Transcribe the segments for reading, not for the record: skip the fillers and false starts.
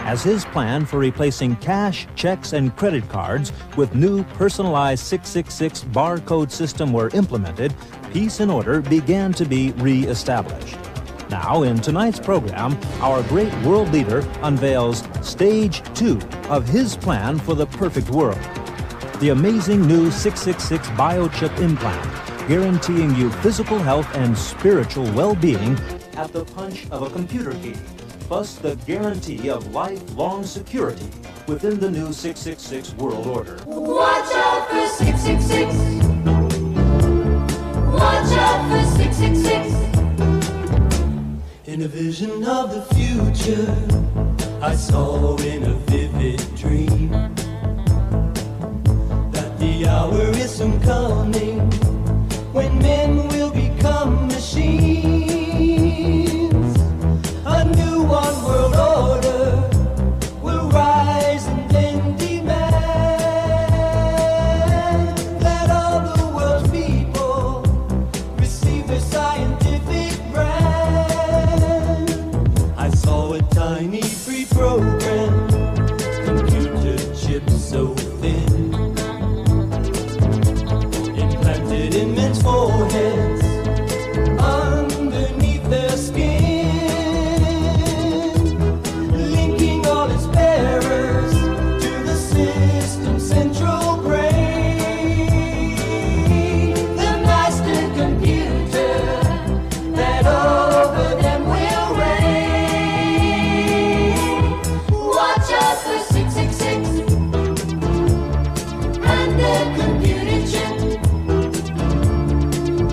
has his plan for replacing cash, checks, and credit cards with new personalized 666 barcode system were implemented, peace and order began to be re-established. Now, in tonight's program, our great world leader unveils Stage 2 of his plan for the perfect world. The amazing new 666 biochip implant, guaranteeing you physical health and spiritual well-being at the punch of a computer key, plus the guarantee of lifelong security within the new 666 world order. Watch out for 666. Watch out for 666. In a vision of the future, I saw in a vivid dream that the hour is soon coming when men will become machines. A new one world order will rise and then demand that all the world's people receive their scientific brand. I saw a tiny pre-programmed computer chip so thin, implanted in men's foreheads underneath their skin, linking all its bearers to the system's central brain. The master computer that over them will reign. Watch out for 666 and their computer chip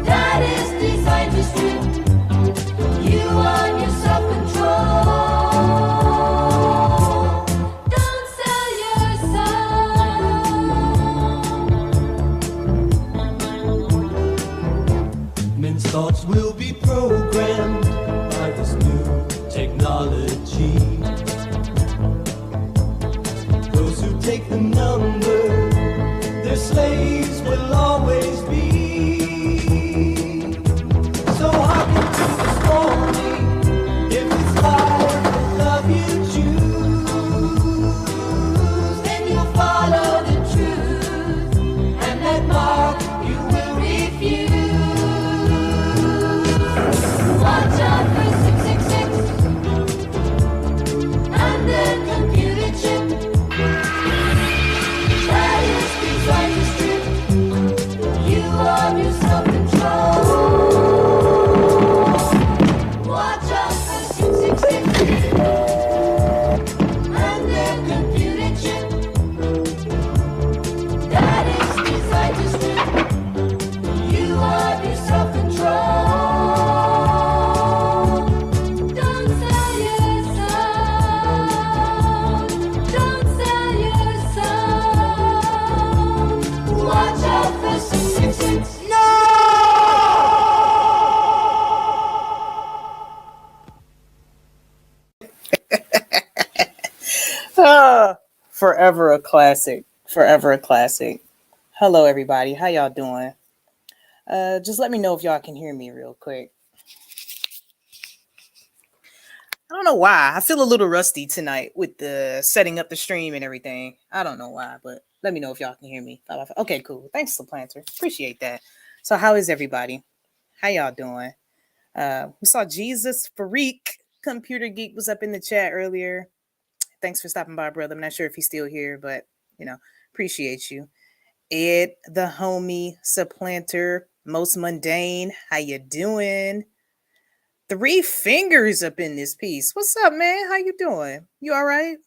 that is designed to strip you on your self-control. Don't sell your soul. Men's thoughts will be programmed by this new technology. Those who take the number, their slaves will always be. So hearken to this warning: if it's life and love you choose, Then you'll follow the truth, and that mark you will refuse. Watch out for 666 and their computer chip that is designed to strip you of your self-control. Watch out for 666 and their computer chip that is designed to strip you of your self-control. Don't sell your soul. Don't sell your soul. Watch out for 666. Forever a classic. Forever a classic. Hello, everybody. How y'all doing? Just let me know if y'all can hear me real quick. I don't know why. I feel a little rusty tonight with the setting up the stream and everything. I don't know why, but let me know if y'all can hear me. Okay, cool. Thanks, Supplanter. Appreciate that. So how is everybody? How y'all doing? We saw Jesus Farik, Computer Geek, was up in the chat earlier. Thanks for stopping by, brother. I'm not sure if he's still here, but, appreciate you. Ed, the homie, Supplanter, Most Mundane, how you doing? 3 fingers up in this piece. What's up, man? How you doing? You all right?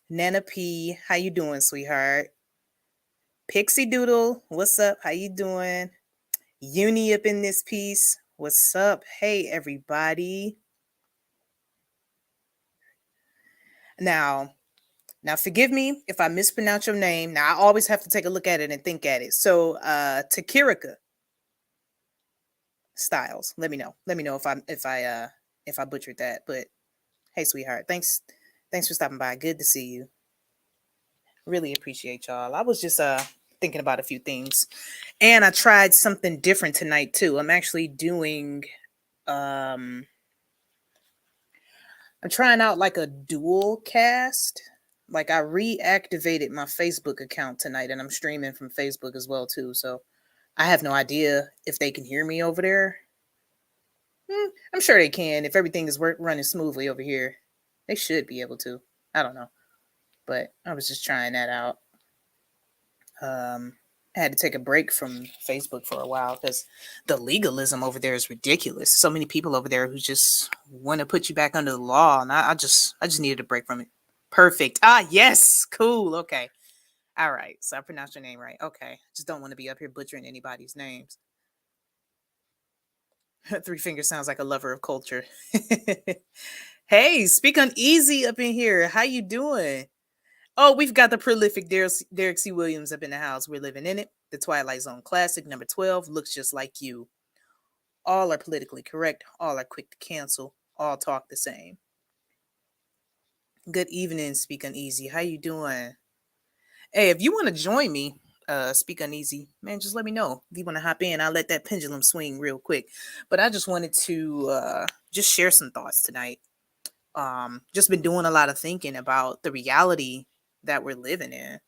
Nana P, how you doing, sweetheart? Pixie Doodle, what's up? How you doing? Uni up in this piece. What's up? Hey, everybody. Now, forgive me if I mispronounce your name. Now, I always have to take a look at it and think at it. So, Takirika Styles. Let me know. Let me know if I butchered that. But hey, sweetheart, thanks for stopping by. Good to see you. Really appreciate y'all. I was just thinking about a few things, and I tried something different tonight too. I'm actually doing I'm trying out like a dual cast. Like I reactivated my Facebook account tonight and I'm streaming from Facebook as well too. So I have no idea if they can hear me over there. I'm sure they can. If everything is running smoothly over here, they should be able to. I don't know. But I was just trying that out. I had to take a break from Facebook for a while because the legalism over there is ridiculous. So many people over there who just want to put you back under the law, and I just needed a break from it. Perfect. Ah, yes, cool. Okay, all right. So I pronounced your name right. Okay, just don't want to be up here butchering anybody's names. Three Fingers sounds like a lover of culture. Hey, speak uneasy up in here. How you doing? Oh, we've got the prolific Derek C. Williams up in the house. We're living in it. The Twilight Zone classic, number 12, looks just like you. All are politically correct. All are quick to cancel. All talk the same. Good evening, Speak Uneasy. How you doing? Hey, if you want to join me, Speak Uneasy, man, just let me know. If you want to hop in, I'll let that pendulum swing real quick. But I just wanted to just share some thoughts tonight. Just been doing a lot of thinking about the reality that we're living in.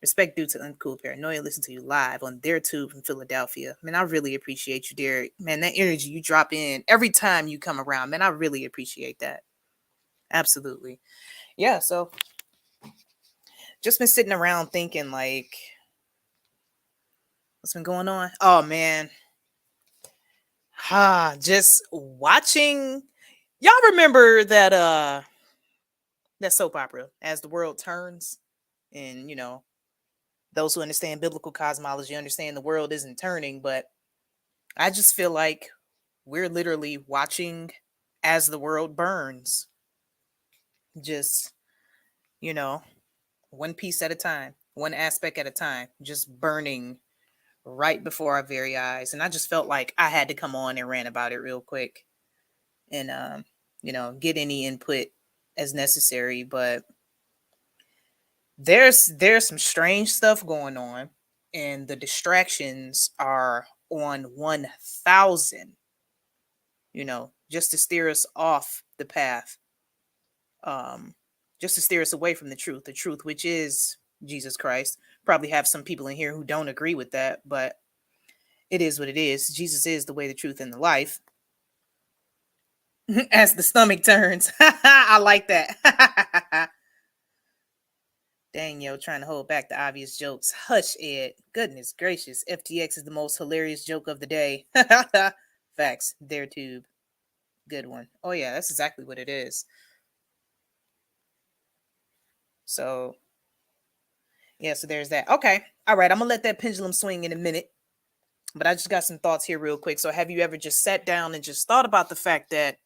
Respect due to Uncoolparanoia. Listen to you live on their tube from Philadelphia. Man, I really appreciate you, Derek. Man, that energy you drop in every time you come around, man, I really appreciate that. Absolutely. Yeah, so just been sitting around thinking, like, what's been going on? Oh, man. Just watching. Y'all remember that soap opera, As the World Turns? And, you know, those who understand biblical cosmology understand the world isn't turning, but I just feel like we're literally watching as the world burns. Just, you know, one piece at a time, one aspect at a time, just burning right before our very eyes. And I just felt like I had to come on and rant about it real quick and, you know, get any input as necessary. But there's some strange stuff going on, and the distractions are on 1,000, you know, just to steer us off the path, just to steer us away from the truth, which is Jesus Christ. Probably have some people in here who don't agree with that, but it is what it is. Jesus is the way, the truth, and the life. As the stomach turns. I like that. Dang, yo, trying to hold back the obvious jokes. Hush, Ed. Goodness gracious. FTX is the most hilarious joke of the day. Facts. Their tube. Good one. Oh, yeah, that's exactly what it is. So, yeah, so there's that. Okay. All right, I'm going to let that pendulum swing in a minute. But I just got some thoughts here real quick. So have you ever just sat down and just thought about the fact that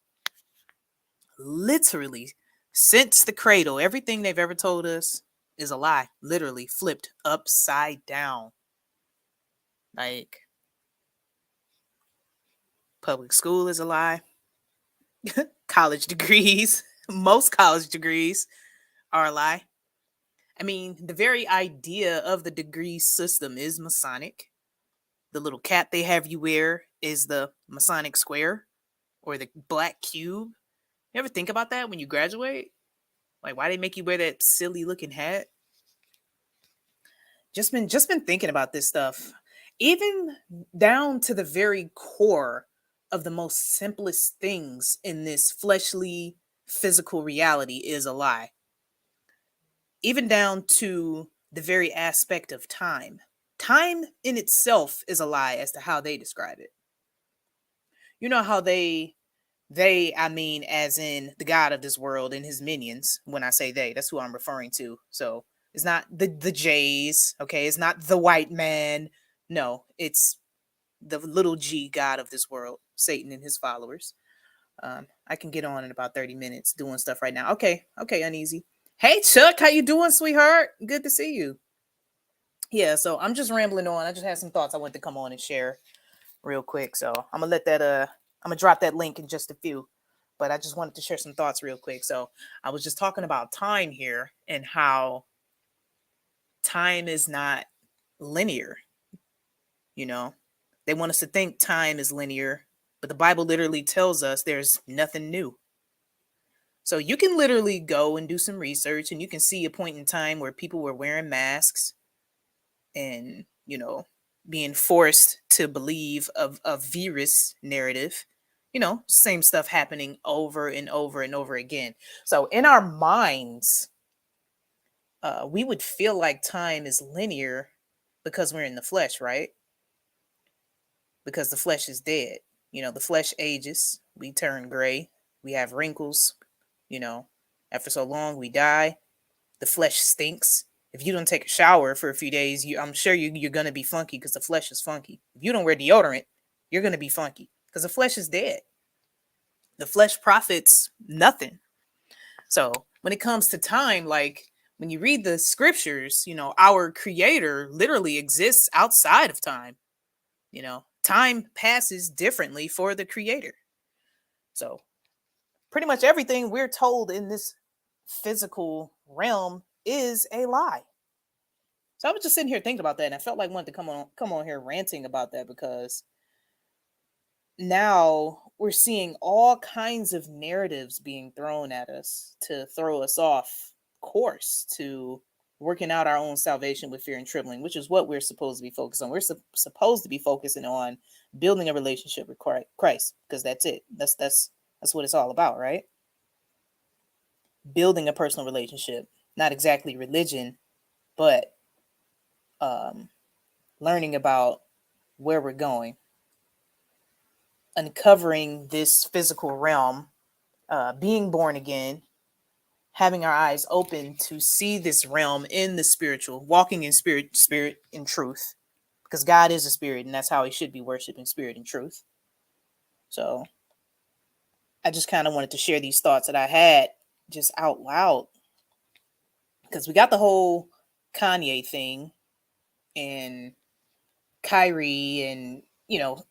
literally since the cradle, everything they've ever told us is a lie, literally flipped upside down. Like, public school is a lie. College degrees, most college degrees are a lie. I mean, the very idea of the degree system is Masonic. The little cap they have you wear is the Masonic square or the black cube. You ever think about that when you graduate? Like, why they make you wear that silly looking hat? Just been thinking about this stuff, even down to the very core of the most simplest things in this fleshly, physical reality is a lie. Even down to the very aspect of time. Time in itself is a lie as to how they describe it. You know how they, I mean, as in the God of this world and his minions. When I say they, that's who I'm referring to. So it's not the Jays, okay? It's not the white man. No, it's the little G God of this world, Satan and his followers. I can get on in about 30 minutes doing stuff right now. Okay, Uneasy. Hey, Chuck, how you doing, sweetheart? Good to see you. Yeah, so I'm just rambling on. I just had some thoughts I want to come on and share real quick. So I'm gonna let that I'm gonna drop that link in just a few, but I just wanted to share some thoughts real quick. So I was just talking about time here and how time is not linear. You know, they want us to think time is linear, but the Bible literally tells us there's nothing new. So you can literally go and do some research, and you can see a point in time where people were wearing masks and, being forced to believe a virus narrative. Same stuff happening over and over and over again. So in our minds, we would feel like time is linear because we're in the flesh, right? Because the flesh is dead. The flesh ages, we turn gray, we have wrinkles, after so long we die, the flesh stinks. If you don't take a shower for a few days, I'm sure you're going to be funky because the flesh is funky. If you don't wear deodorant, you're going to be funky because the flesh is dead. The flesh profits nothing. So when it comes to time, like when you read the scriptures, our creator literally exists outside of time. Time passes differently for the creator. So pretty much everything we're told in this physical realm is a lie. So I was just sitting here thinking about that, and I felt like I wanted to come on here ranting about that, because now we're seeing all kinds of narratives being thrown at us to throw us off course to working out our own salvation with fear and trembling, which is what we're supposed to be focused on. We're supposed to be focusing on building a relationship with Christ, because that's it. That's what it's all about, right? Building a personal relationship, not exactly religion, but learning about where we're going, uncovering this physical realm, being born again, having our eyes open to see this realm in the spiritual, walking in spirit in truth, because God is a spirit, and that's how he should be worshiped, in spirit and truth. So I just kind of wanted to share these thoughts that I had just out loud, because we got the whole Kanye thing and Kyrie and,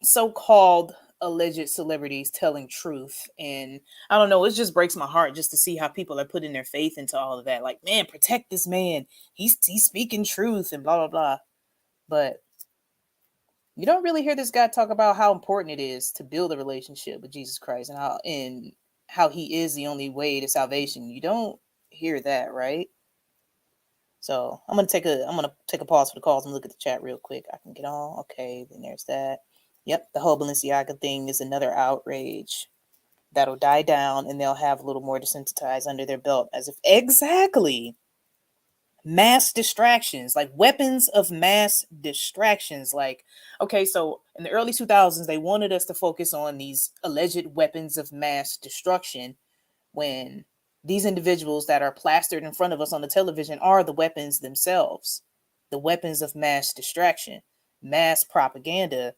so-called alleged celebrities telling truth. And I don't know, it just breaks my heart just to see how people are putting their faith into all of that. Like, man, protect this man. He's speaking truth and blah, blah, blah. But you don't really hear this guy talk about how important it is to build a relationship with Jesus Christ, and how he is the only way to salvation. You don't hear that, right? So I'm gonna take a pause for the calls and look at the chat real quick. I can get on. Okay, then there's that. Yep, the whole Balenciaga thing is another outrage that'll die down, and they'll have a little more desensitized under their belt, as if exactly mass distractions, like weapons of mass distractions. Like, okay, so in the early 2000s, they wanted us to focus on these alleged weapons of mass destruction, when these individuals that are plastered in front of us on the television are the weapons themselves, the weapons of mass distraction. Mass propaganda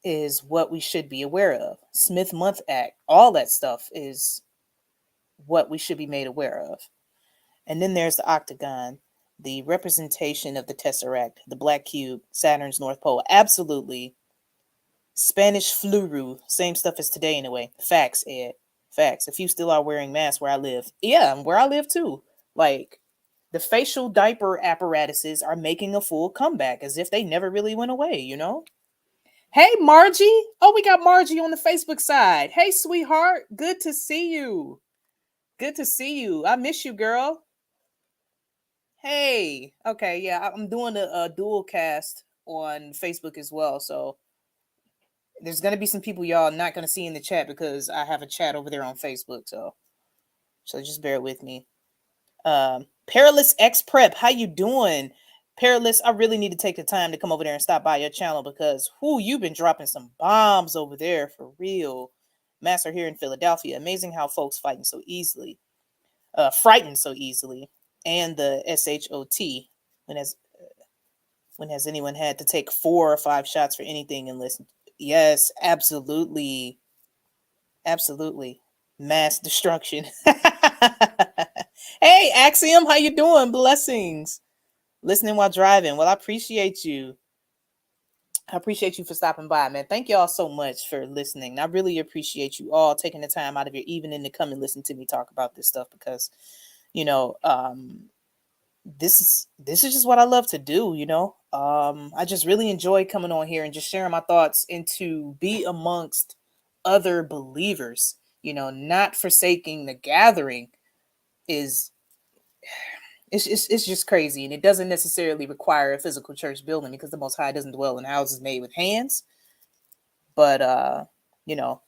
is what we should be aware of. Smith-Month Act, all that stuff is what we should be made aware of. And then there's the octagon, the representation of the tesseract, the black cube, Saturn's North Pole. Absolutely. Spanish flu, same stuff as today anyway. Facts, Ed. Facts. If you still are wearing masks where I live, yeah, where I live too. Like, the facial diaper apparatuses are making a full comeback, as if they never really went away, Hey, Margie. Oh, we got Margie on the Facebook side. Hey, sweetheart. Good to see you. Good to see you. I miss you, girl. Hey. Okay, yeah, I'm doing a dual cast on Facebook as well, so there's going to be some people y'all not going to see in the chat, because I have a chat over there on Facebook. So just bear with me. Perilous X Prep, how you doing? Perilous, I really need to take the time to come over there and stop by your channel, because you've been dropping some bombs over there for real. Master here in Philadelphia. Amazing how folks frightened so easily. And the SHOT, when has anyone had to take 4 or 5 shots for anything and listen? Yes, absolutely. Absolutely. Mass destruction. Hey, Axiom, how you doing? Blessings. Listening while driving. Well, I appreciate you. I appreciate you for stopping by, man. Thank you all so much for listening. I really appreciate you all taking the time out of your evening to come and listen to me talk about this stuff, because, this is just what I love to do, I just really enjoy coming on here and just sharing my thoughts, and to be amongst other believers, not forsaking the gathering, is it's just crazy, and it doesn't necessarily require a physical church building because the Most High doesn't dwell in houses made with hands. But you know,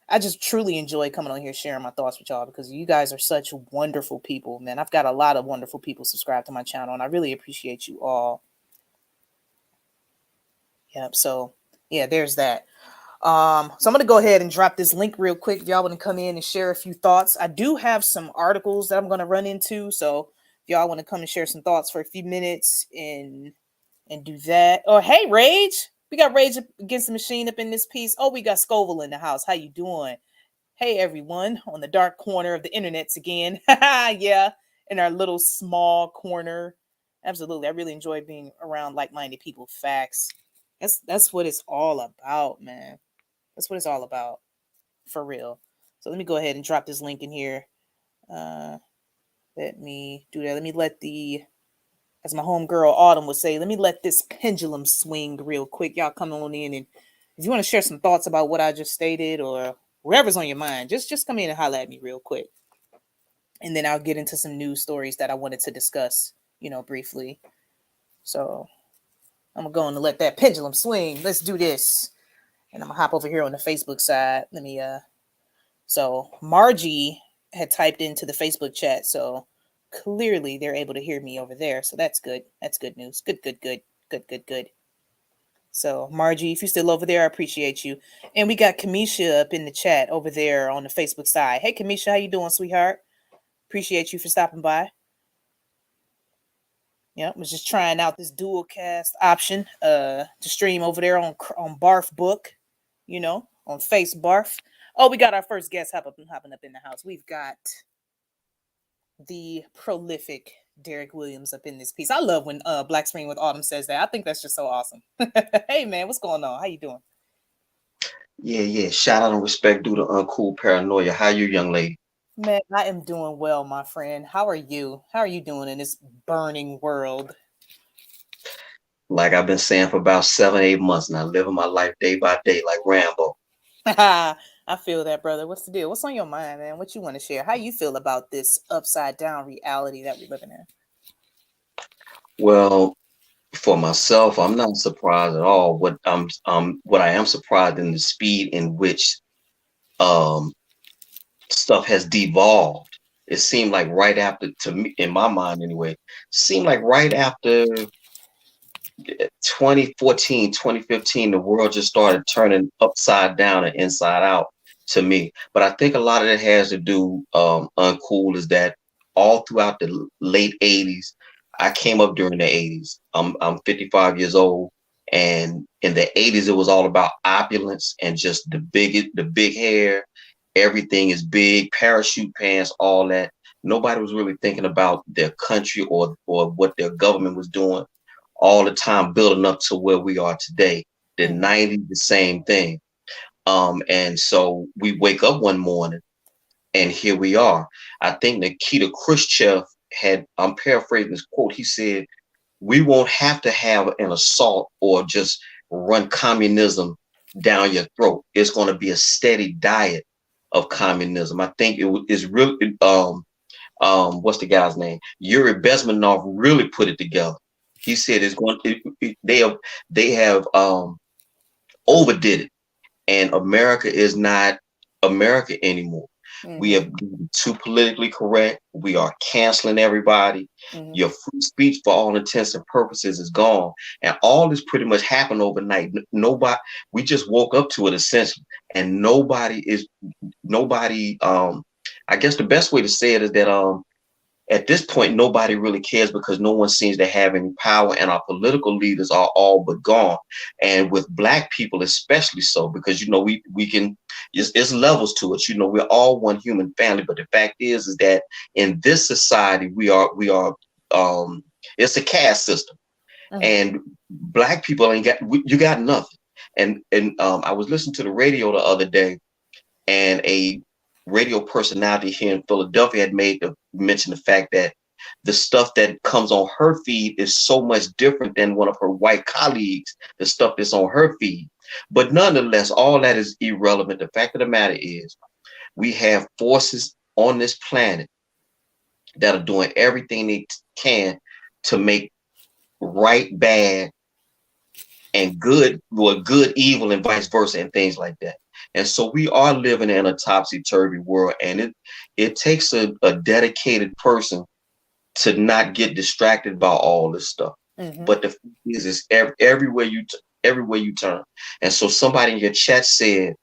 I just truly enjoy coming on here sharing my thoughts with y'all because you guys are such wonderful people, man. I've got a lot of wonderful people subscribed to my channel, and I really appreciate you all. Yep. So yeah, there's that. So I'm gonna go ahead and drop this link real quick. If y'all want to come in and share a few thoughts, I do have some articles that I'm gonna run into. So if y'all want to come and share some thoughts for a few minutes and do that. Oh, hey, Rage. We got Rage Against the Machine up in this piece. Oh, we got Scoville in the house. How you doing? Hey, everyone on the dark corner of the internets again. Yeah, in our little small corner. Absolutely. I really enjoy being around like-minded people. Facts. That's what it's all about, man. That's what it's all about. For real. So let me go ahead and drop this link in here. Let me do that. Let me let as my homegirl Autumn would say, let me let this pendulum swing real quick. Y'all come on in, and if you want to share some thoughts about what I just stated or whatever's on your mind, just come in and holler at me real quick. And then I'll get into some news stories that I wanted to discuss, briefly. So I'm going to go and let that pendulum swing. Let's do this. And I'm going to hop over here on the Facebook side. Let me, so Margie had typed into the Facebook chat. So clearly they're able to hear me over there. So that's good. That's good news. Good. So Margie, if you're still over there, I appreciate you. And we got Kamisha up in the chat over there on the Facebook side. Hey, Kamisha, how you doing, sweetheart? Appreciate you for stopping by. Yeah, I was just trying out this dual cast option to stream over there on Barf Book, on Face Barf. Oh, we got our first guest hopping up in the house. We've got the prolific Derek Williams up in this piece. I love when Black Screen with Autumn says that. I think that's just so awesome. Hey, man, what's going on? How you doing? Yeah. Shout out and respect due to Uncoolparanoia. How you, young lady? Man, I am doing well, my friend. How are you? How are you doing in this burning world? Like I've been saying for about 7-8 months now, living my life day by day like Rambo. I feel that, brother. What's the deal? What's on your mind, man? What you want to share? How you feel about this upside down reality that we're living in? Well, for myself, I'm not surprised at all. What I am surprised in the speed in which stuff has devolved. It seemed like right after, to me, in my mind anyway, seemed like right after 2014, 2015, the world just started turning upside down and inside out to me. But I think a lot of it has to do, Uncool, is that all throughout the late 80s, I came up during the 80s. I'm 55 years old. And in the 80s, it was all about opulence and just the big hair. Everything is big, parachute pants, all that. Nobody was really thinking about their country or what their government was doing. All the time building up to where we are today. The 90s, the same thing. And so we wake up one morning and here we are. I think Nikita Khrushchev I'm paraphrasing this quote. He said, we won't have to have an assault or just run communism down your throat. It's going to be a steady diet of communism. I think it is really, what's the guy's name? Yuri Bezmenov really put it together. He said they have overdid it, and America is not America anymore. Mm-hmm. We have been too politically correct. We are canceling everybody. Mm-hmm. Your free speech, for all intents and purposes, is gone, and all this pretty much happened overnight. We just woke up to it essentially, and nobody. I guess the best way to say it is that at this point, nobody really cares because no one seems to have any power, and our political leaders are all but gone. And with Black people, especially so, because we can. It's levels to it. We're all one human family. But the fact is that in this society, we are. It's a caste system, and Black people ain't got. You got nothing. And I was listening to the radio the other day, and a radio personality here in Philadelphia had mentioned the fact that the stuff that comes on her feed is so much different than one of her white colleagues, the stuff that's on her feed. But nonetheless, all that is irrelevant. The fact of the matter is we have forces on this planet that are doing everything they can to make right bad and good, well, good evil, and vice versa, and things like that. And so we are living in a topsy-turvy world, and it takes a dedicated person to not get distracted by all this stuff. But the thing is everywhere you turn. And so somebody in your chat said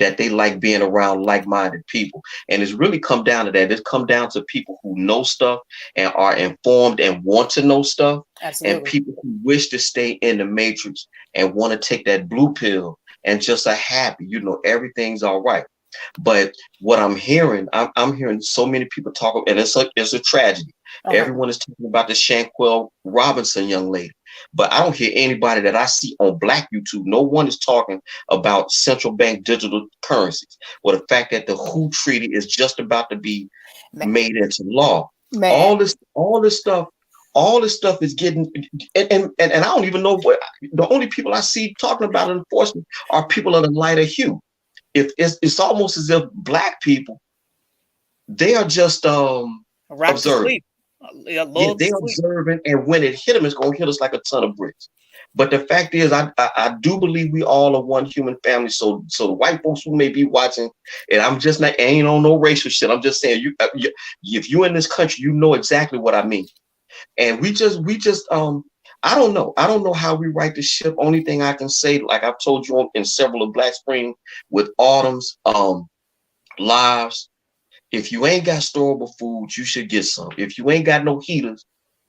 that they like being around like-minded people, and it's really come down to that. It's come down to people who know stuff and are informed and want to know stuff. Absolutely. And people who wish to stay in the matrix and want to take that blue pill and just are happy, everything's all right. But what I'm hearing so many people talk, and it's a tragedy. Everyone is talking about the Shanquell Robinson young lady, but I don't hear anybody that I see on Black YouTube. No one is talking about central bank digital currencies, or the fact that the WHO treaty is just about to be made into law. All this stuff is getting, and I don't even know what the only people I see talking about enforcement are people of the lighter hue. If it's almost as if Black people, they are just observing. They're observing, and when it hit them, it's gonna hit us like a ton of bricks. But the fact is, I do believe we all are one human family. So the white folks who may be watching, and I'm just not ain't on no racial shit. I'm just saying, if you're in this country, you know exactly what I mean. And we just I don't know how we right the ship. Only thing I can say, like I've told you in several of Black Spring with Autumn's lives, if you ain't got storable foods, you should get some. If you ain't got no heaters,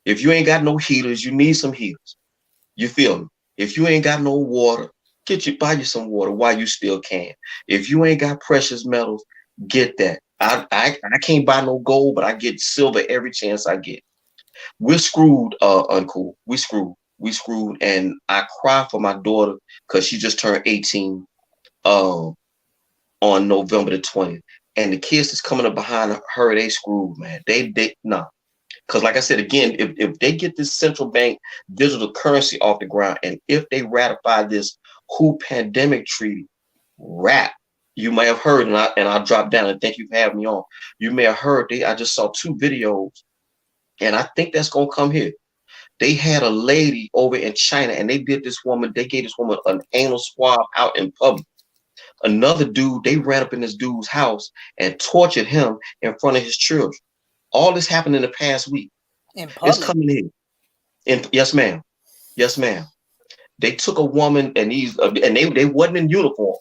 you need some heaters. You feel me? If you ain't got no water, buy you some water while you still can. If you ain't got precious metals, get that. I can't buy no gold, but I get silver every chance I get. We're screwed, Uncool. We screwed, and I cry for my daughter because she just turned 18 on November the 20th. And the kids that's coming up behind her, they screwed, man. They nah. Because like I said, again, if they get this central bank digital currency off the ground, and if they ratify this WHO pandemic treaty, you may have heard, and I'll drop down, and thank you for having me on. You may have heard, I just saw 2 videos, and I think that's going to come here. They had a lady over in China, and they gave this woman an anal swab out in public. Another dude, they ran up in this dude's house and tortured him in front of his children. All this happened in the past week. It's coming in. Yes, ma'am. Yes, ma'am. They took a woman, and they wasn't in uniform.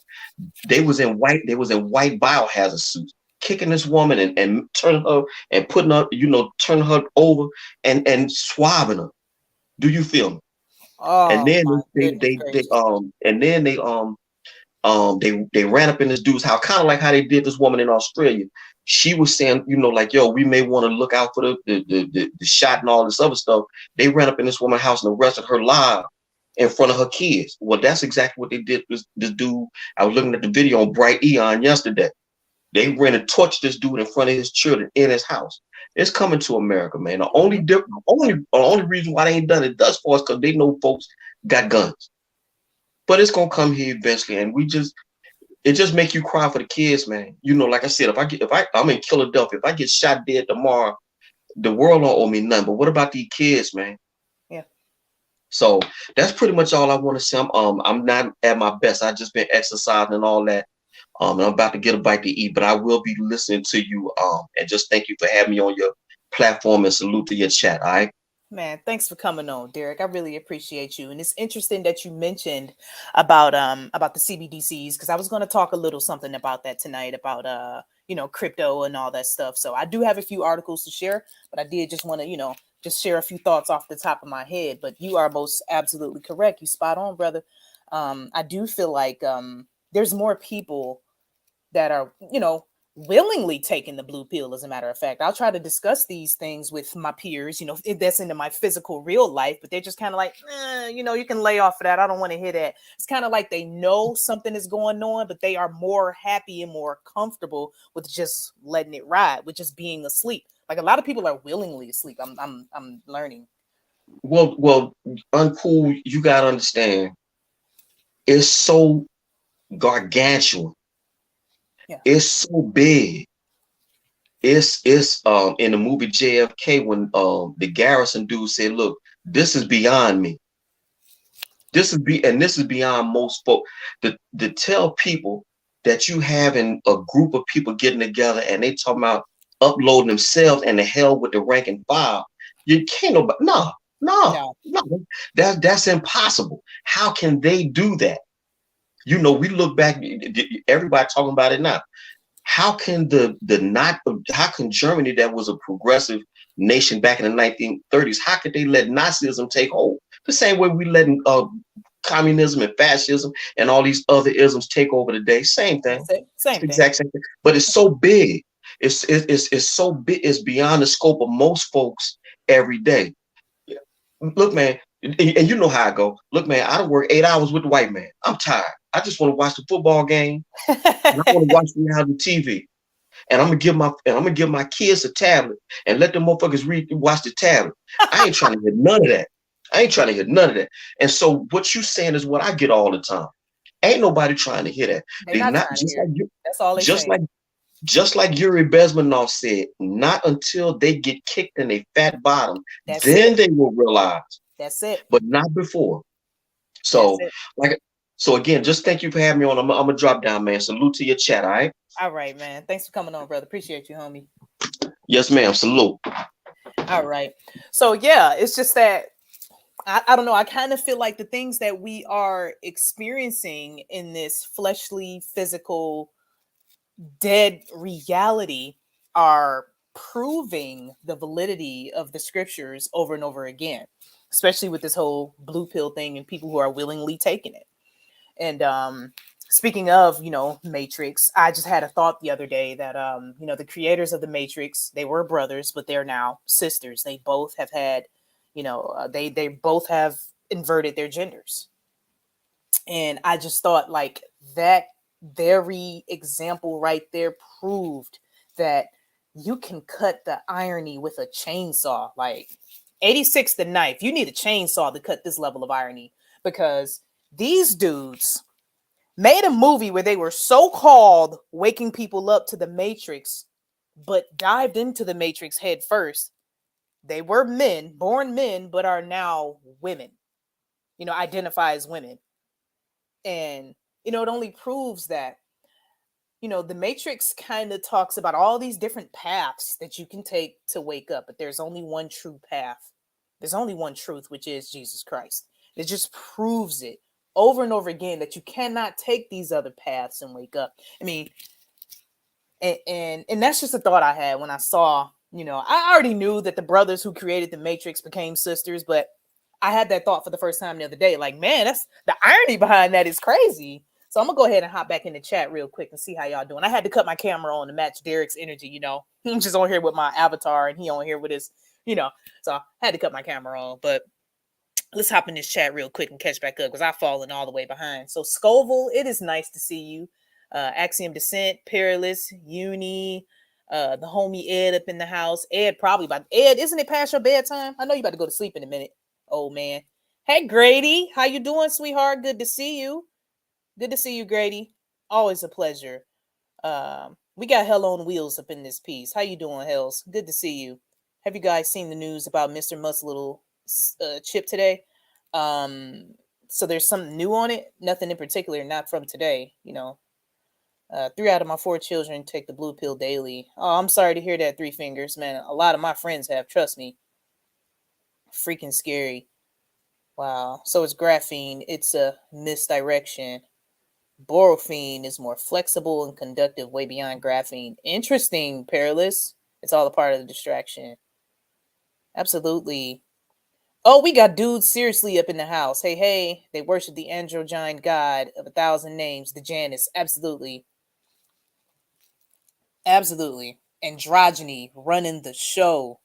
They was in white biohazard suits, kicking this woman and turning her and putting her, turning her over and swabbing her. Do you feel me? Oh, and then they ran up in this dude's house, kind of like how they did this woman in Australia. She was saying, like, yo, we may want to look out for the shot and all this other stuff. They ran up in this woman's house and arrested her live in front of her kids. Well, that's exactly what they did with this dude. I was looking at the video on Bright Eon yesterday. They ran and torched this dude in front of his children in his house. It's coming to America, man. The only reason why they ain't done it thus far is because they know folks got guns. But it's gonna come here eventually, and it just make you cry for the kids, man. Like I said, I'm in Philadelphia. If I get shot dead tomorrow, the world don't owe me nothing. But what about these kids, man? Yeah. So that's pretty much all I want to say. I'm not at my best. I just been exercising and all that. And I'm about to get a bite to eat, but I will be listening to you. And just thank you for having me on your platform, and salute to your chat. All right. Man, thanks for coming on, Derek. I really appreciate you. And it's interesting that you mentioned about the CBDCs, because I was going to talk a little something about that tonight, about crypto and all that stuff. So I do have a few articles to share, but I did just want to, just share a few thoughts off the top of my head. But you are most absolutely correct. You spot on, brother. I do feel like there's more people that are, willingly taking the blue pill. As a matter of fact, I'll try to discuss these things with my peers, if that's into my physical real life, but they're just kind of like, you can lay off of that. I don't want to hear that. It's kind of like they know something is going on, but they are more happy and more comfortable with just letting it ride, with just being asleep. Like a lot of people are willingly asleep. I'm learning. Well, Uncool, you gotta understand, it's so gargantuan. Yeah. It's so big. it's in the movie JFK when the Garrison dude said, "Look, this is beyond me. This is beyond most folk." To tell people that you having a group of people getting together and they talking about uploading themselves and the hell with the rank and file, you can't nobody. No, no, No. no. That's impossible. How can they do that? You know, we look back. Everybody talking about it now. How can how can Germany, that was a progressive nation back in the 1930s, how could they let Nazism take hold? The same way we letting communism and fascism and all these other isms take over today. Same thing. Same It's the thing. exact same thing. But it's so big. It's so big. It's beyond the scope of most folks every day. Look, man, and you know how I go. Look, man, I don't work 8 hours with the white man. I'm tired. I just want to watch the football game. And I want to watch reality TV. And I'm gonna give my kids a tablet and let them motherfuckers watch the tablet. I ain't trying to hear none of that. I ain't trying to hear none of that. And so what you saying is what I get all the time. Ain't nobody trying to hear that. They're not trying to hear. That's all they just say. just like Yuri Bezmenov said, not until they get kicked in a fat bottom, That's then it. they will realize, That's it. but not before. So, That's it. so again, just thank you for having me on. I'm gonna drop down, man. Salute to your chat, all right? All right, man. Thanks for coming on, brother. Appreciate you, homie. Yes, ma'am. Salute. All right. So yeah, it's just that I don't know. I kind of feel like the things that we are experiencing in this fleshly, physical, dead reality are proving the validity of the scriptures over and over again, especially with this whole blue pill thing and people who are willingly taking it. And speaking of, Matrix, I just had a thought the other day that, the creators of the Matrix, they were brothers, but they're now sisters. They both have had, they both have inverted their genders. And I just thought like that very example right there proved that you can cut the irony with a chainsaw. Like 86 the knife, you need a chainsaw to cut this level of irony, because these dudes made a movie where they were so-called waking people up to the Matrix, but dived into the Matrix head first. They were men, born men, but are now women, identify as women. And, it only proves that, the Matrix kind of talks about all these different paths that you can take to wake up, but there's only one true path. There's only one truth, which is Jesus Christ. It just proves it over and over again that you cannot take these other paths and wake up. I mean, and that's just a thought I had when I saw, I already knew that the brothers who created the Matrix became sisters, but I had that thought for the first time the other day. Like, man, that's the irony behind that is crazy. So I'm gonna go ahead and hop back in the chat real quick and see how y'all doing. I had to cut my camera on to match Derek's energy. He's just on here with my avatar and he on here with his, so I had to cut my camera on. But let's hop in this chat real quick and catch back up because I've fallen all the way behind. So Scoville, it is nice to see you. Axiom Descent, Perilous, Uni, the homie Ed up in the house. Ed, isn't it past your bedtime? I know you about to go to sleep in a minute, old man. Hey Grady, how you doing, sweetheart? Good to see you. Good to see you, Grady. Always a pleasure. We got Hell on Wheels up in this piece. How you doing, Hells? Good to see you. Have you guys seen the news about Mr. Musk's little chip today? So there's something new on it. Nothing in particular, not from today. 3 out of my 4 children take the blue pill daily. Oh, I'm sorry to hear that, Three Fingers, man. A lot of my friends have. Trust me. Freaking scary. Wow. So it's graphene. It's a misdirection. Borofene is more flexible and conductive, way beyond graphene. Interesting, Perilous. It's all a part of the distraction. Absolutely. Oh, we got dudes seriously up in the house. Hey, they worship the androgyne god of 1,000 names, the Janus. Absolutely. Androgyny running the show.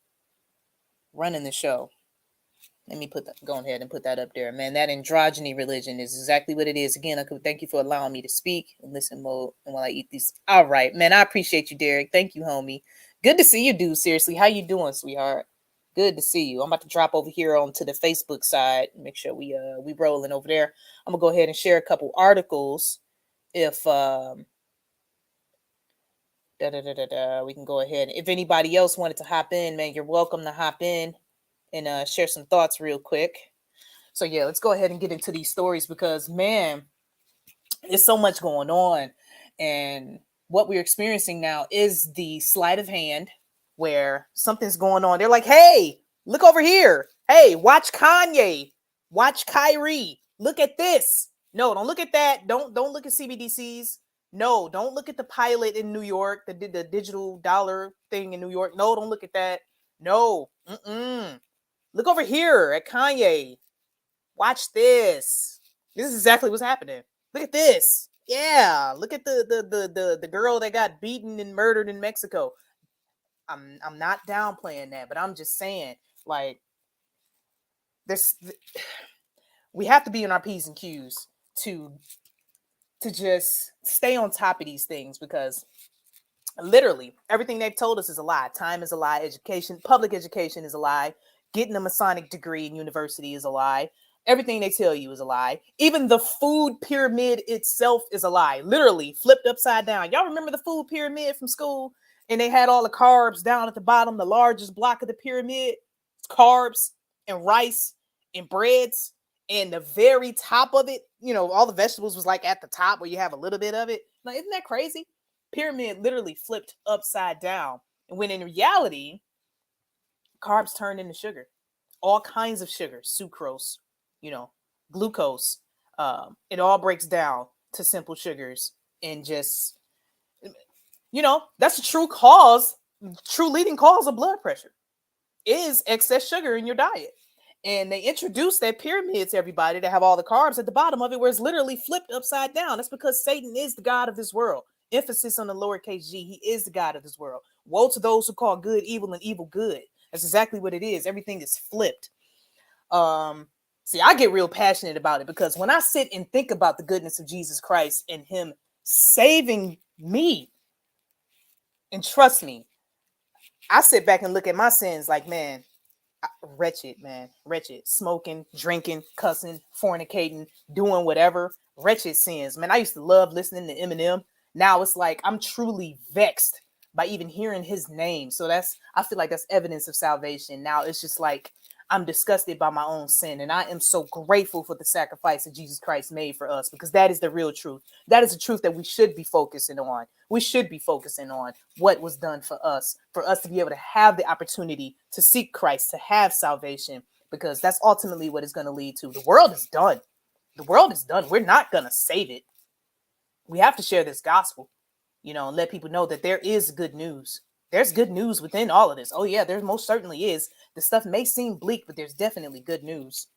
Let me go ahead and put that up there, man. That androgyny religion is exactly what it is. Again, I could thank you for allowing me to speak and listen mode and while I eat these. All right, man. I appreciate you, Derek. Thank you, homie. Good to see you, dude. Seriously, how you doing, sweetheart? Good to see you. I'm about to drop over here onto the Facebook side. Make sure we rolling over there. I'm gonna go ahead and share a couple articles if We can go ahead. If anybody else wanted to hop in, man, you're welcome to hop in and share some thoughts real quick. So yeah, let's go ahead and get into these stories because man, there's so much going on, and what we're experiencing now is the sleight of hand where something's going on. They're like, hey, look over here. Hey, watch Kanye, watch Kyrie. Look at this. No, don't look at that. Don't look at CBDCs. No, don't look at the pilot in New York, the digital dollar thing in New York. No, don't look at that. No, look over here at Kanye. Watch this. This is exactly what's happening. Look at this. Yeah, look at the girl that got beaten and murdered in Mexico. I'm not downplaying that, but I'm just saying, like, we have to be in our P's and Q's to just stay on top of these things because literally everything they've told us is a lie. Time is a lie. Education, public education is a lie. Getting a Masonic degree in university is a lie. Everything they tell you is a lie. Even the food pyramid itself is a lie. Literally flipped upside down. Y'all remember the food pyramid from school? And they had all the carbs down at the bottom, the largest block of the pyramid, carbs and rice and breads. And the very top of it, you know, all the vegetables was like at the top where you have a little bit of it. Like, isn't that crazy? Pyramid literally flipped upside down. And when in reality, carbs turned into sugar. All kinds of sugar, sucrose, you know, glucose. It all breaks down to simple sugars and just, you know, that's a true leading cause of blood pressure is excess sugar in your diet. And they introduced that pyramid to everybody to have all the carbs at the bottom of it, where it's literally flipped upside down. That's because Satan is the God of this world. Emphasis on the lowercase g. He is the God of this world. Woe to those who call good evil and evil good. That's exactly what it is. Everything is flipped. See, I get real passionate about it because when I sit and think about the goodness of Jesus Christ and him saving me, and trust me, I sit back and look at my sins like, man, wretched, smoking, drinking, cussing, fornicating, doing whatever, wretched sins, man. I used to love listening to Eminem. Now it's like I'm truly vexed by even hearing his name. So I feel like that's evidence of salvation. Now it's just like I'm disgusted by my own sin, and I am so grateful for the sacrifice that Jesus Christ made for us, because that is the real truth. That is the truth that we should be focusing on. We should be focusing on what was done for us to be able to have the opportunity to seek Christ, to have salvation, because that's ultimately what it's going to lead to. The world is done. The world is done. We're not going to save it. We have to share this gospel, you know, and let people know that there is good news. There's good news within all of this. Oh yeah, there most certainly is. The stuff may seem bleak, but there's definitely good news.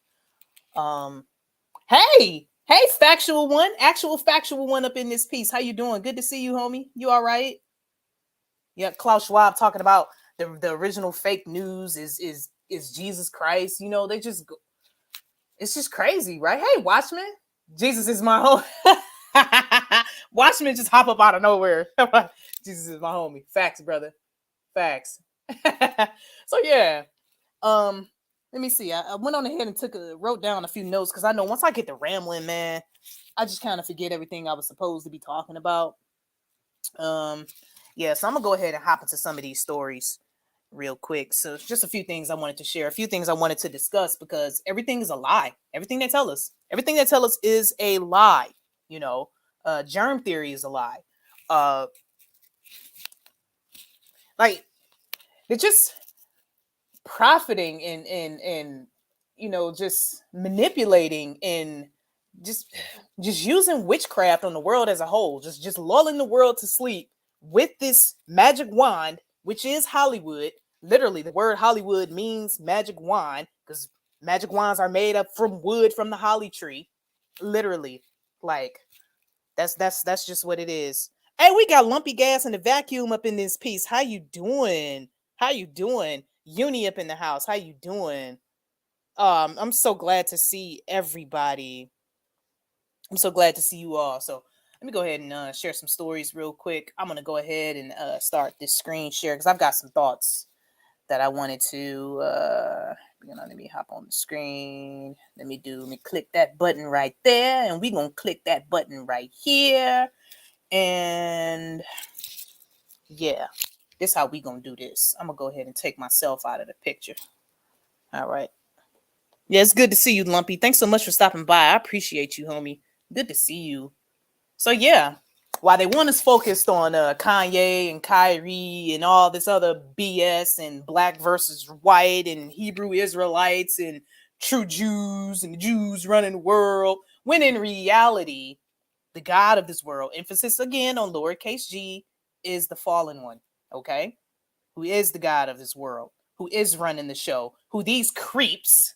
Hey, factual one, actual factual one up in this piece. How you doing? Good to see you, homie. You all right? Yeah, Klaus Schwab talking about the original fake news is Jesus Christ. You know, it's just crazy, right? Hey, Watchman, Jesus is my home. Watchman just hop up out of nowhere. Jesus is my homie. Facts, brother. Facts. So yeah, let me see. I went on ahead and wrote down a few notes because I know once I get to rambling, man, I just kind of forget everything I was supposed to be talking about. Yeah, so I'm gonna go ahead and hop into some of these stories real quick. So just a few things I wanted to share, a few things I wanted to discuss, because everything is a lie. Everything they tell us is a lie. You know, germ theory is a lie. Like, they're just profiting and you know, just manipulating and just using witchcraft on the world as a whole, just lulling the world to sleep with this magic wand, which is Hollywood. Literally, the word Hollywood means magic wand because magic wands are made up from wood from the holly tree. Literally, like that's just what it is. Hey, we got Lumpy Gas and the Vacuum up in this piece. How you doing? Uni up in the house. How you doing? I'm so glad to see everybody. I'm so glad to see you all. So let me go ahead and share some stories real quick. I'm gonna go ahead and start this screen share because I've got some thoughts that I wanted to. Let me hop on the screen. Let me click that button right there, and we're gonna click that button right here. And yeah, this how we gonna do this. I'm gonna go ahead and take myself out of the picture. All right. Yeah, it's good to see you, Lumpy. Thanks so much for stopping by. I appreciate you, homie. Good to see you. So yeah, while they want us focused on Kanye and Kyrie and all this other BS and black versus white and Hebrew Israelites and true Jews and Jews running the world, when in reality, the God of this world, emphasis again on lowercase g, is the fallen one, okay? Who is the God of this world, who is running the show, who these creeps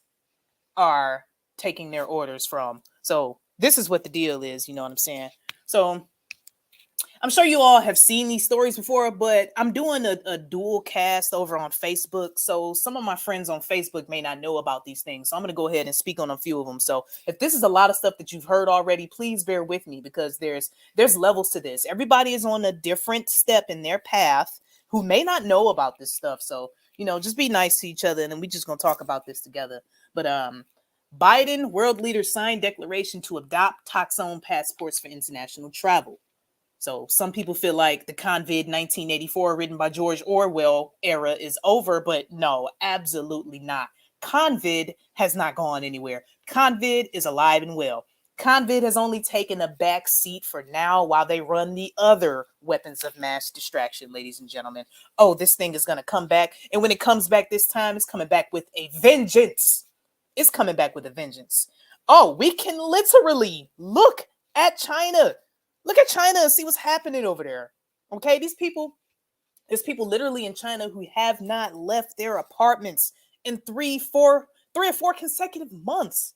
are taking their orders from. So this is what the deal is, you know what I'm saying? So I'm sure you all have seen these stories before, but I'm doing a dual cast over on Facebook. So some of my friends on Facebook may not know about these things. So I'm going to go ahead and speak on a few of them. So if this is a lot of stuff that you've heard already, please bear with me because there's levels to this. Everybody is on a different step in their path who may not know about this stuff. So, you know, just be nice to each other and then we just going to talk about this together. But Biden, world leaders signed declaration to adopt taxone passports for international travel. So some people feel like the COVID 1984 written by George Orwell era is over, but no, absolutely not. COVID has not gone anywhere. COVID is alive and well. COVID has only taken a back seat for now while they run the other weapons of mass distraction, ladies and gentlemen. Oh, this thing is going to come back. And when it comes back this time, it's coming back with a vengeance. It's coming back with a vengeance. Oh, we can literally look at China. Look at China and see what's happening over there. Okay, there's people literally in China who have not left their apartments in 3 or 4 consecutive months.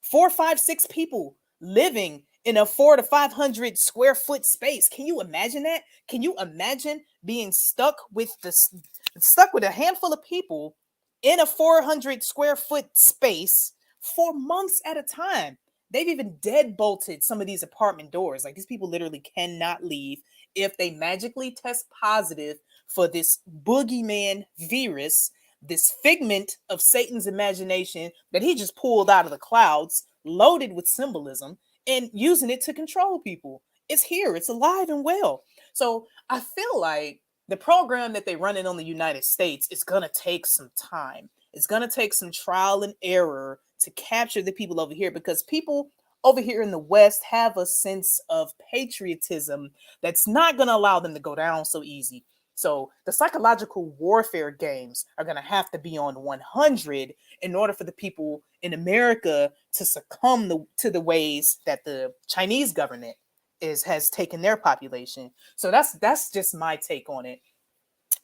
4, 5, 6 people living in a 400 to 500 square foot space. Can you imagine that? Can you imagine being stuck with a handful of people in a 400 square foot space for months at a time? They've even deadbolted some of these apartment doors. Like these people literally cannot leave if they magically test positive for this boogeyman virus, this figment of Satan's imagination that he just pulled out of the clouds, loaded with symbolism, and using it to control people. It's here. It's alive and well. So I feel like the program that they're running on the United States is going to take some time. It's going to take some trial and error to capture the people over here because people over here in the West have a sense of patriotism that's not going to allow them to go down so easy. So the psychological warfare games are going to have to be on 100 in order for the people in America to succumb to the ways that the Chinese government has taken their population. So that's just my take on it.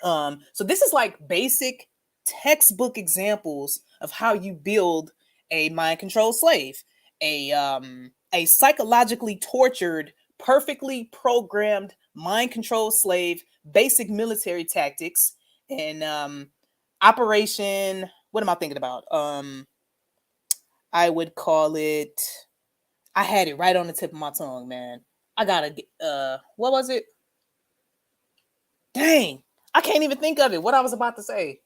So this is like basic textbook examples of how you build a mind control slave, a psychologically tortured, perfectly programmed mind control slave, basic military tactics, and operation. What am I thinking about? I would call it. I had it right on the tip of my tongue, man. I gotta. What was it? Dang, I can't even think of it. What I was about to say.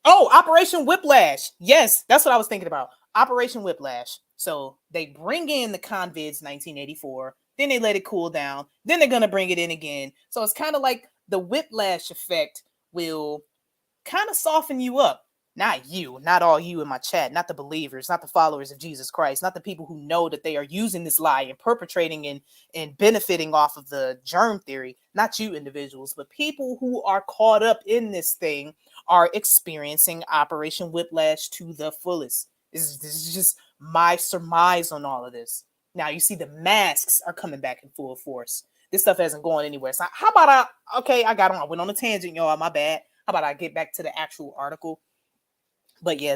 Operation Whiplash. Yes, that's what I was thinking about. Operation Whiplash. So they bring in the convids 1984, then they let it cool down, then they're gonna bring it in again. So it's kind of like the whiplash effect will kind of soften you up. Not you, not all you in my chat, not the believers, not the followers of Jesus Christ, not the people who know that they are using this lie and perpetrating and benefiting off of the germ theory. Not you individuals, but people who are caught up in this thing are experiencing Operation Whiplash to the fullest. This is just my surmise on all of this. Now you see the masks are coming back in full force. This stuff hasn't gone anywhere. So how about I went on a tangent, y'all. My bad. How about I get back to the actual article? But yeah,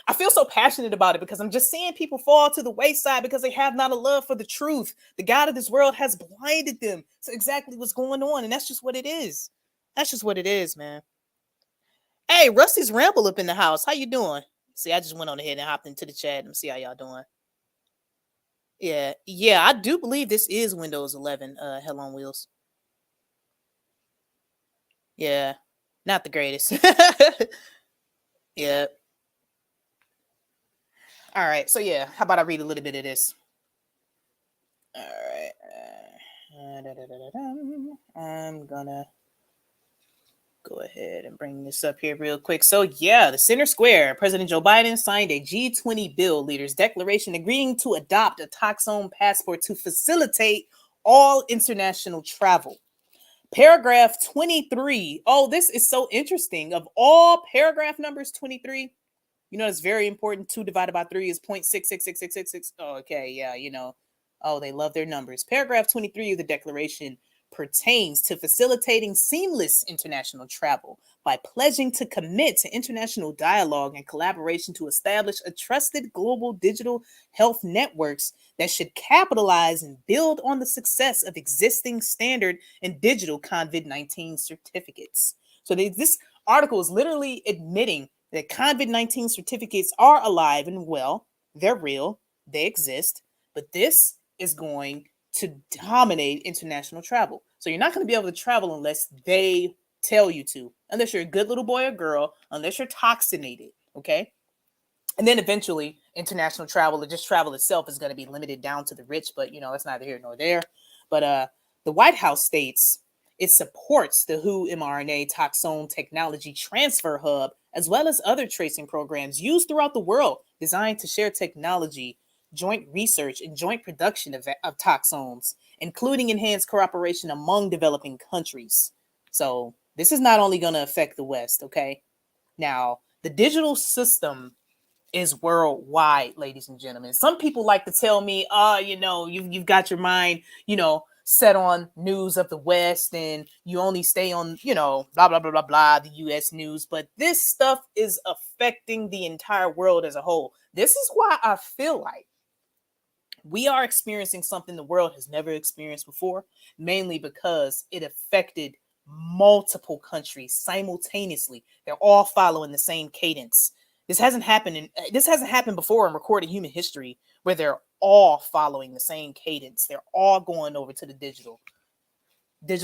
I feel so passionate about it because I'm just seeing people fall to the wayside because they have not a love for the truth. The God of this world has blinded them to exactly what's going on. And that's just what it is. That's just what it is, man. Hey, Rusty's Ramble up in the house. How you doing? See, I just went on ahead and hopped into the chat and see how y'all doing. Yeah, I do believe this is Windows 11, Hell on Wheels. Yeah, not the greatest. Yeah. All right, so yeah, how about I read a little bit of this? All right. I'm gonna go ahead and bring this up here real quick. So yeah, the Center Square, President Joe Biden signed a G20 bill leaders declaration agreeing to adopt a taxone passport to facilitate all international travel. Paragraph 23. Oh, this is so interesting. Of all paragraph numbers, 23, you know, it's very important. 2 divided by 3 is 0.666666. Oh, okay, yeah, you know. Oh, they love their numbers. Paragraph 23 of the declaration pertains to facilitating seamless international travel by pledging to commit to international dialogue and collaboration to establish a trusted global digital health networks that should capitalize and build on the success of existing standard and digital COVID-19 certificates. So this article is literally admitting that COVID-19 certificates are alive and well, they're real, they exist, but this is going to dominate international travel. So you're not going to be able to travel unless they tell you to, unless you're a good little boy or girl, unless you're toxinated, okay? And then eventually international travel or just travel itself is going to be limited down to the rich, but you know, that's neither here nor there. But the White House states it supports the WHO mRNA Toxone Technology Transfer Hub, as well as other tracing programs used throughout the world designed to share technology, joint research, and joint production of toxones, including enhanced cooperation among developing countries. So this is not only going to affect the West, okay? Now, the digital system is worldwide, ladies and gentlemen. Some people like to tell me, you know, you've got your mind, you know, set on news of the West and you only stay on, you know, blah, blah, blah, blah, blah, the US news. But this stuff is affecting the entire world as a whole. This is why I feel like we are experiencing something the world has never experienced before, mainly because it affected multiple countries simultaneously. They're all following the same cadence. This hasn't happened before in recorded human history where they're all following the same cadence. They're all going over to the digital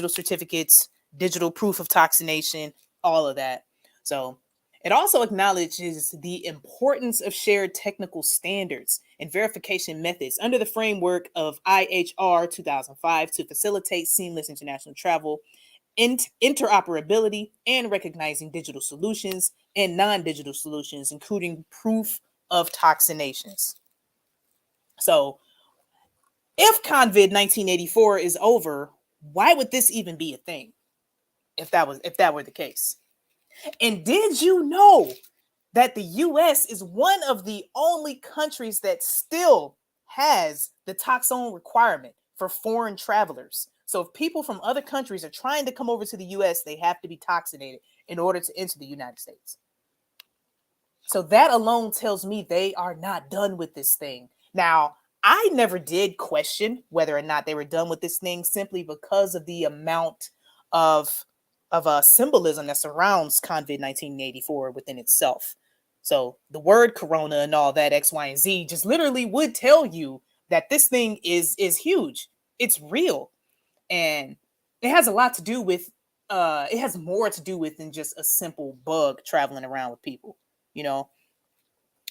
certificates, digital proof of toxination, all of that. So it also acknowledges the importance of shared technical standards and verification methods under the framework of IHR 2005 to facilitate seamless international travel, interoperability, and recognizing digital solutions and non-digital solutions, including proof of toxinations. So if COVID-1984 is over, why would this even be a thing if that were the case? And did you know that the US is one of the only countries that still has the toxone requirement for foreign travelers? So if people from other countries are trying to come over to the US, they have to be toxinated in order to enter the United States. So that alone tells me they are not done with this thing. Now, I never did question whether or not they were done with this thing simply because of the amount of symbolism that surrounds COVID-19 84 within itself. So the word corona and all that X, Y, and Z just literally would tell you that this thing is huge. It's real. And it has a lot to do with, it has more to do with than just a simple bug traveling around with people, you know?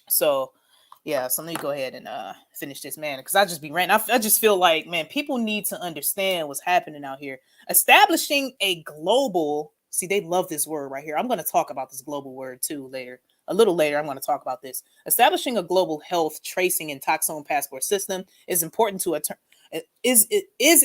So yeah, so let me go ahead and finish this, man, because I just be ranting. I just feel like, man, people need to understand what's happening out here. Establishing a global, see, they love this word right here. I'm going to talk about this global word too later. A little later, I'm going to talk about this. Establishing a global health tracing and toxone passport system is important to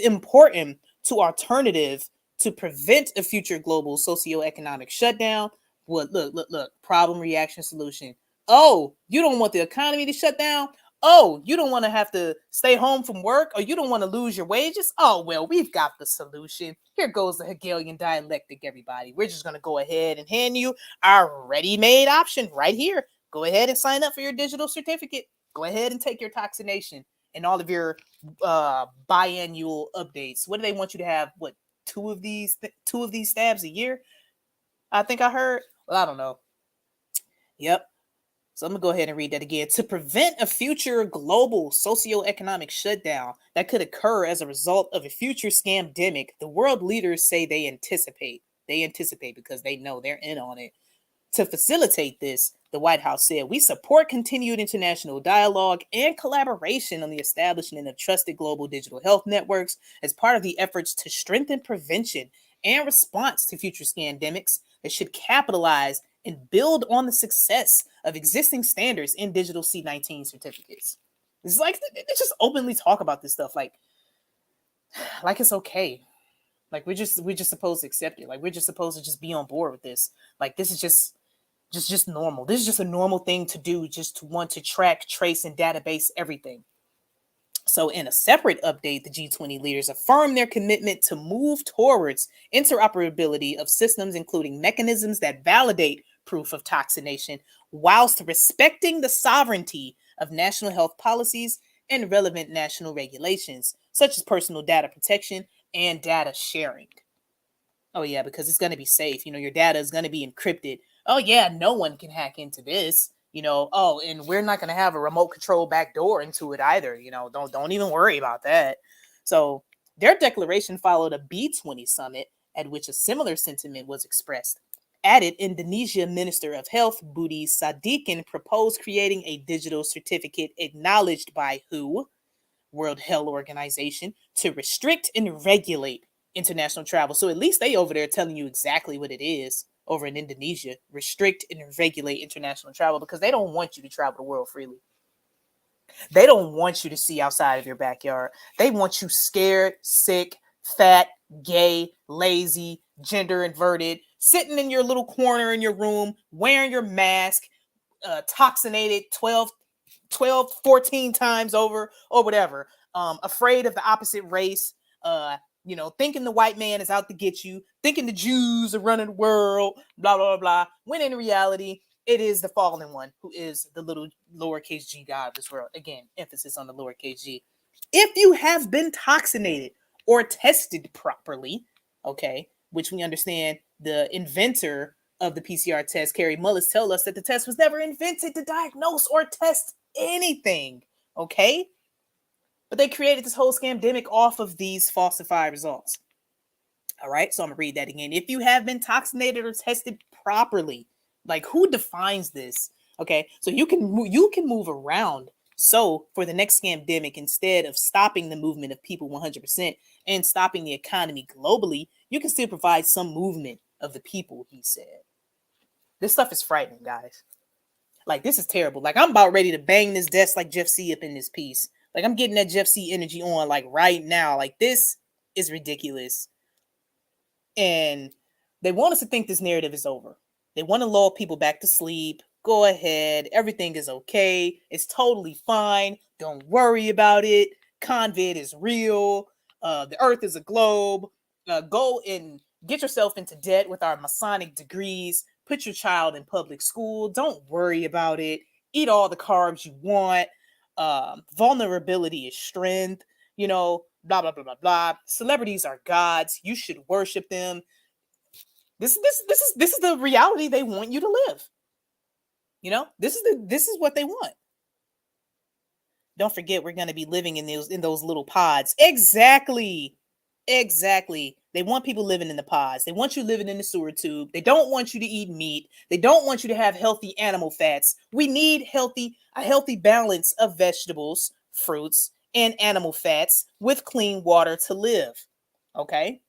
important to alternative to prevent a future global socioeconomic shutdown. What? Look. Problem, reaction, solution. Oh, you don't want the economy to shut down? Oh, you don't want to have to stay home from work, or you don't want to lose your wages? Oh, well, we've got the solution. Here goes the Hegelian dialectic, everybody. We're just going to go ahead and hand you our ready-made option right here. Go ahead and sign up for your digital certificate. Go ahead and take your toxination and all of your biannual updates. What do they want you to have? What, two of these stabs a year? I think I heard. Well, I don't know. Yep. So I'm going to go ahead and read that again. To prevent a future global socioeconomic shutdown that could occur as a result of a future scamdemic, the world leaders say they anticipate because they know they're in on it. To facilitate this, The White House said, "We support continued international dialogue and collaboration on the establishment of trusted global digital health networks as part of the efforts to strengthen prevention and response to future scandemics that should capitalize and build on the success of existing standards in digital C19 certificates." It's like they just openly talk about this stuff like it's okay. Like we're just supposed to accept it. Like we're just supposed to just be on board with this. Like this is just normal. This is just a normal thing to do, just to want to track, trace, and database everything. So in a separate update, the G20 leaders affirmed their commitment to move towards interoperability of systems, including mechanisms that validate proof of vaccination, whilst respecting the sovereignty of national health policies and relevant national regulations, such as personal data protection and data sharing. Oh yeah, because it's going to be safe. Your data is going to be encrypted. Oh yeah, no one can hack into this. Oh, and we're not going to have a remote control backdoor into it either. Don't even worry about that. So their declaration followed a B20 summit at which a similar sentiment was expressed. At it, Indonesia Minister of Health Budi Sadikin proposed creating a digital certificate acknowledged by WHO, World Health Organization, to restrict and regulate international travel. So at least they over there telling you exactly what it is over in Indonesia. Restrict and regulate international travel because they don't want you to travel the world freely. They don't want you to see outside of your backyard. They want you scared, sick, fat, gay, lazy, gender inverted, sitting in your little corner in your room, wearing your mask, toxinated 12, 14 times over or whatever, afraid of the opposite race, thinking the white man is out to get you, thinking the Jews are running the world, blah, blah, blah, when in reality, it is the fallen one who is the little lowercase g God of this world. Again, emphasis on the lowercase g. If you have been toxinated or tested properly, okay, which we understand the inventor of the PCR test, Carrie Mullis, tell us that the test was never invented to diagnose or test anything, okay? But they created this whole scamdemic off of these falsified results. All right, so I'm gonna read that again. If you have been toxinated or tested properly, like who defines this? Okay, so you can move around. So for the next scamdemic, instead of stopping the movement of people 100% and stopping the economy globally, you can still provide some movement of the people, he said. This stuff is frightening, guys. Like, this is terrible. Like, I'm about ready to bang this desk like Jeff C up in this piece. Like, I'm getting that Jeff C energy on, like, right now. Like, this is ridiculous. And they want us to think this narrative is over. They want to lull people back to sleep. Go ahead. Everything is okay. It's totally fine. Don't worry about it. COVID is real. The earth is a globe. Go and get yourself into debt with our Masonic degrees. Put your child in public school. Don't worry about it. Eat all the carbs you want. Vulnerability is strength. Blah, blah, blah, blah, blah. Celebrities are gods. You should worship them. This is the reality they want you to live. This is what they want. Don't forget, we're going to be living in those little pods. Exactly. They want people living in the pods. They want you living in the sewer tube. They don't want you to eat meat. They don't want you to have healthy animal fats. We need a healthy balance of vegetables, fruits, and animal fats with clean water to live. Okay?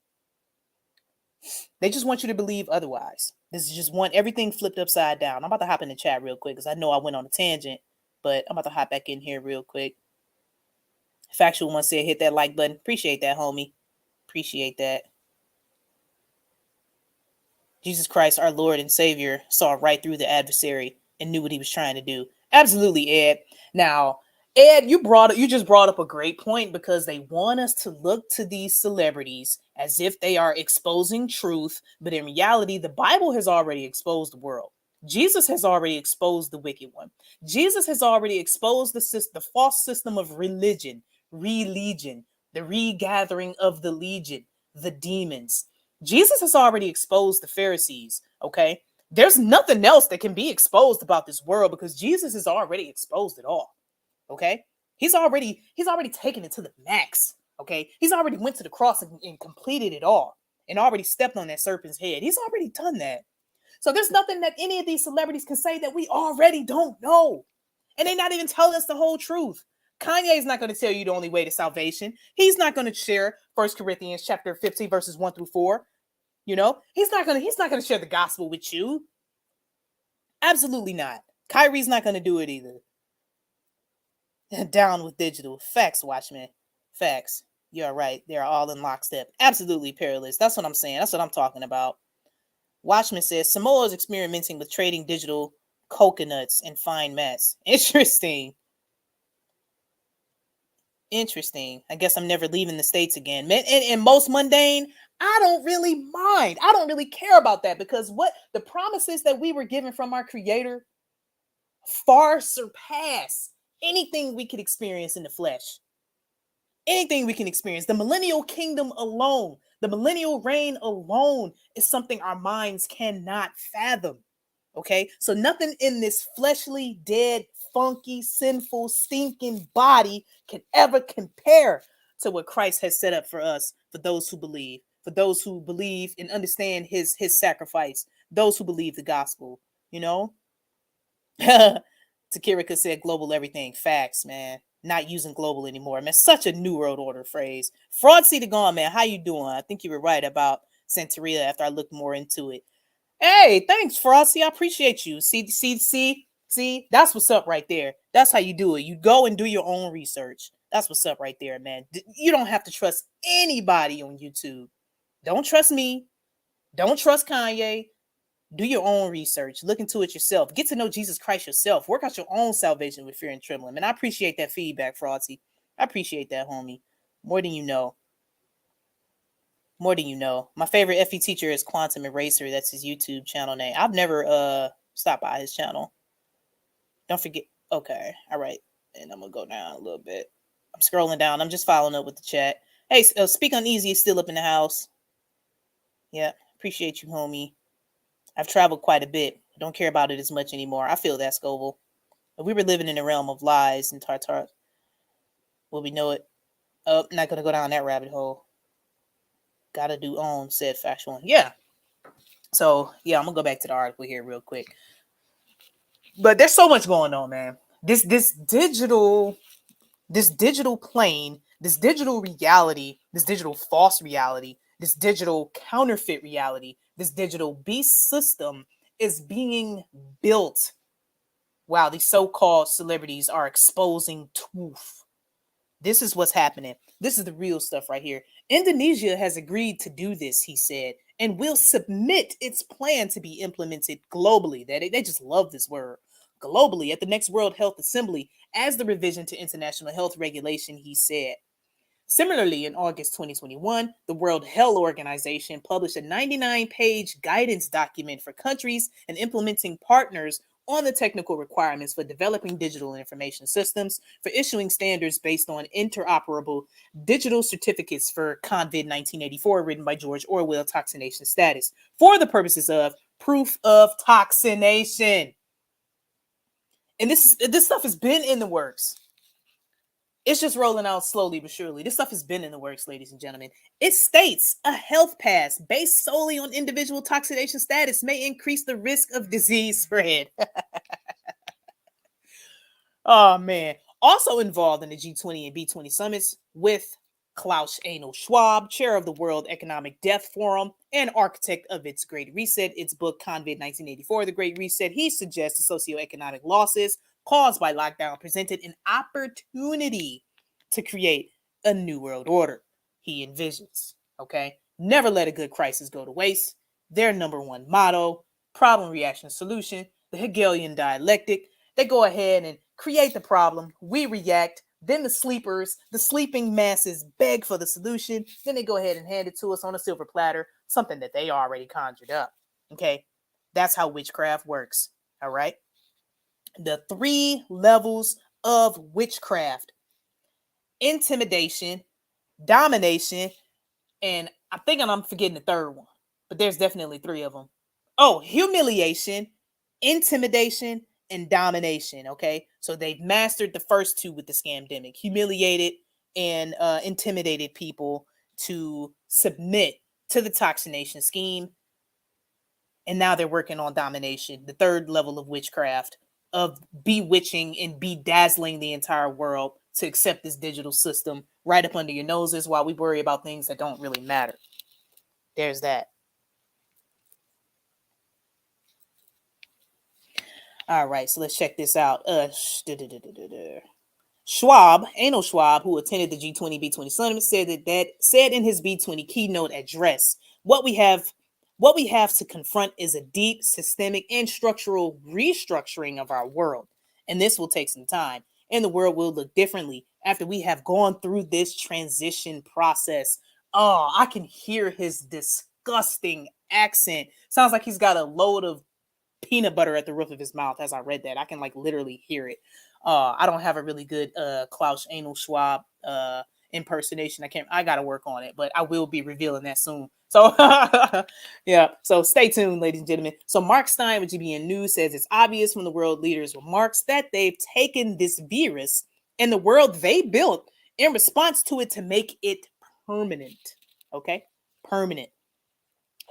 They just want you to believe otherwise. This is just want everything flipped upside down. I'm about to hop in the chat real quick because I know I went on a tangent, but I'm about to hop back in here real quick. Factual one said hit that like button. Appreciate that, homie. Appreciate that. Jesus Christ, our Lord and Savior, saw right through the adversary and knew what he was trying to do. Absolutely, Ed. Now, Ed, you just brought up a great point because they want us to look to these celebrities as if they are exposing truth, but in reality, the Bible has already exposed the world. Jesus has already exposed the wicked one. Jesus has already exposed the false system of religion, the regathering of the legion, the demons. Jesus has already exposed the Pharisees, okay? There's nothing else that can be exposed about this world because Jesus has already exposed it all. Okay, he's already taken it to the max. Okay, he's already went to the cross and completed it all, and already stepped on that serpent's head. He's already done that. So there's nothing that any of these celebrities can say that we already don't know. And they're not even telling us the whole truth. Kanye is not going to tell you the only way to salvation. He's not going to share 1 Corinthians chapter 15, verses 1 through 4. You know, he's not going to share the gospel with you. Absolutely not. Kyrie's not going to do it either. Down with digital. Facts, Watchmen. Facts. You're right. They're all in lockstep. Absolutely perilous. That's what I'm saying. That's what I'm talking about. Watchman says Samoa is experimenting with trading digital coconuts and fine mats. Interesting. I guess I'm never leaving the States again. And most mundane, I don't really mind. I don't really care about that, because what the promises that we were given from our Creator far surpass anything we could experience in the flesh. Anything we can experience. The millennial kingdom alone, the millennial reign alone is something our minds cannot fathom. Okay, so nothing in this fleshly, dead, funky, sinful, stinking body can ever compare to what Christ has set up for us, for those who believe, and understand his sacrifice, those who believe the gospel, you know. Takirika said global everything. Facts, man. Not using global anymore, man. Such a new world order phrase. Fraud City gone, man. How you doing? I think you were right about Santeria after I looked more into it. Hey, thanks, Frosty. I appreciate you. See, that's what's up right there. That's how you do it. You go and do your own research. That's what's up right there, man. You don't have to trust anybody on YouTube. Don't trust me. Don't trust Kanye. Do your own research. Look into it yourself. Get to know Jesus Christ yourself. Work out your own salvation with fear and trembling. And I appreciate that feedback, Frosty. I appreciate that, homie. More than you know. More than you know. My favorite FE teacher is Quantum Eraser. That's his YouTube channel name. I've never stopped by his channel. Don't forget. Okay. All right. And I'm going to go down a little bit. I'm scrolling down. I'm just following up with the chat. Hey, Speak Uneasy is still up in the house. Yeah. Appreciate you, homie. I've traveled quite a bit. I don't care about it as much anymore. I feel that, Scoville. If we were living in a realm of lies and tartar, will we know it? Oh, not going to go down that rabbit hole. Gotta do own, said Factual. Yeah. So, yeah, I'm going to go back to the article here real quick. But there's so much going on, man. This digital plane, this digital reality, this digital false reality, this digital counterfeit reality, this digital beast system is being built while these so-called celebrities are exposing truth. This is what's happening. This is the real stuff right here. Indonesia has agreed to do this, he said, and will submit its plan to be implemented globally. They just love this word. Globally at the next World Health Assembly as the revision to international health regulation, he said. Similarly, in August 2021, the World Health Organization published a 99-page guidance document for countries and implementing partners on the technical requirements for developing digital information systems, for issuing standards based on interoperable digital certificates for COVID 1984, written by George Orwell, toxination status, for the purposes of proof of toxination. And this stuff has been in the works. It's just rolling out slowly but surely. This stuff has been in the works, ladies and gentlemen. It states a health pass based solely on individual toxination status may increase the risk of disease spread. Oh, man. Also involved in the G20 and B20 summits with Klaus Schwab, chair of the World Economic Death Forum and architect of its Great Reset, its book COVID 1984, The Great Reset. He suggests the socioeconomic losses caused by lockdown presented an opportunity to create a new world order. He envisions, okay? Never let a good crisis go to waste. Their number one motto, problem, reaction, solution, the Hegelian dialectic. They go ahead and create the problem. We react. Then the sleepers, the sleeping masses beg for the solution. Then they go ahead and hand it to us on a silver platter, something that they already conjured up. Okay? That's how witchcraft works. All right? The 3 levels of witchcraft: intimidation, domination, and I'm thinking I'm forgetting the third one, but there's definitely 3 of them. Oh, humiliation, intimidation, and domination. Okay, so they've mastered the first 2 with the scamdemic, humiliated and intimidated people to submit to the toxination scheme. And now they're working on domination, the third level of witchcraft, of bewitching and bedazzling the entire world to accept this digital system right up under your noses while we worry about things that don't really matter. There's that. All right, so let's check this out. Schwab, Anal Schwab, who attended the G20 B20 summit, said in his B20 keynote address, what we have to confront is a deep systemic and structural restructuring of our world, and this will take some time, and the world will look differently after we have gone through this transition process. Oh, I can hear his disgusting accent. Sounds like he's got a load of peanut butter at the roof of his mouth. As I read that, I can like literally hear it. I don't have a really good Klaus Anal Schwab impersonation. I gotta work on it, but I will be revealing that soon. So yeah, so stay tuned, ladies and gentlemen. So Mark Stein with GBN News says it's obvious from the world leaders' remarks that they've taken this virus and the world they built in response to it to make it permanent. Okay, permanent.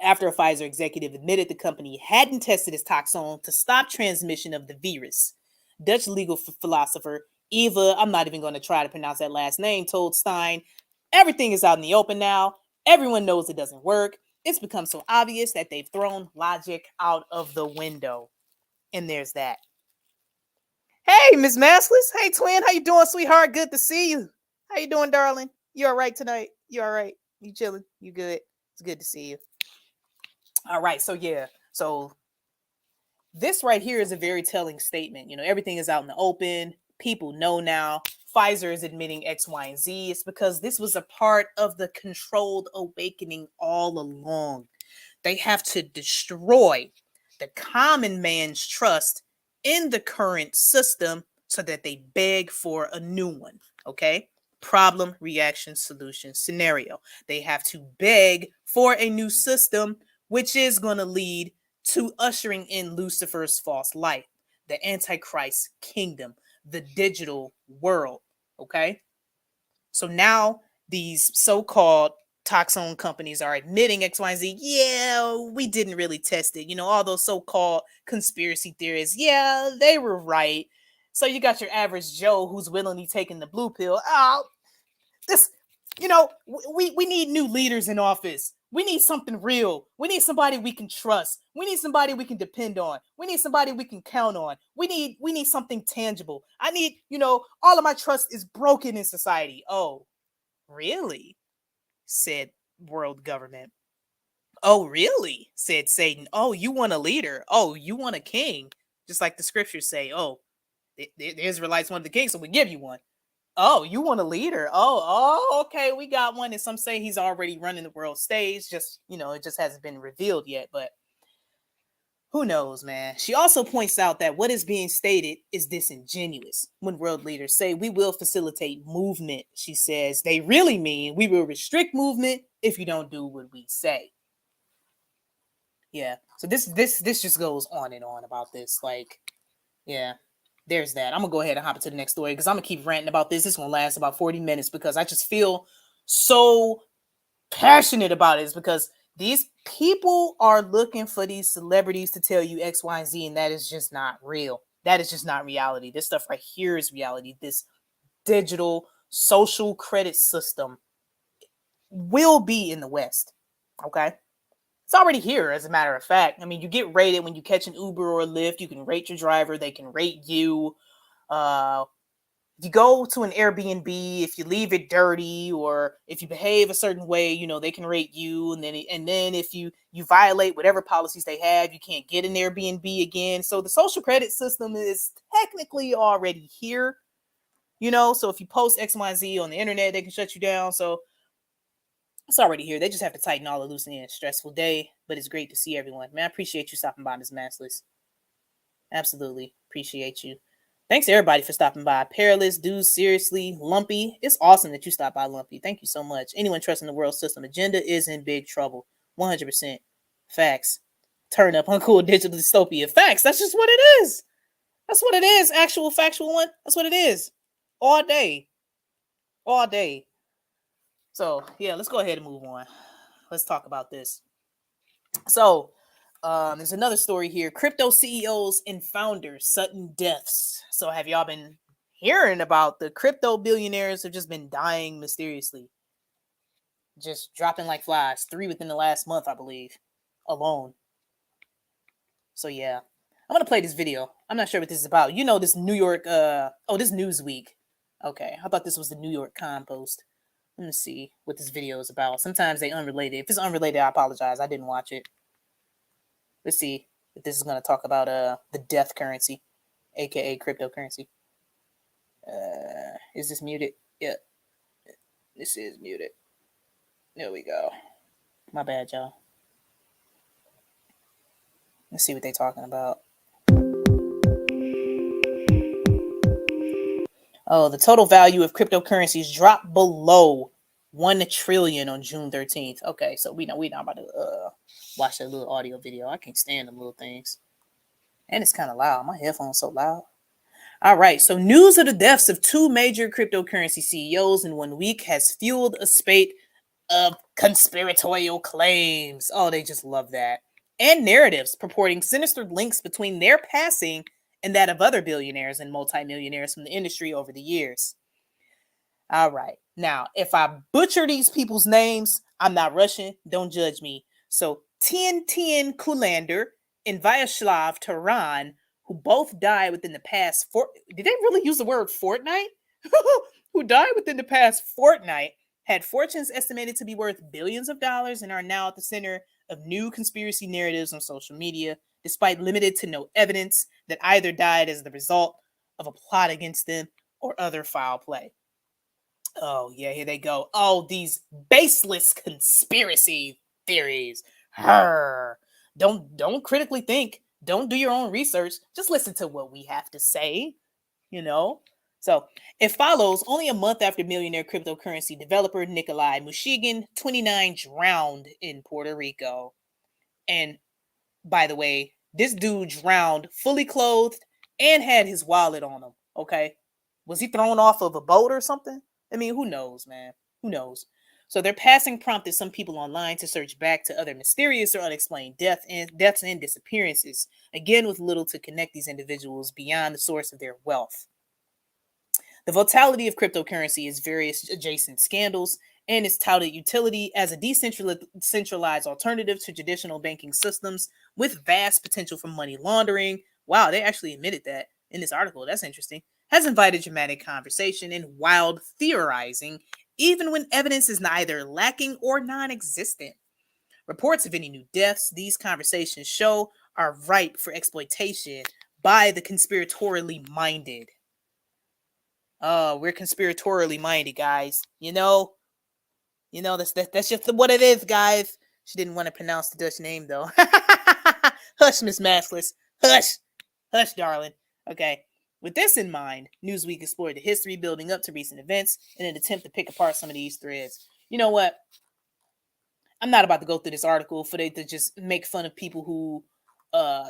After a Pfizer executive admitted the company hadn't tested its toxone to stop transmission of the virus. Dutch legal philosopher Eva, I'm not even going to try to pronounce that last name, told Stein, everything is out in the open now. Everyone knows it doesn't work. It's become so obvious that they've thrown logic out of the window. And there's that. Hey, Miss Massless. Hey, twin. How you doing, sweetheart? Good to see you. How you doing, darling? You all right tonight? You all right? You chilling? You good? It's good to see you. All right, so yeah, so this right here is a very telling statement. You know, everything is out in the open. People know now. Pfizer is admitting X, Y, and Z. It's because this was a part of the controlled awakening all along. They have to destroy the common man's trust in the current system so that they beg for a new one. Okay? Problem, reaction, solution, scenario. They have to beg for a new system, which is going to lead to ushering in Lucifer's false light, the Antichrist kingdom, the digital world. Okay? So now these so-called toxone companies are admitting X, Y, and Z. Yeah, we didn't really test it. You know, all those so-called conspiracy theorists. Yeah, they were right. So you got your average Joe who's willingly taking the blue pill. Oh, this, you know, we need new leaders in office. We need something real. We need somebody we can trust. We need somebody we can depend on. We need somebody we can count on. We need something tangible. I need, you know, all of my trust is broken in society. Oh, really? Said world government. Oh, really? Said Satan. Oh, you want a leader? Oh, you want a king? Just like the scriptures say, oh, the Israelites wanted the king, so we give you one. Oh, you want a leader? Oh, okay, we got one. And some say he's already running the world stage. Just, you know, it just hasn't been revealed yet. But who knows, man? She also points out that what is being stated is disingenuous. When world leaders say we will facilitate movement, she says they really mean we will restrict movement if you don't do what we say. Yeah. So this just goes on and on about this. Like, yeah. There's that. I'm gonna go ahead and hop into the next story because I'm gonna keep ranting about this. It's gonna last about 40 minutes because I just feel so passionate about it. It's because these people are looking for these celebrities to tell you X, Y, and Z, and that is just not real. That is just not reality. This stuff right here is reality. This digital social credit system will be in the West. Okay. It's already here, as a matter of fact. I mean, you get rated when you catch an Uber or a Lyft. You can rate your driver. They can rate you. If you go to an Airbnb, if you leave it dirty or if you behave a certain way, you know, they can rate you. And then if you violate whatever policies they have, you can't get an Airbnb again. So the social credit system is technically already here, you know. So if you post X, Y, Z on the internet, they can shut you down. So it's already here. They just have to tighten all the loose ends. Stressful day, but it's great to see everyone. Man, I appreciate you stopping by, Ms. Massless. Absolutely appreciate you. Thanks to everybody for stopping by. Perilous, Dude, Seriously, Lumpy. It's awesome that you stopped by, Lumpy. Thank you so much. Anyone trusting the world system agenda is in big trouble. 100%. Facts. Turn up uncool digital dystopia. Facts. That's just what it is. That's what it is. Actual factual one. That's what it is. All day. All day. So, yeah, let's go ahead and move on. Let's talk about this. So, There's another story here. Crypto CEOs and founders sudden deaths. So have y'all been hearing about the crypto billionaires have just been dying mysteriously? Just dropping like flies. 3 within the last month, I believe, alone. So yeah. I'm gonna play this video. I'm not sure what this is about. You know, this New York this Newsweek. Okay. I thought this was the New York Compost. Let me see what this video is about. Sometimes they unrelated. If it's unrelated, I apologize. I didn't watch it. Let's see if this is going to talk about the death currency, aka cryptocurrency. Is this muted? Yeah, this is muted. There we go. My bad, y'all. Let's see what they're talking about. Oh, the total value of cryptocurrencies dropped below 1 trillion on June 13th. Okay, so we not about to watch that little audio video. I can't stand them little things. And it's kind of loud. My headphones so loud. All right, so news of the deaths of 2 major cryptocurrency CEOs in 1 week has fueled a spate of conspiratorial claims. Oh, they just love that. And narratives purporting sinister links between their passing and that of other billionaires and multimillionaires from the industry over the years. All right. Now, if I butcher these people's names, I'm not Russian. Don't judge me. So, Tien Kulander and Vyacheslav Taran, who both died within the past did they really use the word fortnight? Who died within the past fortnight, had fortunes estimated to be worth billions of dollars and are now at the center of new conspiracy narratives on social media, despite limited to no evidence that either died as the result of a plot against them or other foul play. Oh, yeah, here they go. Oh, these baseless conspiracy theories. Don't critically think. Don't do your own research. Just listen to what we have to say, you know? So it follows only a month after millionaire cryptocurrency developer Nikolai Mushigan, 29, drowned in Puerto Rico. And by the way, this dude drowned fully clothed and had his wallet on him. Okay. Was he thrown off of a boat or something? I mean, who knows, man? Who knows? So their passing prompted some people online to search back to other mysterious or unexplained deaths and disappearances, again with little to connect these individuals beyond the source of their wealth. The volatility of cryptocurrency is various adjacent scandals and its touted utility as a decentralized alternative to traditional banking systems with vast potential for money laundering. Wow, they actually admitted that in this article. That's interesting. Has invited dramatic conversation and wild theorizing, even when evidence is neither lacking or non-existent. Reports of any new deaths these conversations show are ripe for exploitation by the conspiratorially minded. We're conspiratorially minded, guys. You know that's just what it is, guys. She didn't want to pronounce the Dutch name though. Hush, Miss Maskless. Hush, darling. Okay. With this in mind, Newsweek explored the history building up to recent events in an attempt to pick apart some of these threads. You know what? I'm not about to go through this article for they to just make fun of people who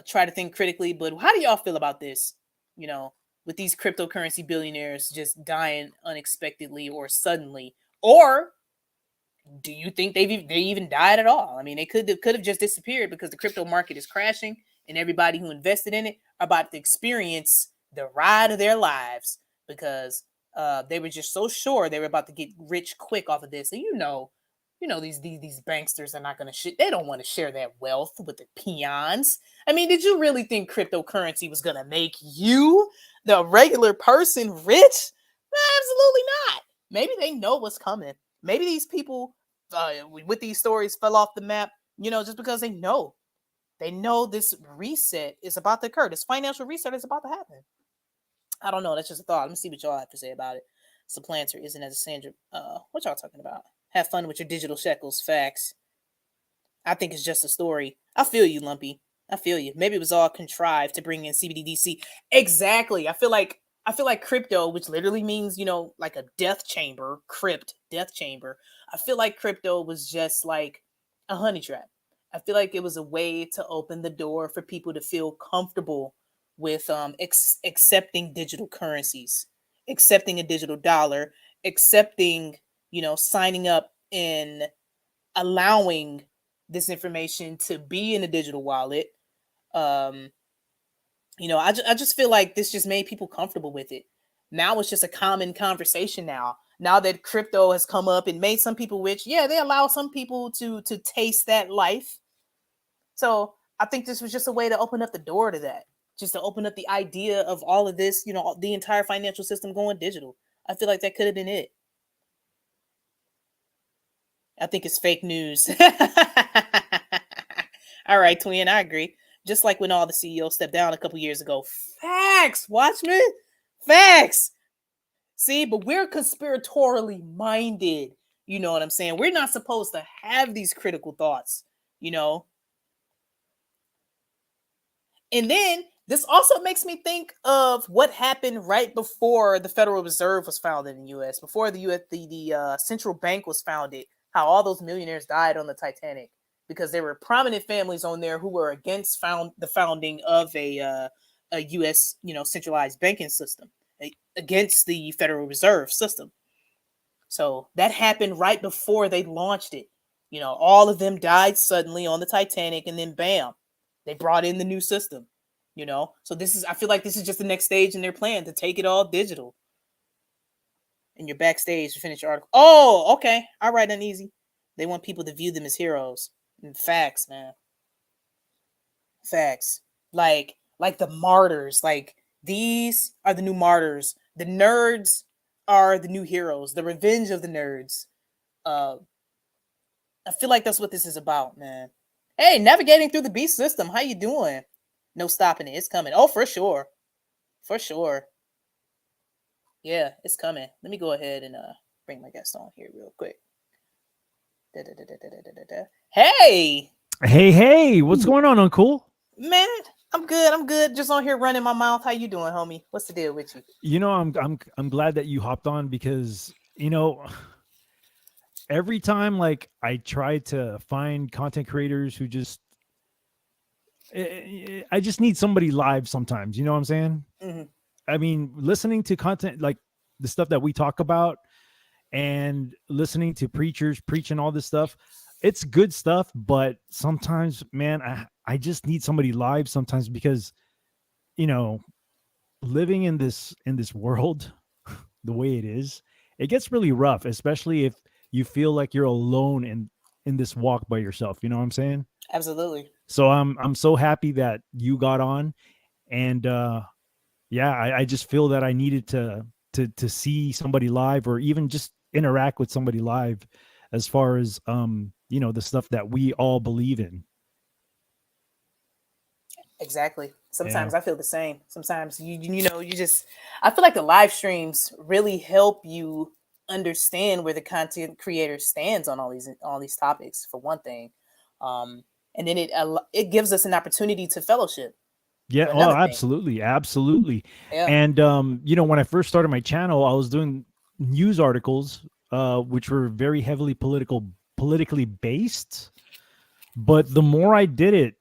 try to think critically, but how do y'all feel about this? You know, with these cryptocurrency billionaires just dying unexpectedly or suddenly, or do you think they even died at all? I mean, they could have just disappeared because the crypto market is crashing and everybody who invested in it are about to experience the ride of their lives because they were just so sure they were about to get rich quick off of this. And you know these banksters are not going to they don't want to share that wealth with the peons. I mean, did you really think cryptocurrency was going to make you, the regular person, rich? No, absolutely not. Maybe they know what's coming. Maybe these people with these stories fell off the map, just because they know this reset is about to occur. This financial reset is about to happen. I don't know. That's just a thought. Let me see what y'all have to say about it. Supplanter isn't as a Sandra. What y'all talking about? Have fun with your digital shekels. Facts. I think it's just a story. I feel you, Lumpy. I feel you. Maybe it was all contrived to bring in CBDC. Exactly. I feel like crypto, which literally means, like a death chamber, crypt, death chamber. I feel like crypto was just like a honey trap. I feel like it was a way to open the door for people to feel comfortable with accepting digital currencies, accepting a digital dollar, accepting, signing up and allowing this information to be in a digital wallet. I just feel like this just made people comfortable with it. Now it's just a common conversation now that crypto has come up and made some people rich. Yeah, they allow some people to taste that life. So I think this was just a way to open up the door to that, just to open up the idea of all of this, the entire financial system going digital. I feel like that could have been it. I think it's fake news. All right, twin, I agree. Just like when all the CEOs stepped down a couple years ago. Facts, Watchmen. Facts. See, but we're conspiratorially minded. You know what I'm saying? We're not supposed to have these critical thoughts, And then this also makes me think of what happened right before the Federal Reserve was founded in the U.S., before the central bank was founded, how all those millionaires died on the Titanic because there were prominent families on there who were against the founding of a U.S. centralized banking system, against the Federal Reserve system. So that happened right before they launched it. All of them died suddenly on the Titanic, and then bam, they brought in the new system. So I feel like this is just the next stage in their plan to take it all digital. And you're backstage to finish your article. Oh, okay. All right, Uneasy. They want people to view them as heroes. And facts, man. Facts. Like the martyrs. Like, these are the new martyrs. The nerds are the new heroes. The revenge of the nerds. I feel like that's what this is about, man. Hey, navigating through the beast system. How you doing? No stopping it. It's coming. Oh, for sure. For sure. Yeah, it's coming. Let me go ahead and bring my guest on here real quick. Hey! Hey, what's going on, Uncool? Man, I'm good. Just on here running my mouth. How you doing, homie? What's the deal with you? I'm glad that you hopped on because, every time I try to find content creators who I just need somebody live sometimes, you know what I'm saying? Mm-hmm. I mean, listening to content like the stuff that we talk about and listening to preachers preaching all this stuff, it's good stuff. But sometimes, man, I just need somebody live sometimes because, living in this world the way it is, it gets really rough, especially if you feel like you're alone in this walk by yourself. You know what I'm saying? Absolutely. So I'm so happy that you got on, and I just feel that I needed to see somebody live or even just interact with somebody live as far as the stuff that we all believe in. Exactly. Sometimes I feel the same. Sometimes I feel like the live streams really help you understand where the content creator stands on all these topics, for one thing. And then it gives us an opportunity to fellowship. Yeah. Oh, absolutely. Absolutely. Yeah. And, when I first started my channel, I was doing news articles, which were very heavily politically based. But the more I did it,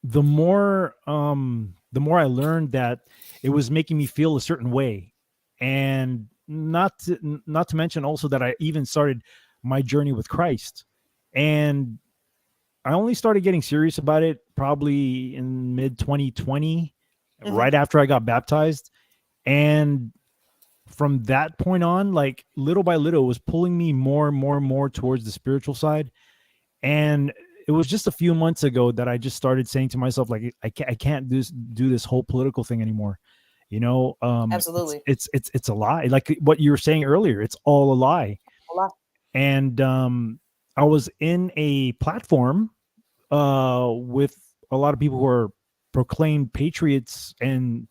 the more I learned that it was making me feel a certain way. And not to mention also that I even started my journey with Christ. And I only started getting serious about it probably in mid 2020, right after I got baptized. And from that point on, little by little, it was pulling me more and more and more towards the spiritual side. And it was just a few months ago that I just started saying to myself, I can't do this whole political thing anymore. Absolutely. It's a lie. Like what you were saying earlier, it's all a lie. A lie. And I was in a platform with a lot of people who are proclaimed patriots and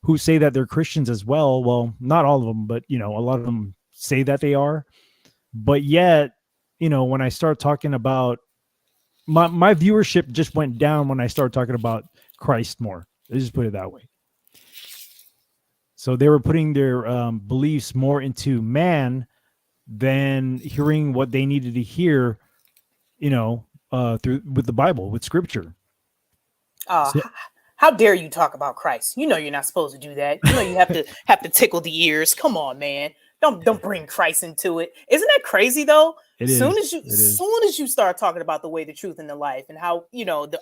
who say that they're Christians as well. Well, not all of them, but a lot of them say that they are. But yet, when I start talking about my viewership just went down when I started talking about Christ more. Let's just put it that way. So they were putting their beliefs more into man than hearing what they needed to hear, through with the Bible, with Scripture. How dare you talk about Christ? You're not supposed to do that. You have to tickle the ears. Come on, man. Don't bring Christ into it. Isn't that crazy though? It Soon is. as you start talking about the way, the truth, and the life, and how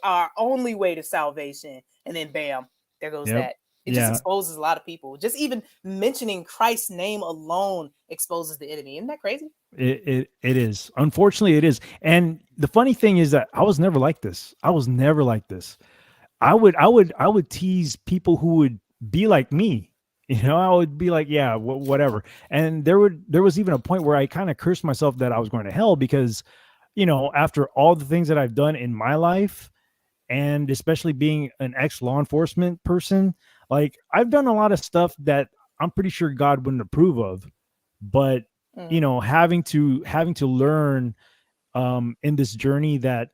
our only way to salvation, and then bam, there goes Yep. that. It just Yeah. exposes a lot of people. Just even mentioning Christ's name alone exposes the enemy. Isn't that crazy? It is. Unfortunately, it is. And the funny thing is that I was never like this. I would tease people who would be like me. I would be like, yeah, whatever. And there was even a point where I kind of cursed myself that I was going to hell because, after all the things that I've done in my life, and especially being an ex-law enforcement person, like I've done a lot of stuff that I'm pretty sure God wouldn't approve of. But, having to learn in this journey that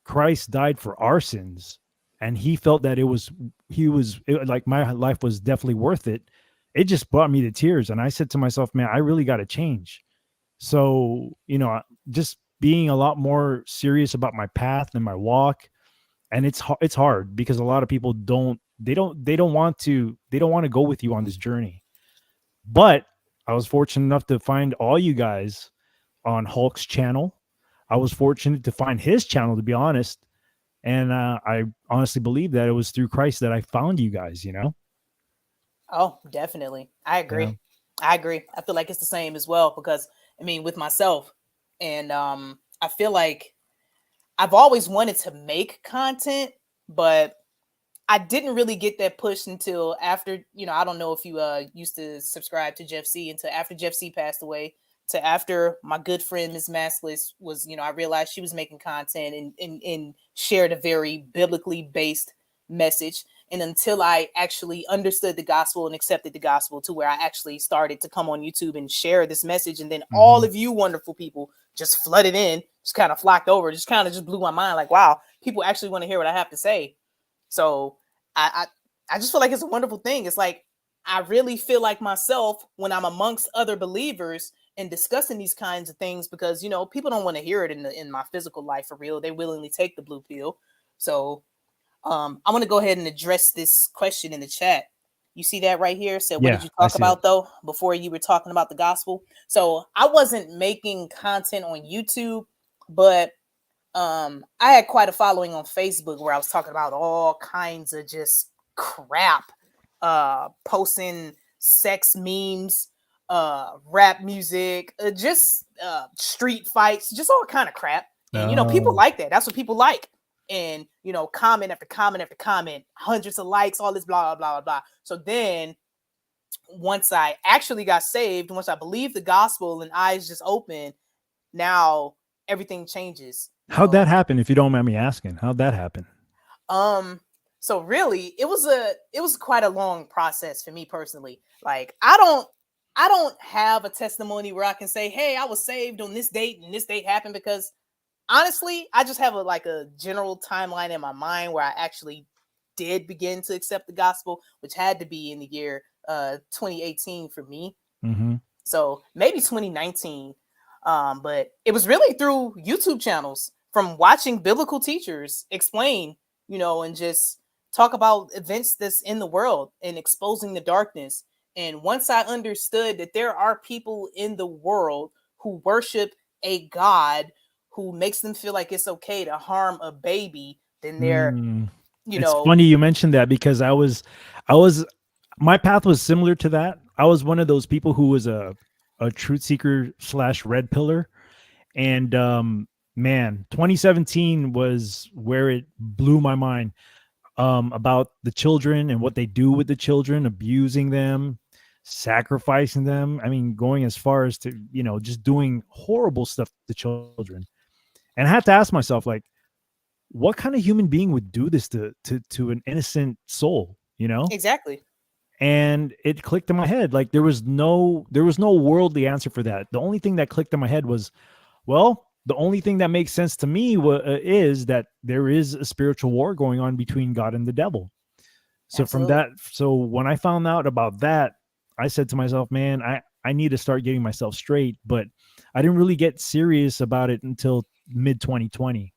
Christ died for our sins, and he felt that like my life was definitely worth it. It just brought me to tears. And I said to myself, man, I really got to change. So, just being a lot more serious about my path and my walk. And it's hard because a lot of people don't want to go with you on this journey. But I was fortunate enough to find all you guys on Hulk's channel. I was fortunate to find his channel, to be honest. And I honestly believe that it was through Christ that I found you guys, Oh, definitely. I agree. Yeah. I agree. I feel like it's the same as well because with myself, and I feel like I've always wanted to make content, but I didn't really get that push until after, I don't know if you used to subscribe to Jeff C, until after Jeff C passed away, to after my good friend Ms. Maskless was, I realized she was making content and shared a very biblically based message. And until I actually understood the gospel and accepted the gospel, to where I actually started to come on YouTube and share this message, and then all of you wonderful people just flooded in, just kind of flocked over, just kind of just blew my mind. Like, wow, people actually want to hear what I have to say. So I just feel like it's a wonderful thing. It's like I really feel like myself when I'm amongst other believers and discussing these kinds of things, because people don't want to hear it in my physical life for real. They willingly take the blue pill. So I want to go ahead and address this question in the chat. You see that right here? Said, what did you talk about though before you were talking about the gospel? So I wasn't making content on YouTube, but I had quite a following on Facebook where I was talking about all kinds of just crap, posting sex memes, rap music, just street fights, just all kind of crap. And people like that. That's what people like. And comment after comment after comment, hundreds of likes, all this blah blah blah blah. So then once I actually got saved, once I believed the gospel and eyes just open, now everything changes. How'd that happen, if you don't mind me asking? How'd that happen? So really it was quite a long process for me personally. Like I don't have a testimony where I can say, hey, I was saved on this date and this date happened, because honestly, I just have a general timeline in my mind where I actually did begin to accept the gospel, which had to be in the year 2018 for me. So maybe 2019. But it was really through YouTube channels, from watching biblical teachers explain, and just talk about events that's in the world and exposing the darkness. And once I understood that there are people in the world who worship a God who makes them feel like it's okay to harm a baby, then they're, It's funny you mentioned that, because my path was similar to that. I was one of those people who was a truth seeker / red pillar. And man, 2017 was where it blew my mind about the children and what they do with the children, abusing them, sacrificing them. I mean, going as far as to, just doing horrible stuff to children. And I had to ask myself, like, what kind of human being would do this to an innocent soul, Exactly. And it clicked in my head. Like there was no worldly answer for that. The only thing that clicked in my head was, well, the only thing that makes sense to me is that there is a spiritual war going on between God and the devil. So so when I found out about that, I said to myself, man, I need to start getting myself straight. But I didn't really get serious about it until mid 2020.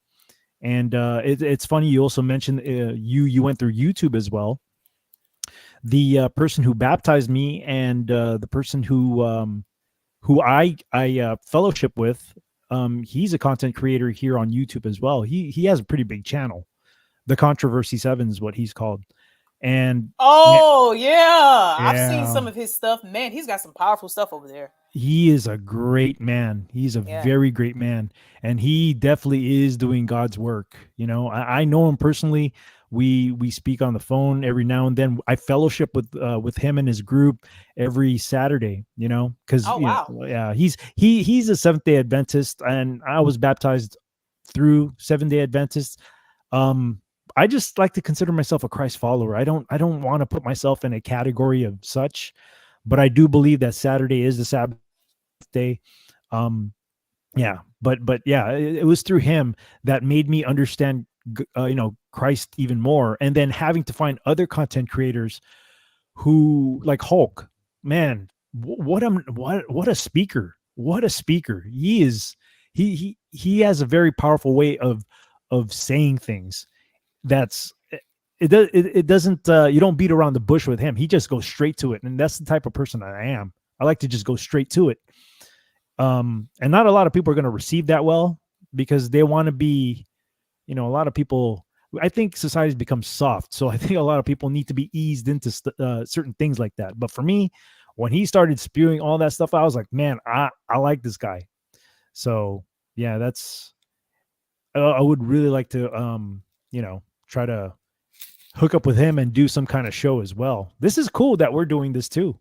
And it's funny. You also mentioned you went through YouTube as well. The person who baptized me and the person who who I fellowship with. He's a content creator here on YouTube as well. He has a pretty big channel. The Controversy 7 is what he's called. And Oh yeah, I've seen yeah, some of his stuff. Man, he's got some powerful stuff over there. he is a great man. He's a Yeah. very great man. And he definitely is doing God's work. You know, I know him personally. We speak on the phone every now and then. I fellowship with him and his group every Saturday, you know, because Oh wow. yeah, he's a Seventh-day Adventist, and I was baptized through Seventh-day Adventists. I just like to consider myself a Christ follower. I don't want to put myself in a category of such, but I do believe that Saturday is the Sabbath day. Yeah, but yeah, it was through him that made me understand, Christ even more, and then having to find other content creators who, like Hulk, man, what a speaker! What a speaker! He is. He has a very powerful way of saying things. That's it doesn't you don't beat around the bush with him. He just goes straight to it, and that's the type of person I am. I like to just go straight to it. And not a lot of people are going to receive that well, because they want to be, a lot of people, I think society's become soft, so I think a lot of people need to be eased into certain things like that. But for me, when he started spewing all that stuff, I was like, man, I like this guy. So yeah, that's I would really like to try to hook up with him and do some kind of show as well. This is cool that we're doing this too.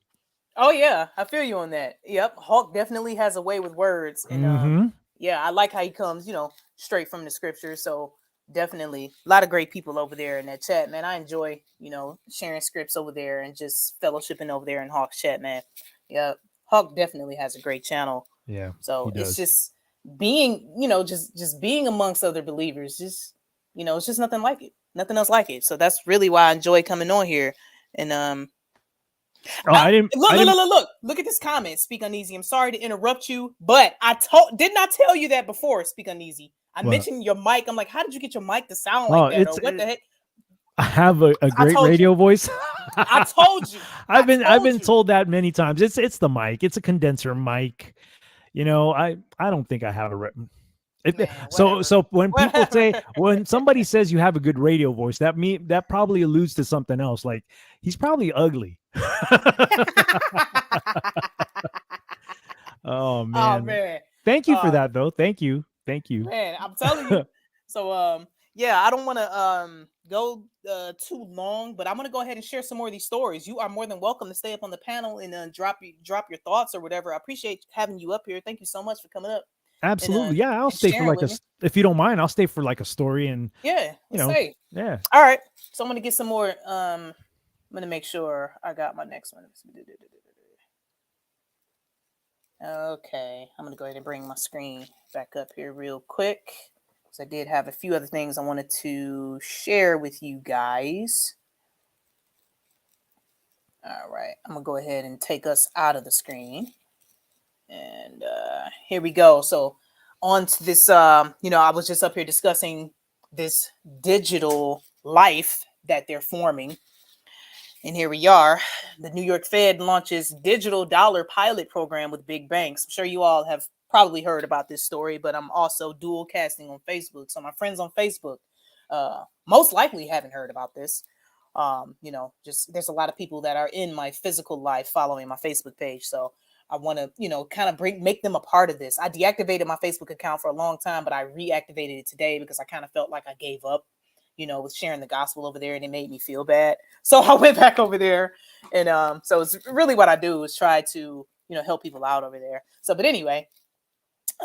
Oh yeah, I feel you on that. Yep, Hulk definitely has a way with words, and yeah, I like how he comes, straight from the scriptures. So definitely a lot of great people over there in that chat, man. I enjoy, sharing scripts over there and just fellowshipping over there in Hawk's chat, man. Yeah, Hawk definitely has a great channel. Yeah, So he it's does. just being, just being amongst other believers, just it's just nothing like it. Nothing else like it. So that's really why I enjoy coming on here. And I didn't look at this comment. Speak Uneasy. I'm sorry to interrupt you, but didn't I tell you that before? Speak Uneasy. I What? mentioned your mic. I'm like, how did you get your mic to sound like that? Or what the heck? I have a great told radio you. voice. I told you. I've been you. told that many times. It's the mic. It's a condenser mic. I don't think I have a so when people say, when somebody says you have a good radio voice, that probably alludes to something else. Like, he's probably ugly. Oh man. Oh man. Thank you for that though. Thank you. Man, I'm telling you. So yeah, I don't want to go too long, but I'm gonna go ahead and share some more of these stories. You are more than welcome to stay up on the panel and drop your thoughts or whatever. I appreciate having you up here. Thank you so much for coming up. Absolutely. Yeah, I'll stay for like if you don't mind, I'll stay for like a story and yeah, yeah. All right. So I'm gonna get some more. I'm gonna make sure I got my next one. Okay, I'm gonna go ahead and bring my screen back up here real quick, because I did have a few other things I wanted to share with you guys. All right, I'm gonna go ahead and take us out of the screen. And here we go. So on to this, I was just up here discussing this digital life that they're forming. And here we are. The New York Fed launches digital dollar pilot program with big banks. I'm sure you all have probably heard about this story, but I'm also dual casting on Facebook. So my friends on Facebook most likely haven't heard about this. Just there's a lot of people that are in my physical life following my Facebook page. So I want to, kind of make them a part of this. I deactivated my Facebook account for a long time, but I reactivated it today because I kind of felt like I gave up, with sharing the gospel over there, and it made me feel bad. So I went back over there, and so it's really what I do is try to, help people out over there. So, but anyway,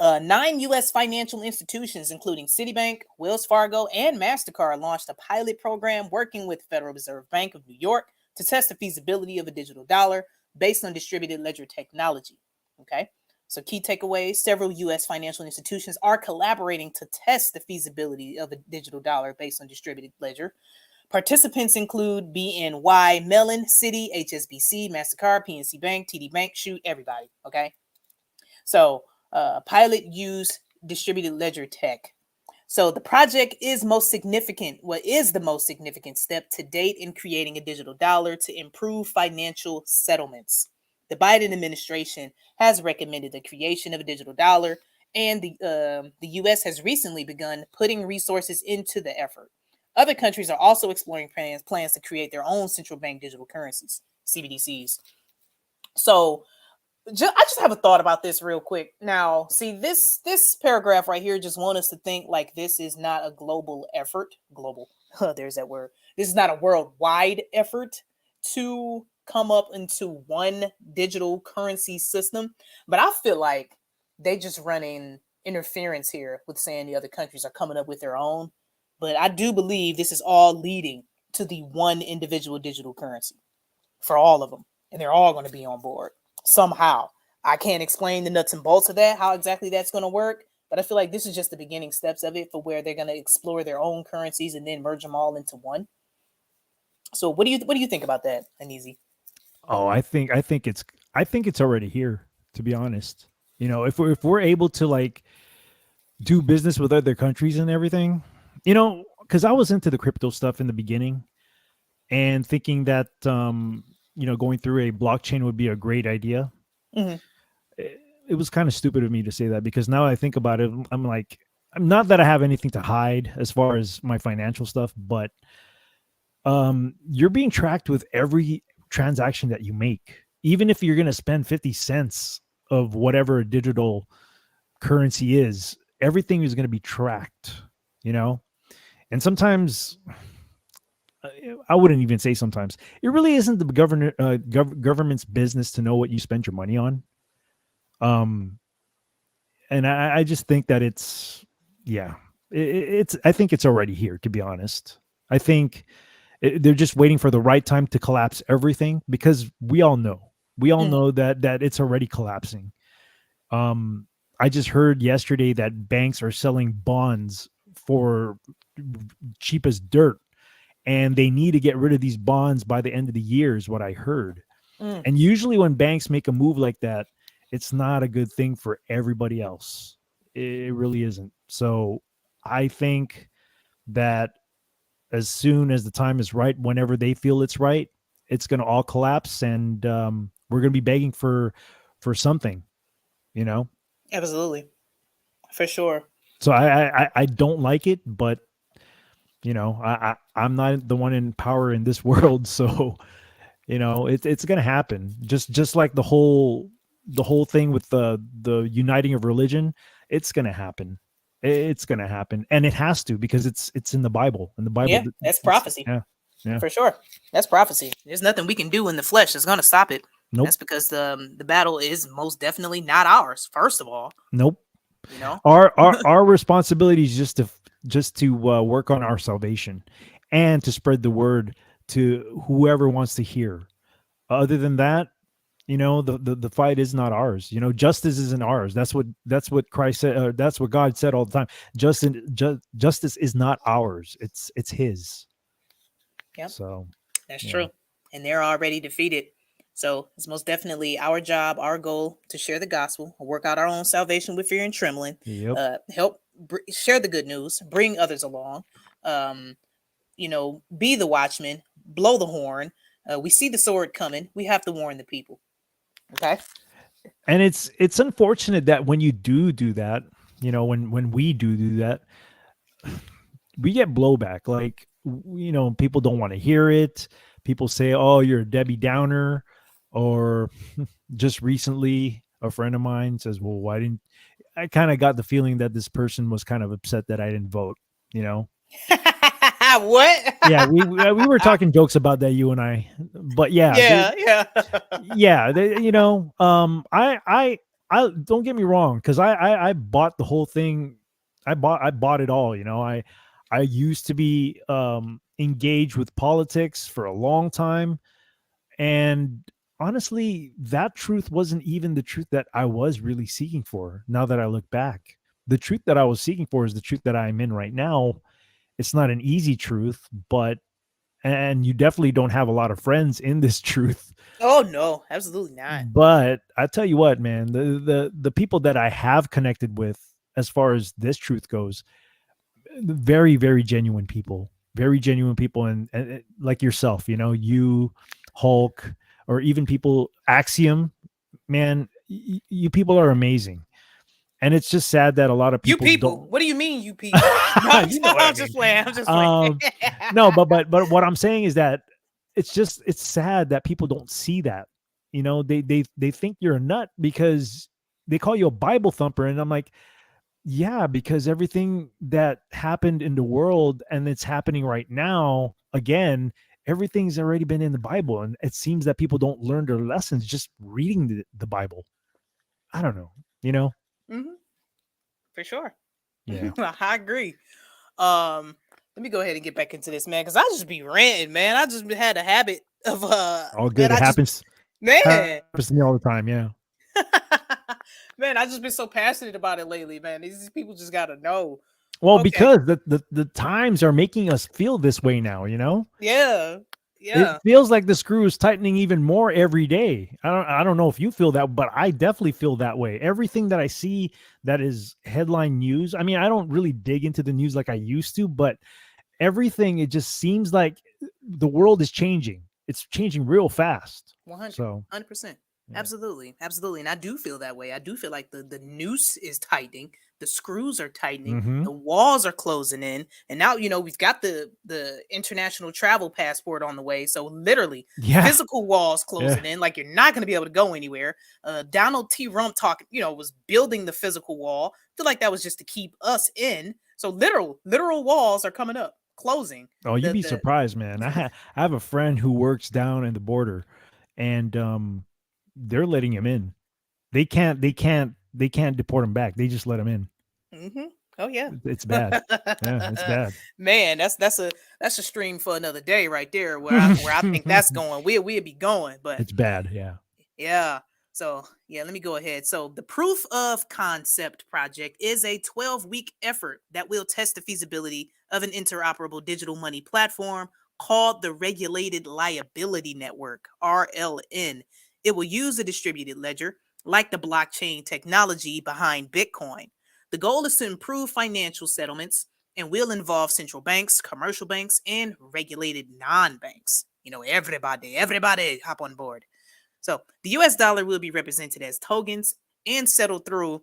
9 U.S. financial institutions, including Citibank, Wells Fargo, and MasterCard, launched a pilot program working with Federal Reserve Bank of New York to test the feasibility of a digital dollar based on distributed ledger technology. Okay, so key takeaways: several U.S. financial institutions are collaborating to test the feasibility of a digital dollar based on distributed ledger. Participants include BNY Mellon, Citi, HSBC, MasterCard, PNC Bank, TD Bank, shoot, everybody. Okay, so pilot use distributed ledger tech. So the project is the most significant step to date in creating a digital dollar to improve financial settlements. the Biden administration has recommended the creation of a digital dollar, and the U.S. has recently begun putting resources into the effort. Other countries are also exploring plans to create their own central bank digital currencies, CBDCs. So I just have a thought about this real quick. Now, see, this paragraph right here just want us to think like this is not a global effort. Global, there's that word. This is not a worldwide effort to come up into one digital currency system. But I feel like they just running interference here with saying the other countries are coming up with their own. But I do believe this is all leading to the one individual digital currency for all of them, and they're all going to be on board somehow. I can't explain the nuts and bolts of that, how exactly that's going to work, but I feel like this is just the beginning steps of it for where they're going to explore their own currencies and then merge them all into one. So what do you think about that, Aneezy? Oh, I think it's already here, to be honest. You know, if we're able to like do business with other countries and everything, you know, because I was into the crypto stuff in the beginning and thinking that you know, going through a blockchain would be a great idea. Mhm. It was kind of stupid of me to say that, because now I think about it, I'm like, I'm not that I have anything to hide as far as my financial stuff, but you're being tracked with every transaction that you make. Even if you're going to spend 50 cents of whatever a digital currency is, everything is going to be tracked, you know? And sometimes, I wouldn't even say sometimes, it really isn't the government's business to know what you spend your money on. And I just think that it's, yeah, it's, I think it's already here, to be honest. I think they're just waiting for the right time to collapse everything, because we all know that it's already collapsing. I just heard yesterday that banks are selling bonds for cheap as dirt, and they need to get rid of these bonds by the end of the year, is what I heard. And usually when banks make a move like that, it's not a good thing for everybody else. It really isn't. So I think that as soon as the time is right, whenever they feel it's right, it's going to all collapse, and we're going to be begging for something, you know? Absolutely. For sure. So I don't like it, but you know, I'm not the one in power in this world, so you know, it's going to happen. Just like the whole thing with the uniting of religion, it's going to happen. It's going to happen, and it has to, because it's in the Bible. And the Bible, Yeah, that's prophecy. Yeah. For sure. That's prophecy. There's nothing we can do in the flesh that's going to stop it. Nope. That's because the battle is most definitely not ours, first of all. Nope. You know? Our responsibility is just to work on our salvation and to spread the word to whoever wants to hear. Other than that, you know, the fight is not ours. You know, justice isn't ours. That's what Christ said. That's what God said all the time. Justice is not ours. It's His. Yep. So that's yeah. true. And they're already defeated. So it's most definitely our job, our goal to share the gospel, work out our own salvation with fear and trembling. Yep. Help share the good news, bring others along. You know, be the watchman, blow the horn. We see the sword coming. We have to warn the people. Okay. And it's unfortunate that when you do that, you know, when we do that, we get blowback. Like, you know, people don't want to hear it. People say, "Oh, you're a Debbie Downer," or just recently, a friend of mine says, "Well, why didn't?" I kind of got the feeling that this person was kind of upset that I didn't vote. You know. What? Yeah, we were talking jokes about that, you and I, but yeah, yeah. You know, I don't get me wrong, because I bought the whole thing. I bought it all. You know, I used to be engaged with politics for a long time, and honestly, that truth wasn't even the truth that I was really seeking for. Now that I look back, the truth that I was seeking for is the truth that I'm in right now. It's not an easy truth, and you definitely don't have a lot of friends in this truth. Oh no, absolutely not. But I tell you what, man, the people that I have connected with, as far as this truth goes, very, very genuine people, and like yourself, you know, you, Hulk, or even people, Axiom, man, you people are amazing. And it's just sad that a lot of You people people. don't. What do you mean, you people? No, I'm, You know what I I'm just mean. playing. I'm just playing. No, but what I'm saying is that it's sad that people don't see that. You know, they think you're a nut because they call you a Bible thumper, and I'm like, yeah, because everything that happened in the world and it's happening right now again, everything's already been in the Bible, and it seems that people don't learn their lessons just reading the Bible. I don't know, you know. Mhm. For sure. Yeah. I agree. Let me go ahead and get back into this, man, because I just be ranting, man. I just had a habit of All good. man, It I just happens man. happens to me all the time. Yeah. Man, I just been so passionate about it lately, man. These people just gotta know. Well, Okay. because the times are making us feel this way now, you know? Yeah. It Yeah. feels like the screw is tightening even more every day. I don't know if you feel that, but I definitely feel that way. Everything that I see that is headline news. I mean, I don't really dig into the news like I used to, but everything, it just seems like the world is changing. It's changing real fast. 100. So 100%. yeah. Absolutely. Absolutely. And I do feel that way. I do feel like the noose is tightening, the screws are tightening, Mhm. the walls are closing in, and now we've got the international travel passport on the way. So literally, Yeah. physical walls closing in, like you're not going to be able to go anywhere. Donald T. Rump was building the physical wall. I feel like that was just to keep us in. So literal walls are coming up, closing. Oh, you'd be The surprised, man. I have a friend who works down in the border, and they're letting him in. They can't deport him back. They just let him in. Mm-hmm. Oh yeah. It's bad. Yeah, it's bad. Man, that's a stream for another day right there. Where I think that's going. We'll be going, but It's bad. Yeah. yeah. So yeah, let me go ahead. So the proof of concept project is a 12-week effort that will test the feasibility of an interoperable digital money platform called the Regulated Liability Network, RLN. It will use a distributed ledger like the blockchain technology behind Bitcoin. The goal is to improve financial settlements and will involve central banks, commercial banks, and regulated non-banks. Everybody hop on board. So the US dollar will be represented as tokens and settled through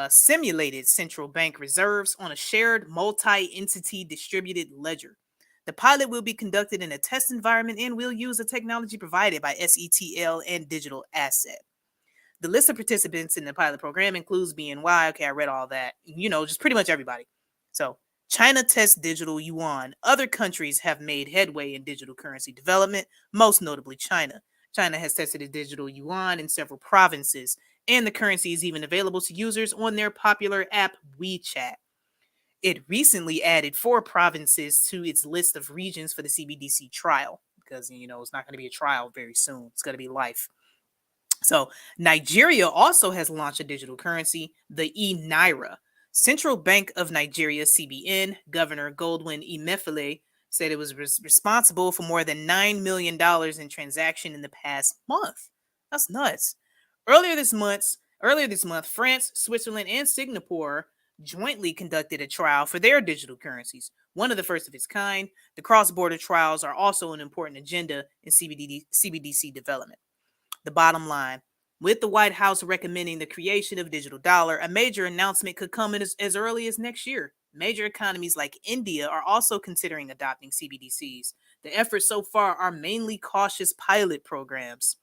simulated central bank reserves on a shared multi-entity distributed ledger. The pilot will be conducted in a test environment and will use the technology provided by SETL and Digital Asset. The list of participants in the pilot program includes BNY. Okay, I read all that. Just pretty much everybody. So China tests digital yuan. Other countries have made headway in digital currency development, most notably China. China has tested a digital yuan in several provinces, and the currency is even available to users on their popular app WeChat. It recently added 4 provinces to its list of regions for the CBDC trial because, it's not going to be a trial very soon. It's going to be life. So Nigeria also has launched a digital currency, the e-Naira. Central Bank of Nigeria, CBN, Governor Goldwin Emefiele said it was responsible for more than $9 million in transaction in the past month. That's nuts. Earlier this month, France, Switzerland, and Singapore jointly conducted a trial for their digital currencies, one of the first of its kind. The cross-border trials are also an important agenda in CBDC development. The bottom line, with the White House recommending the creation of digital dollar, a major announcement could come in as early as next year. Major economies like India are also considering adopting CBDCs. The efforts so far are mainly cautious pilot programs.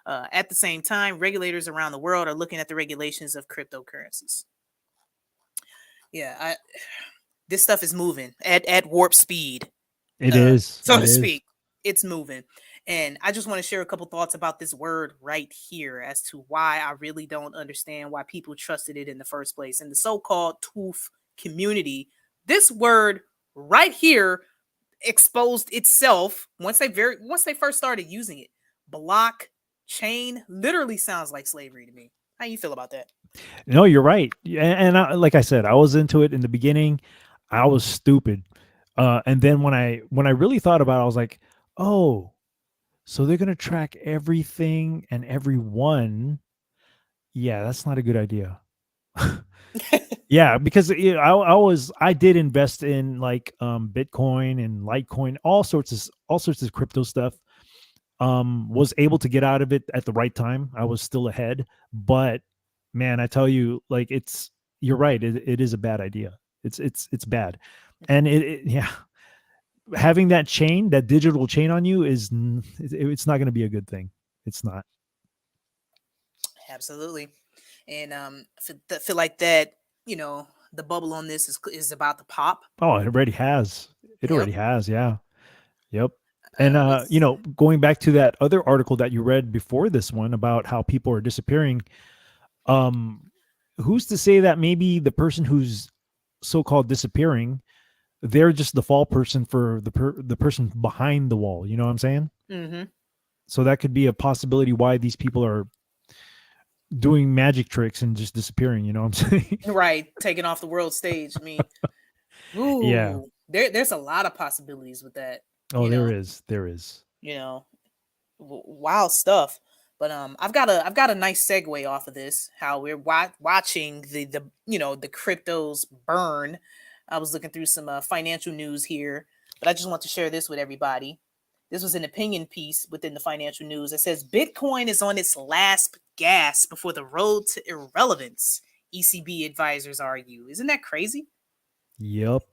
At the same time, regulators around the world are looking at the regulations of cryptocurrencies. Yeah, this stuff is moving at warp speed. It is. So It to is. speak. It's moving. And I just want to share a couple thoughts about this word right here as to why I really don't understand why people trusted it in the first place. In the so-called TOOF community, this word right here exposed itself once they first started using it. Blockchain literally sounds like slavery to me. How you feel about that? No, you're right. And like I said, I was into it in the beginning. I was stupid. And then when I really thought about it, I was like, oh, so they're gonna track everything and everyone. Yeah, that's not a good idea. Yeah, because I did invest in like Bitcoin and Litecoin, all sorts of crypto stuff. was able to get out of it at the right time. I was still ahead, but man, I tell you, like, you're right. It is a bad idea. It's bad. And yeah, having that chain, that digital chain on you it's not going to be a good thing. It's not. Absolutely. And feel like that, the bubble on this is about to pop. Oh, it already has. It Yep. already has. Yeah. Yep. And Let's- going back to that other article that you read before this one about how people are disappearing, who's to say that maybe the person who's so-called disappearing, they're just the fall person for the person behind the wall, you know what I'm saying? Mhm. So that could be a possibility why these people are doing magic tricks and just disappearing, you know what I'm saying? Right, taking off the world stage. I mean, Yeah. ooh, there's a lot of possibilities with that. Oh, You there know, is. There is. you know, wild stuff. But I've got a nice segue off of this. How we're watching the the cryptos burn. I was looking through some financial news here, but I just want to share this with everybody. This was an opinion piece within the financial news. It says Bitcoin is on its last gasp before the road to irrelevance. ECB advisors argue. Isn't that crazy? Yep.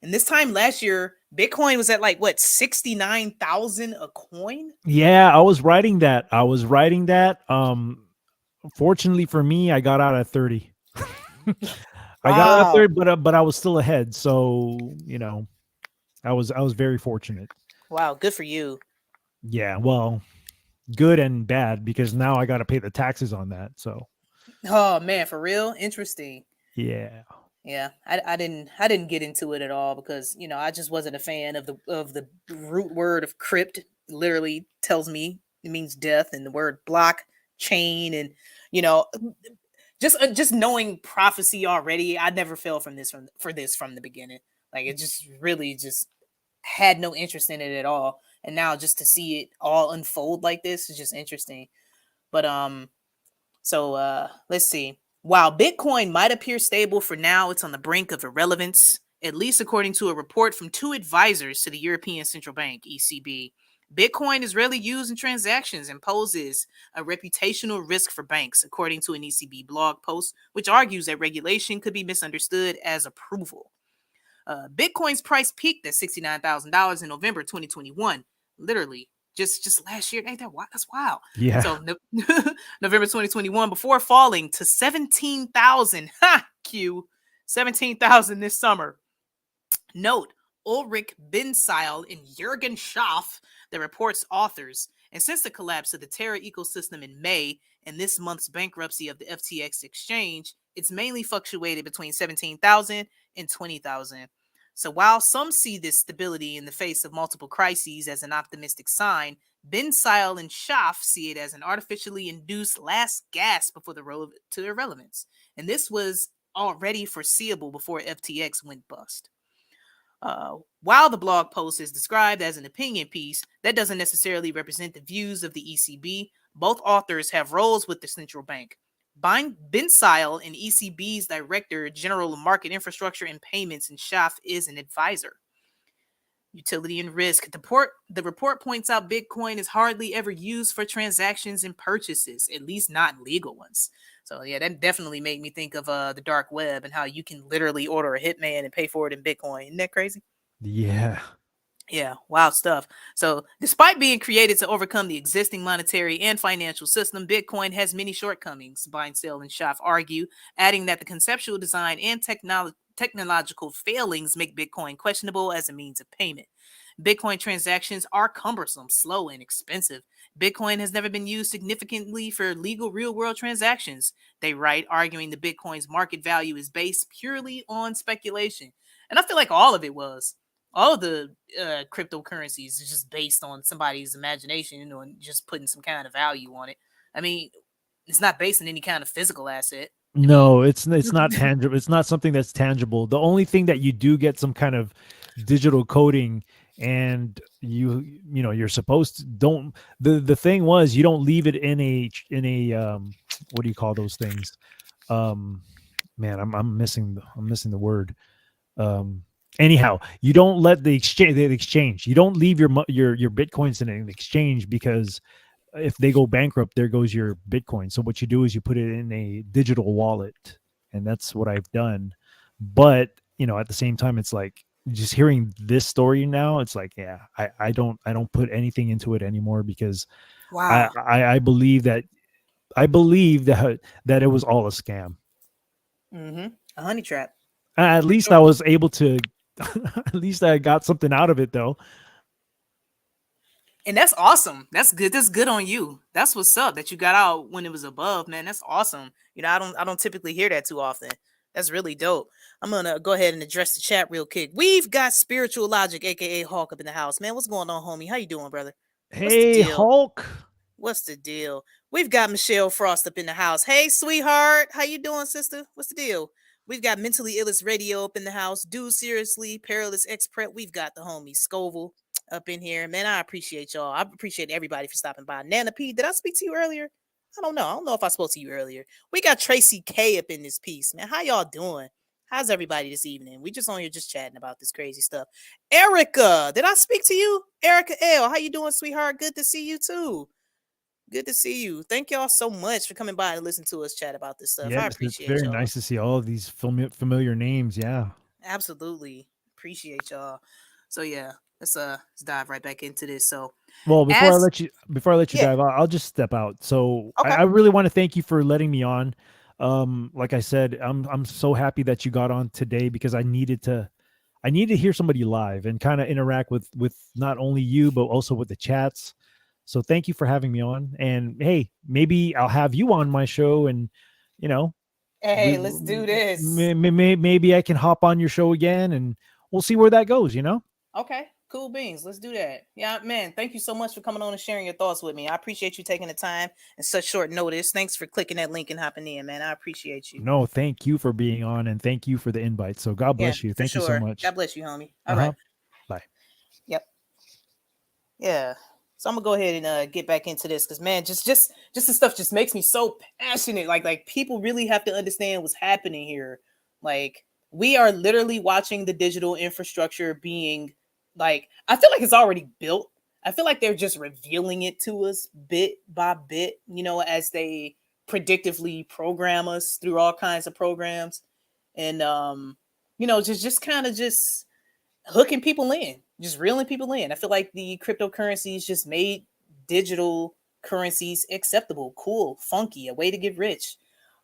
And this time last year, Bitcoin was at like what 69,000 a coin. Yeah, I was writing that. Fortunately for me, I got out at 30. I got out at Wow. 30, but I was still ahead. So, I was very fortunate. Wow, good for you. Yeah, well, good and bad because now I got to pay the taxes on that. So, Oh man, for real? Interesting. yeah. Yeah, I didn't get into it at all because I just wasn't a fan of the root word of crypt. Literally tells me it means death, and the word block, chain, and you know just knowing prophecy already. I never fell for this from the beginning. Like it just really just had no interest in it at all, and now just to see it all unfold like this is just interesting. But so let's see. While Bitcoin might appear stable for now, it's on the brink of irrelevance, at least according to a report from two advisors to the European Central Bank, ECB. Bitcoin is rarely used in transactions and poses a reputational risk for banks, according to an ECB blog post, which argues that regulation could be misunderstood as approval. Bitcoin's price peaked at $69,000 in November 2021, literally just last year. Ain't that wild? That's wild. Yeah. So November 2021, before falling to 17,000. Q 17,000 this summer. Note Ulrich Binseil and Jürgen Schaff, the report's authors. And since the collapse of the Terra ecosystem in May and this month's bankruptcy of the FTX exchange, it's mainly fluctuated between 17,000 and 20,000. So while some see this stability in the face of multiple crises as an optimistic sign, Binseil and Schaff see it as an artificially induced last gasp before the road to irrelevance. And this was already foreseeable before FTX went bust. While the blog post is described as an opinion piece, that doesn't necessarily represent the views of the ECB. Both authors have roles with the central bank. Binseil and ECB's Director General of Market Infrastructure and Payments, and Schaff is an advisor. Utility and risk. The report points out Bitcoin is hardly ever used for transactions and purchases, at least not legal ones. So yeah, that definitely made me think of the dark web and how you can literally order a hitman and pay for it in Bitcoin. Isn't that crazy? Yeah. Yeah, wild stuff. So, despite being created to overcome the existing monetary and financial system, Bitcoin has many shortcomings, Binseil and Schaff argue, adding that the conceptual design and technological failings make Bitcoin questionable as a means of payment. Bitcoin transactions are cumbersome, slow, and expensive. Bitcoin has never been used significantly for legal real-world transactions, they write, arguing that Bitcoin's market value is based purely on speculation. And I feel like all of it was. All of the cryptocurrencies is just based on somebody's imagination, and just putting some kind of value on it. I mean, it's not based on any kind of physical asset. No, it's not tangible. It's not something that's tangible. The only thing that you do get some kind of digital coding, and you're supposed to don't. The thing was, you don't leave it in a what do you call those things? Man, I'm missing the word. Anyhow, you don't let the exchange. You don't leave your bitcoins in an exchange, because if they go bankrupt, there goes your Bitcoin. So what you do is you put it in a digital wallet, and that's what I've done. But at the same time, it's like, just hearing this story now, it's like, yeah, I don't put anything into it anymore, because Wow. I believe that it was all a scam. Mm-hmm. A honey trap. At least I was able to. At least I got something out of it, though. And that's awesome. That's good. That's good on you. That's what's up. That you got out when it was above, man. That's awesome. I don't typically hear that too often. That's really dope. I'm gonna go ahead and address the chat real quick. We've got Spiritual Logic, aka Hawk, up in the house. Man, what's going on, homie? How you doing, brother? What's the Hey, deal? Hulk. What's the deal? We've got Michelle Frost up in the house. Hey, sweetheart. How you doing, sister? What's the deal? We've got Mentally Illest Radio up in the house. Dude, seriously, Perilous X-Prep. We've got the homie Scoville up in here. Man, I appreciate y'all. I appreciate everybody for stopping by. Nana P, did I speak to you earlier? I don't know. I don't know if I spoke to you earlier. We got Tracy K up in this piece, man. How y'all doing? How's everybody this evening? We just on here just chatting about this crazy stuff. Erica, did I speak to you? Erica L, how you doing, sweetheart? Good to see you too. Good to see you. Thank y'all so much for coming by and listen to us chat about this stuff. I Yes, it's appreciate very y'all. nice to see all of these familiar names. Yeah. Absolutely. Appreciate y'all. So yeah, let's dive right back into this. So Well, as before I let you yeah, dive, I'll just step out. So okay. I really want to thank you for letting me on. Like I said, I'm so happy that you got on today, because I needed to hear somebody live and kind of interact with not only you, but also with the chats. So thank you for having me on. And hey, maybe I'll have you on my show, and you know, Hey, let's do this. maybe I can hop on your show again, and we'll see where that goes. Okay, cool beans. Let's do that. Yeah, man. Thank you so much for coming on and sharing your thoughts with me. I appreciate you taking the time and such short notice. Thanks for clicking that link and hopping in, man. I appreciate you. No, thank you for being on, and thank you for the invite. So God Yeah, bless you. for Thank you so sure. much. God bless you, homie. All right. Uh-huh. Bye. Yep. Yeah. So I'm gonna go ahead and get back into this, because man, just the stuff just makes me so passionate. Like people really have to understand what's happening here. Like we are literally watching the digital infrastructure being like, I feel like it's already built. I feel like they're just revealing it to us bit by bit, as they predictively program us through all kinds of programs. And just kind of just hooking people in, just reeling people in. I feel like the cryptocurrencies just made digital currencies acceptable, cool, funky, a way to get rich,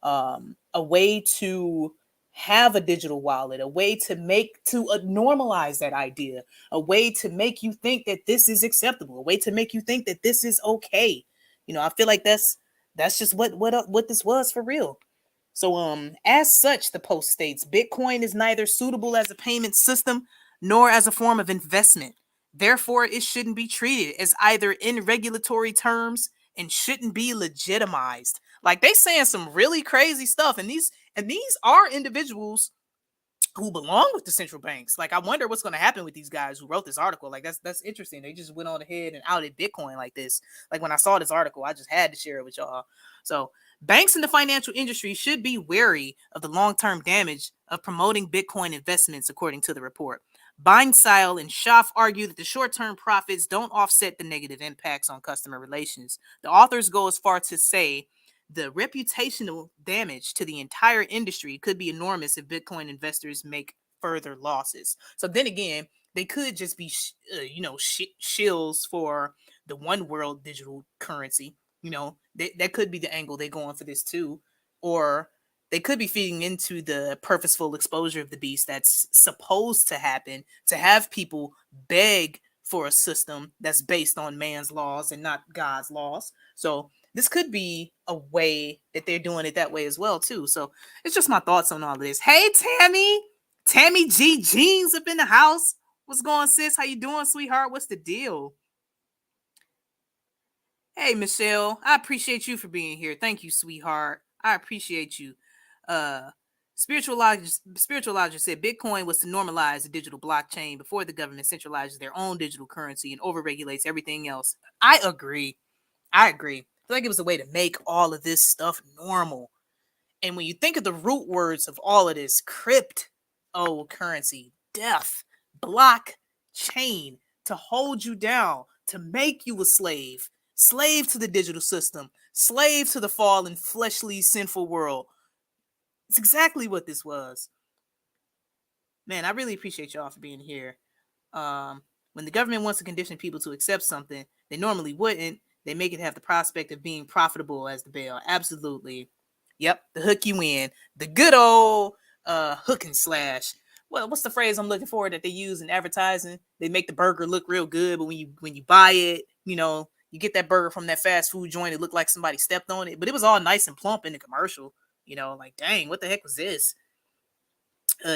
a way to have a digital wallet, a way to normalize that idea, a way to make you think that this is acceptable, a way to make you think that this is okay. I feel like that's just what this was for real. So, as such, the post states Bitcoin is neither suitable as a payment system nor as a form of investment. Therefore, it shouldn't be treated as either in regulatory terms and shouldn't be legitimized. Like they saying some really crazy stuff, and these are individuals who belong with the central banks. Like I wonder what's going to happen with these guys who wrote this article. Like that's interesting. They just went on ahead and outed Bitcoin like this. Like when I saw this article, I just had to share it with y'all. So banks in the financial industry should be wary of the long-term damage of promoting Bitcoin investments, according to the report. Beinsile and Schaff argue that the short-term profits don't offset the negative impacts on customer relations. The authors go as far to say the reputational damage to the entire industry could be enormous if Bitcoin investors make further losses. So then again, they could just be, shills for the one world digital currency. That could be the angle they're going for this too. Or they could be feeding into the purposeful exposure of the beast that's supposed to happen to have people beg for a system that's based on man's laws and not God's laws. So this could be a way that they're doing it that way as well too. So it's just my thoughts on all of this. Hey Tammy G Jeans up in the house. What's going, sis? How you doing, sweetheart? What's the deal? Hey Michelle, I appreciate you for being here. Thank you, sweetheart. I appreciate you. Uh Spiritual Logic said Bitcoin was to normalize the digital blockchain before the government centralizes their own digital currency and overregulates everything else. I agree. I feel like it was a way to make all of this stuff normal. And when you think of the root words of all of this, cryptocurrency, death, blockchain, to hold you down, to make you a slave, slave to the digital system, slave to the fallen, fleshly, sinful world. It's exactly what this was. Man, I really appreciate y'all for being here. When the government wants to condition people to accept something they normally wouldn't, they make it have the prospect of being profitable as the bail. Absolutely. Yep, the hook you in. The good old hook and slash. Well, what's the phrase I'm looking for that they use in advertising? They make the burger look real good, but when you buy it, you know, you get that burger from that fast food joint, it looked like somebody stepped on it, but it was all nice and plump in the commercial. You know, like, dang, what the heck was this?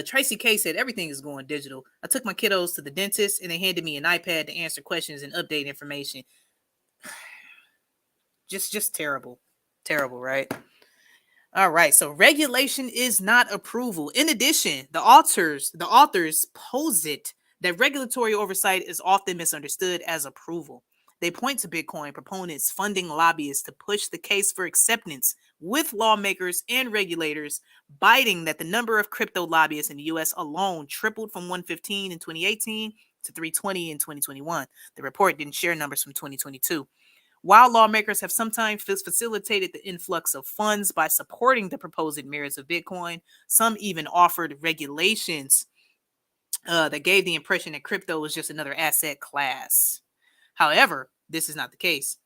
Tracy K said everything is going digital. I took my kiddos to the dentist and they handed me an iPad to answer questions and update information. Just terrible. Terrible, right? All right, so regulation is not approval. In addition, the authors posit that regulatory oversight is often misunderstood as approval. They point to Bitcoin proponents funding lobbyists to push the case for acceptance, with lawmakers and regulators biting that the number of crypto lobbyists in the US alone tripled from 115 in 2018 to 320 in 2021. The report didn't share numbers from 2022. While lawmakers have sometimes facilitated the influx of funds by supporting the proposed merits of Bitcoin, some even offered regulations that gave the impression that crypto was just another asset class. However, this is not the case.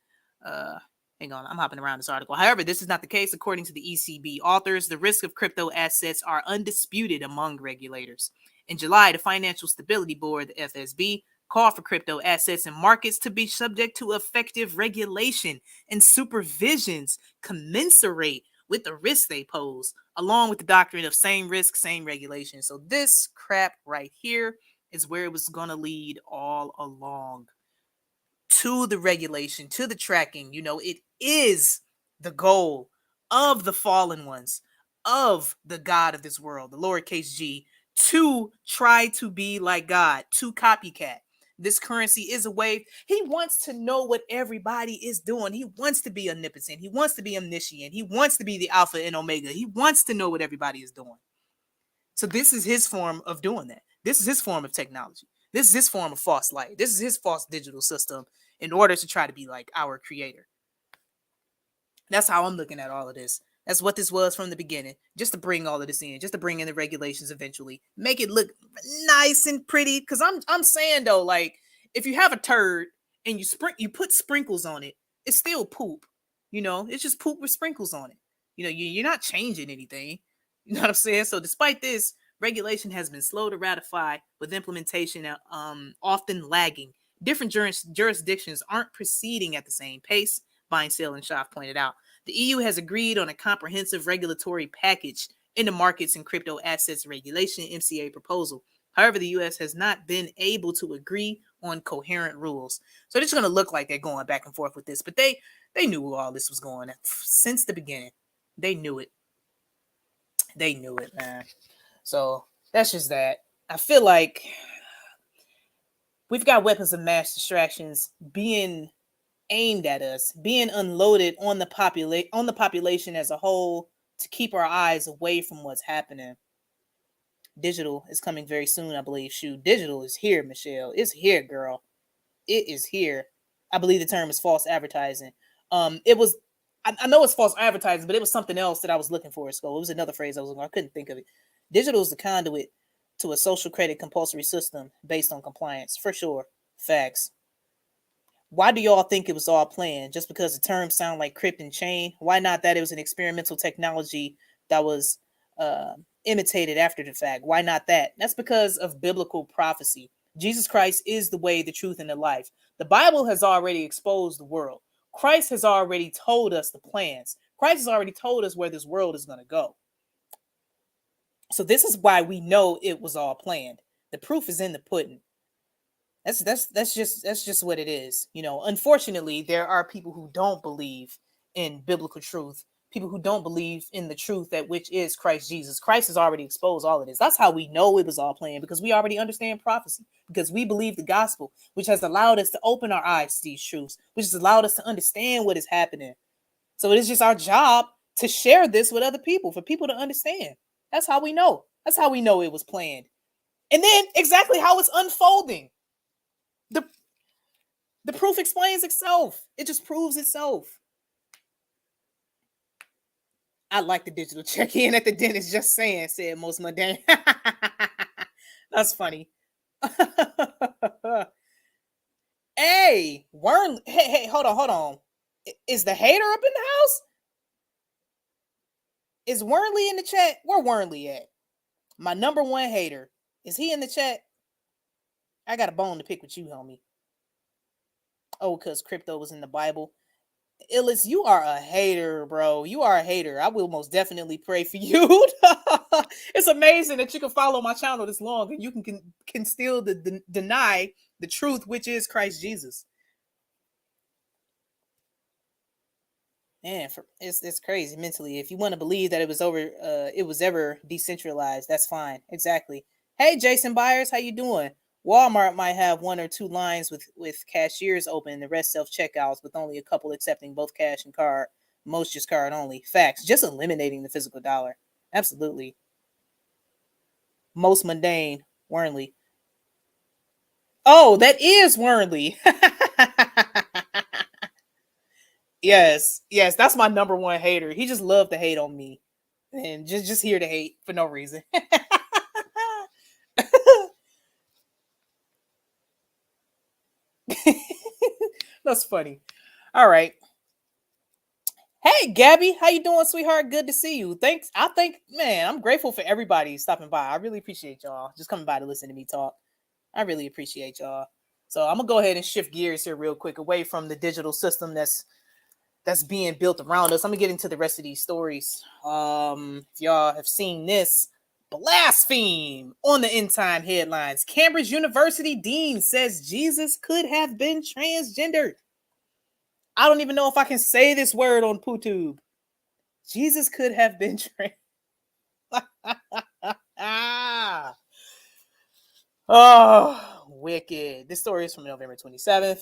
Hang on, I'm hopping around this article. However, this is not the case. According to the ECB authors, the risk of crypto assets are undisputed among regulators. In July, the Financial Stability Board, the FSB, called for crypto assets and markets to be subject to effective regulation and supervisions commensurate with the risks they pose, along with the doctrine of same risk, same regulation. So this crap right here is where it was going to lead all along. To the regulation, to the tracking. You know, it is the goal of the fallen ones, of the God of this world, the lowercase g, to try to be like God, to copycat. This currency is a way. He wants to know what everybody is doing. He wants to be omnipotent. He wants to be omniscient. He wants to be the Alpha and Omega. He wants to know what everybody is doing. So this is his form of doing that. This is his form of technology. This is his form of false light. This is his false digital system in order to try to be like our creator. That's how I'm looking at all of this. That's what this was from the beginning, just to bring all of this in, just to bring in the regulations eventually, make it look nice and pretty. Because I'm saying though, like, if you have a turd and you put sprinkles on it, it's still poop. You know, it's just poop with sprinkles on it. You know, you're not changing anything. You know what I'm saying? So despite this, regulation has been slow to ratify, with implementation often lagging. Different jurisdictions aren't proceeding at the same pace, Beinsell and Schaaf pointed out. The EU has agreed on a comprehensive regulatory package in the markets and crypto assets regulation MCA proposal. However, the US has not been able to agree on coherent rules. So it's going to look like they're going back and forth with this, but they knew all this was going on since the beginning. They knew it. They knew it, man. So that's just that. I feel like we've got weapons of mass distractions being aimed at us, being unloaded on the population as a whole to keep our eyes away from what's happening. Digital is coming very soon, I believe. Shoot, digital is here, Michelle. It's here, girl. It is here. I believe the term is false advertising. It was, I know it's false advertising, but it was something else that I was looking for at school. It was another phrase I couldn't think of it. Digital is the conduit to a social credit compulsory system based on compliance, for sure. Facts. Why do y'all think it was all planned? Just because the terms sound like crypt and chain? Why not that it was an experimental technology that was imitated after the fact? Why not that? That's because of biblical prophecy. Jesus Christ is the way, the truth, and the life. The Bible has already exposed the world. Christ has already told us the plans. Christ has already told us where this world is going to go. So this is why we know it was all planned. The proof is in the pudding. That's just what it is. You know, unfortunately, there are people who don't believe in biblical truth, people who don't believe in the truth that which is Christ Jesus. Christ has already exposed all of this. That's how we know it was all planned, because we already understand prophecy, because we believe the gospel, which has allowed us to open our eyes to these truths, which has allowed us to understand what is happening. So it is just our job to share this with other people, for people to understand. That's how we know. That's how we know it was planned. And then exactly how it's unfolding. The proof explains itself. It just proves itself. I like the digital check-in at the dentist just saying, said most mundane. That's funny. Hey, hey, hold on. Is the hater up in the house? Is Wernley in the chat? Where Wernley at? My number one hater. Is he in the chat? I got a bone to pick with you, homie. Oh, because crypto was in the Bible. Illis, you are a hater, bro. You are a hater. I will most definitely pray for you. It's amazing that you can follow my channel this long and you can still deny the truth, which is Christ Jesus. Man, it's crazy mentally. If you want to believe that it was ever decentralized, that's fine. Exactly. Hey, Jason Byers, how you doing? Walmart might have one or two lines with cashiers open, the rest self-checkouts, with only a couple accepting both cash and card. Most just card only. Facts. Just eliminating the physical dollar. Absolutely. Most mundane. Wernley. Oh, that is Wernley. Yes, that's my number one hater. He just loved to hate on me. And just here to hate for no reason. That's funny. All right. Hey, Gabby, how you doing, sweetheart? Good to see you. Thanks. Man, I'm grateful for everybody stopping by. I really appreciate y'all just coming by to listen to me talk. I really appreciate y'all. So I'm gonna go ahead and shift gears here real quick away from the digital system that's being built around us. I'm gonna get into the rest of these stories. If y'all have seen this, Blasphemy on the end time headlines. Cambridge University dean says Jesus could have been transgendered. I don't even know if I can say this word on PooTube. Jesus could have been Oh, wicked. This story is from November 27th.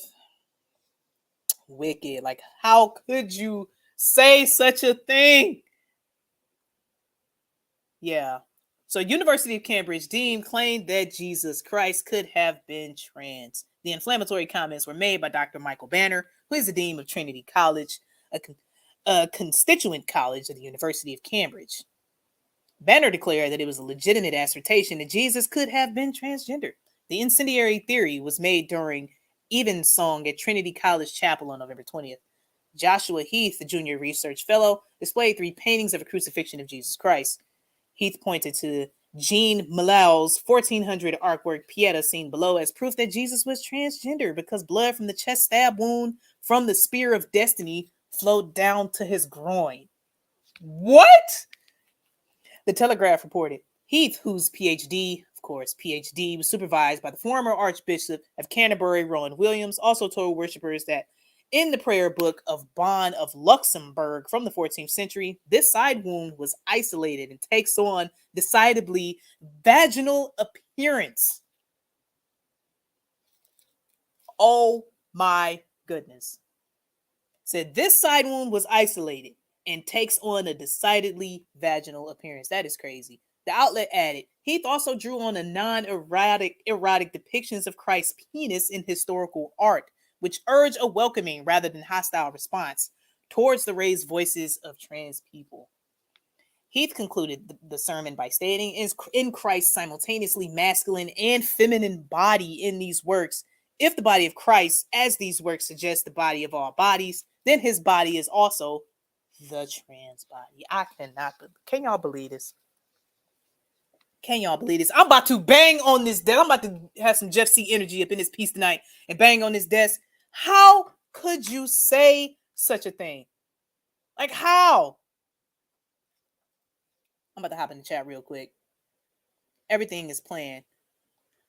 Wicked. Like, how could you say such a thing? Yeah. So, University of Cambridge dean claimed that Jesus Christ could have been trans. The inflammatory comments were made by Dr. Michael Banner, who is the dean of Trinity College, a constituent college of the University of Cambridge. Banner declared that it was a legitimate assertion that Jesus could have been transgender. The incendiary theory was made during evensong at Trinity College Chapel on November 20th. Joshua Heath, the junior research fellow, displayed 3 paintings of a crucifixion of Jesus Christ. Heath pointed to Jean Malau's 1400 artwork Pieta seen below as proof that Jesus was transgender because blood from the chest stab wound from the spear of destiny flowed down to his groin. What? The Telegraph reported Heath, whose PhD, was supervised by the former Archbishop of Canterbury, Roland Williams, also told worshippers that in the prayer book of Bon of Luxembourg from the 14th century, this side wound was isolated and takes on decidedly vaginal appearance. Oh my goodness. Said this side wound was isolated and takes on a decidedly vaginal appearance. That is crazy. The outlet added, Heath also drew on a non-erotic depictions of Christ's penis in historical art, which urge a welcoming rather than hostile response towards the raised voices of trans people. Heath concluded the sermon by stating, in Christ's simultaneously masculine and feminine body in these works, if the body of Christ, as these works suggest the body of all bodies, then his body is also the trans body. I cannot. Can y'all believe this? Can y'all believe this? I'm about to bang on this desk. I'm about to have some Jeff C energy up in this piece tonight and bang on this desk. How could you say such a thing? Like, how? I'm about to hop in the chat real quick. Everything is planned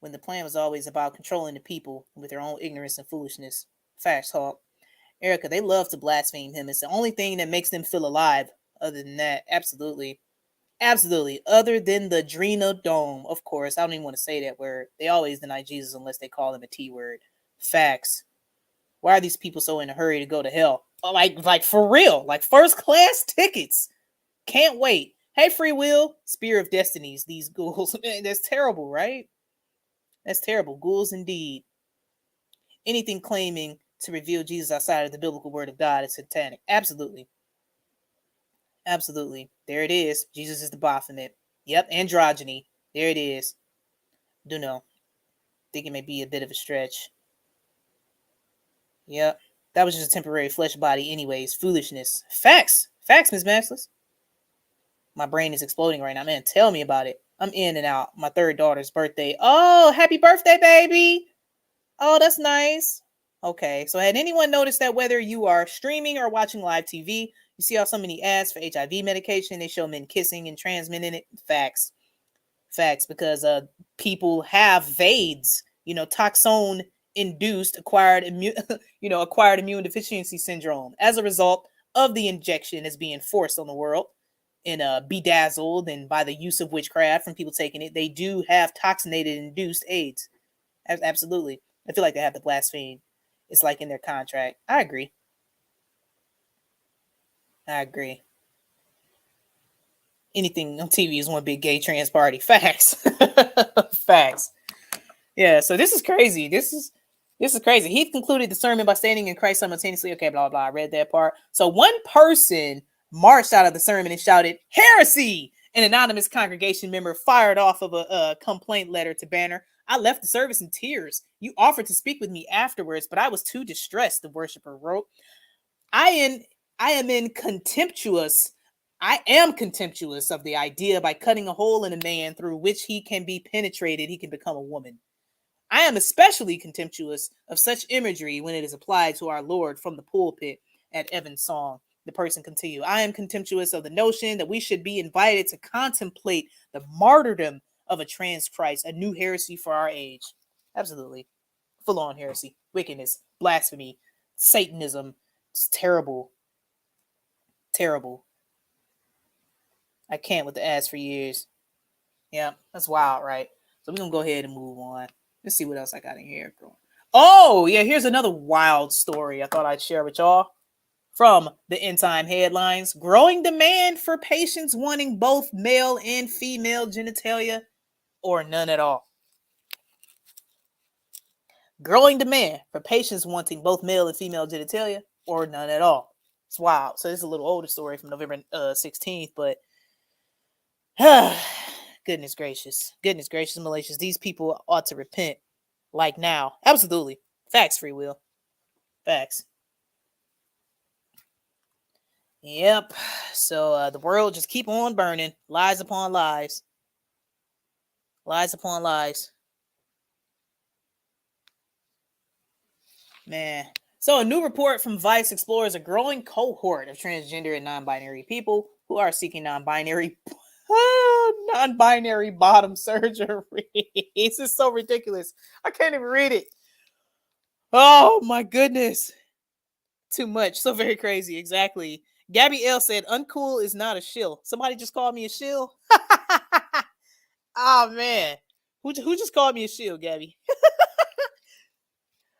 when the plan was always about controlling the people with their own ignorance and foolishness. Facts talk. Erica, they love to blaspheme him. It's the only thing that makes them feel alive. Other than that, absolutely. Absolutely. Other than the Dome, of course. I don't even want to say that word. They always deny Jesus unless they call him a T word. Facts. Why are these people so in a hurry to go to hell? Like for real. Like first class tickets. Can't wait. Hey, Free Will. Spear of Destinies. These ghouls. Man, that's terrible, right? That's terrible. Ghouls indeed. Anything claiming to reveal Jesus outside of the biblical word of God is satanic. Absolutely. Absolutely. There it is. Jesus is the Baphomet. Yep, androgyny. There it is. Do know. Think it may be a bit of a stretch. Yep. That was just a temporary flesh body anyways. Foolishness. Facts. Facts, Miss Maxless. My brain is exploding right now. Man, tell me about it. I'm in and out. My third daughter's birthday. Oh, happy birthday, baby. Oh, that's nice. Okay, so had anyone noticed that whether you are streaming or watching live TV, you see how so many ads for HIV medication, they show men kissing and trans men in it? Facts. Facts, because people have VAIDS, toxone induced acquired immune deficiency syndrome as a result of the injection that's being forced on the world and bedazzled and by the use of witchcraft from people taking it. They do have toxinated induced AIDS. Absolutely. I feel like they have to blaspheme. It's like in their contract. I agree. Anything on TV is one big gay trans party. Facts. Facts. Yeah, so this is crazy. This is crazy. He concluded the sermon by standing in Christ simultaneously. Okay, blah, blah, I read that part. So one person marched out of the sermon and shouted, "Heresy!" An anonymous congregation member fired off of a complaint letter to Banner. "I left the service in tears. You offered to speak with me afterwards, but I was too distressed," the worshiper wrote. I am contemptuous of the idea by cutting a hole in a man through which he can be penetrated, he can become a woman. I am especially contemptuous of such imagery when it is applied to our Lord from the pulpit at Evan's song. The person continued, "I am contemptuous of the notion that we should be invited to contemplate the martyrdom of a trans Christ, a new heresy for our age." Absolutely. Full-on heresy, wickedness, blasphemy, Satanism. It's terrible. Terrible. I can't with the ads for years. Yeah, that's wild, right? So we're going to go ahead and move on. Let's see what else I got in here. Oh, yeah, here's another wild story I thought I'd share with y'all. From the End Time headlines, growing demand for patients wanting both male and female genitalia or none at all. Growing demand for patients wanting both male and female genitalia or none at all. It's wild. So this is a little older story from November 16th, but goodness gracious, malicious. These people ought to repent like now. Absolutely. Facts, free will. Facts. Yep. So the world just keep on burning. Lies upon lies. Lies upon lies. Man. So a new report from Vice explores a growing cohort of transgender and non-binary people who are seeking non-binary bottom surgery. This is so ridiculous. I can't even read it. Oh my goodness. Too much. So very crazy. Exactly. Gabby L said, "Uncool is not a shill." Somebody just called me a shill. Oh man. Who just called me a shill, Gabby?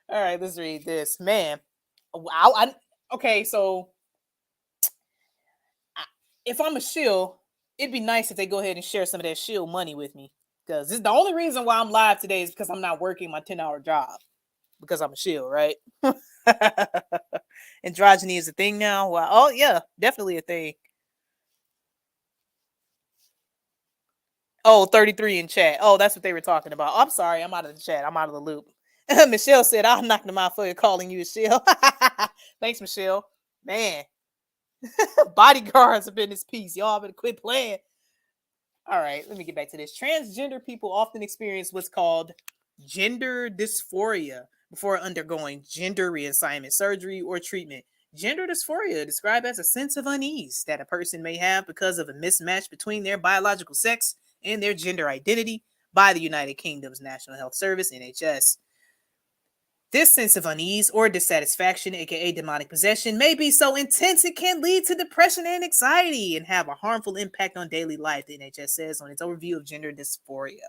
All right, let's read this. Man. Okay, so if I'm a shill, it'd be nice if they go ahead and share some of that shill money with me. Because this is the only reason why I'm live today is because I'm not working my 10-hour job. Because I'm a shill, right? Androgyny is a thing now. Well, oh yeah, definitely a thing. Oh, 33 in chat. Oh, that's what they were talking about. Oh, I'm sorry, I'm out of the chat. I'm out of the loop. Michelle said, "I'll knock them out for calling you a shill." Thanks, Michelle. Man, bodyguards up in this piece. Y'all better quit playing. All right, let me get back to this. Transgender people often experience what's called gender dysphoria before undergoing gender reassignment surgery or treatment. Gender dysphoria, described as a sense of unease that a person may have because of a mismatch between their biological sex and their gender identity by the United Kingdom's National Health Service, NHS. This sense of unease or dissatisfaction, aka demonic possession, may be so intense it can lead to depression and anxiety and have a harmful impact on daily life, the NHS says on its overview of gender dysphoria.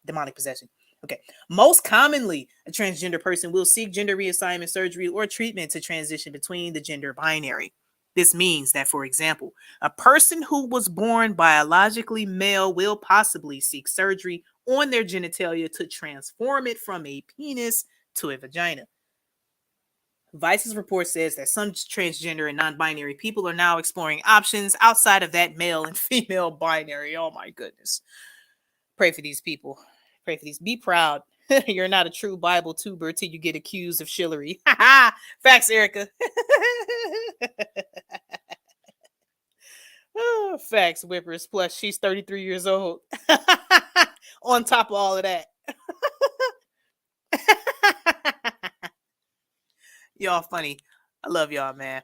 Demonic possession. Okay. Most commonly, a transgender person will seek gender reassignment surgery or treatment to transition between the gender binary. This means that, for example, a person who was born biologically male will possibly seek surgery on their genitalia to transform it from a penis to a vagina. Vice's report says that some transgender and non-binary people are now exploring options outside of that male and female binary. Oh my goodness. Pray for these people. Pray for these. Be proud. You're not a true Bible tuber till you get accused of shillery. Facts, Erica. Oh, facts, Whippers. Plus, she's 33 years old. On top of all of that. Y'all funny. I love y'all, man.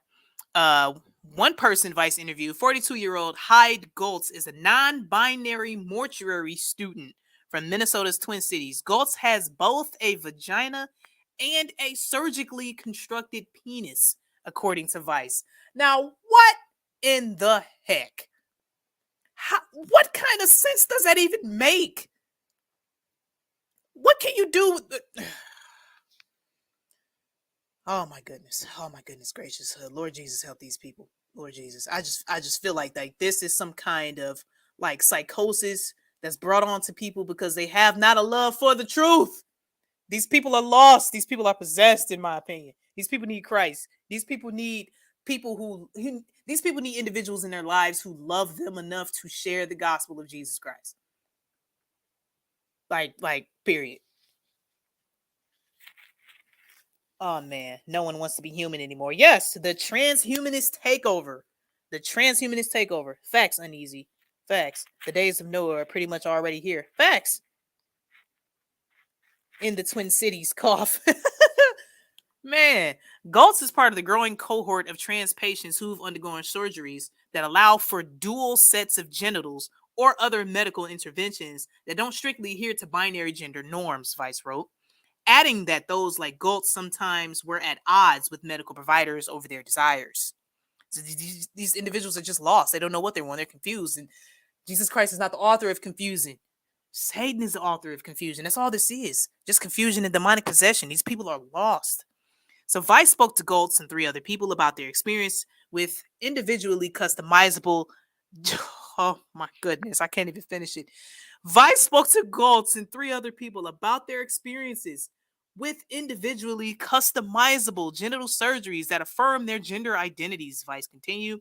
One person Vice interview, 42-year-old Hyde Goltz is a non-binary mortuary student from Minnesota's Twin Cities. Goltz has both a vagina and a surgically constructed penis, according to Vice. Now, what in the heck? What kind of sense does that even make? What can you do with the... Oh my goodness gracious. Lord Jesus, help these people. Lord Jesus. I just feel like this is some kind of like psychosis that's brought on to people because they have not a love for the truth. These people are lost. These people are possessed, in my opinion. These people need Christ. These people need these people need individuals in their lives who love them enough to share the gospel of Jesus Christ. Like period. Oh man, no one wants to be human anymore. Yes, the transhumanist takeover. The transhumanist takeover. Facts, Uneasy. Facts. The days of Noah are pretty much already here. Facts. In the Twin Cities, cough. Man, Goltz is part of the growing cohort of trans patients who've undergone surgeries that allow for dual sets of genitals or other medical interventions that don't strictly adhere to binary gender norms, Vice wrote. Adding that those like Goltz sometimes were at odds with medical providers over their desires. So these individuals are just lost. They don't know what they want. They're confused. And Jesus Christ is not the author of confusion. Satan is the author of confusion. That's all this is. Just confusion and demonic possession. These people are lost. So Vice spoke to Goltz and 3 other people about their experience with individually customizable... Oh my goodness, I can't even finish it. Vice spoke to Goltz and 3 other people about their experiences with individually customizable genital surgeries that affirm their gender identities, Vice continued.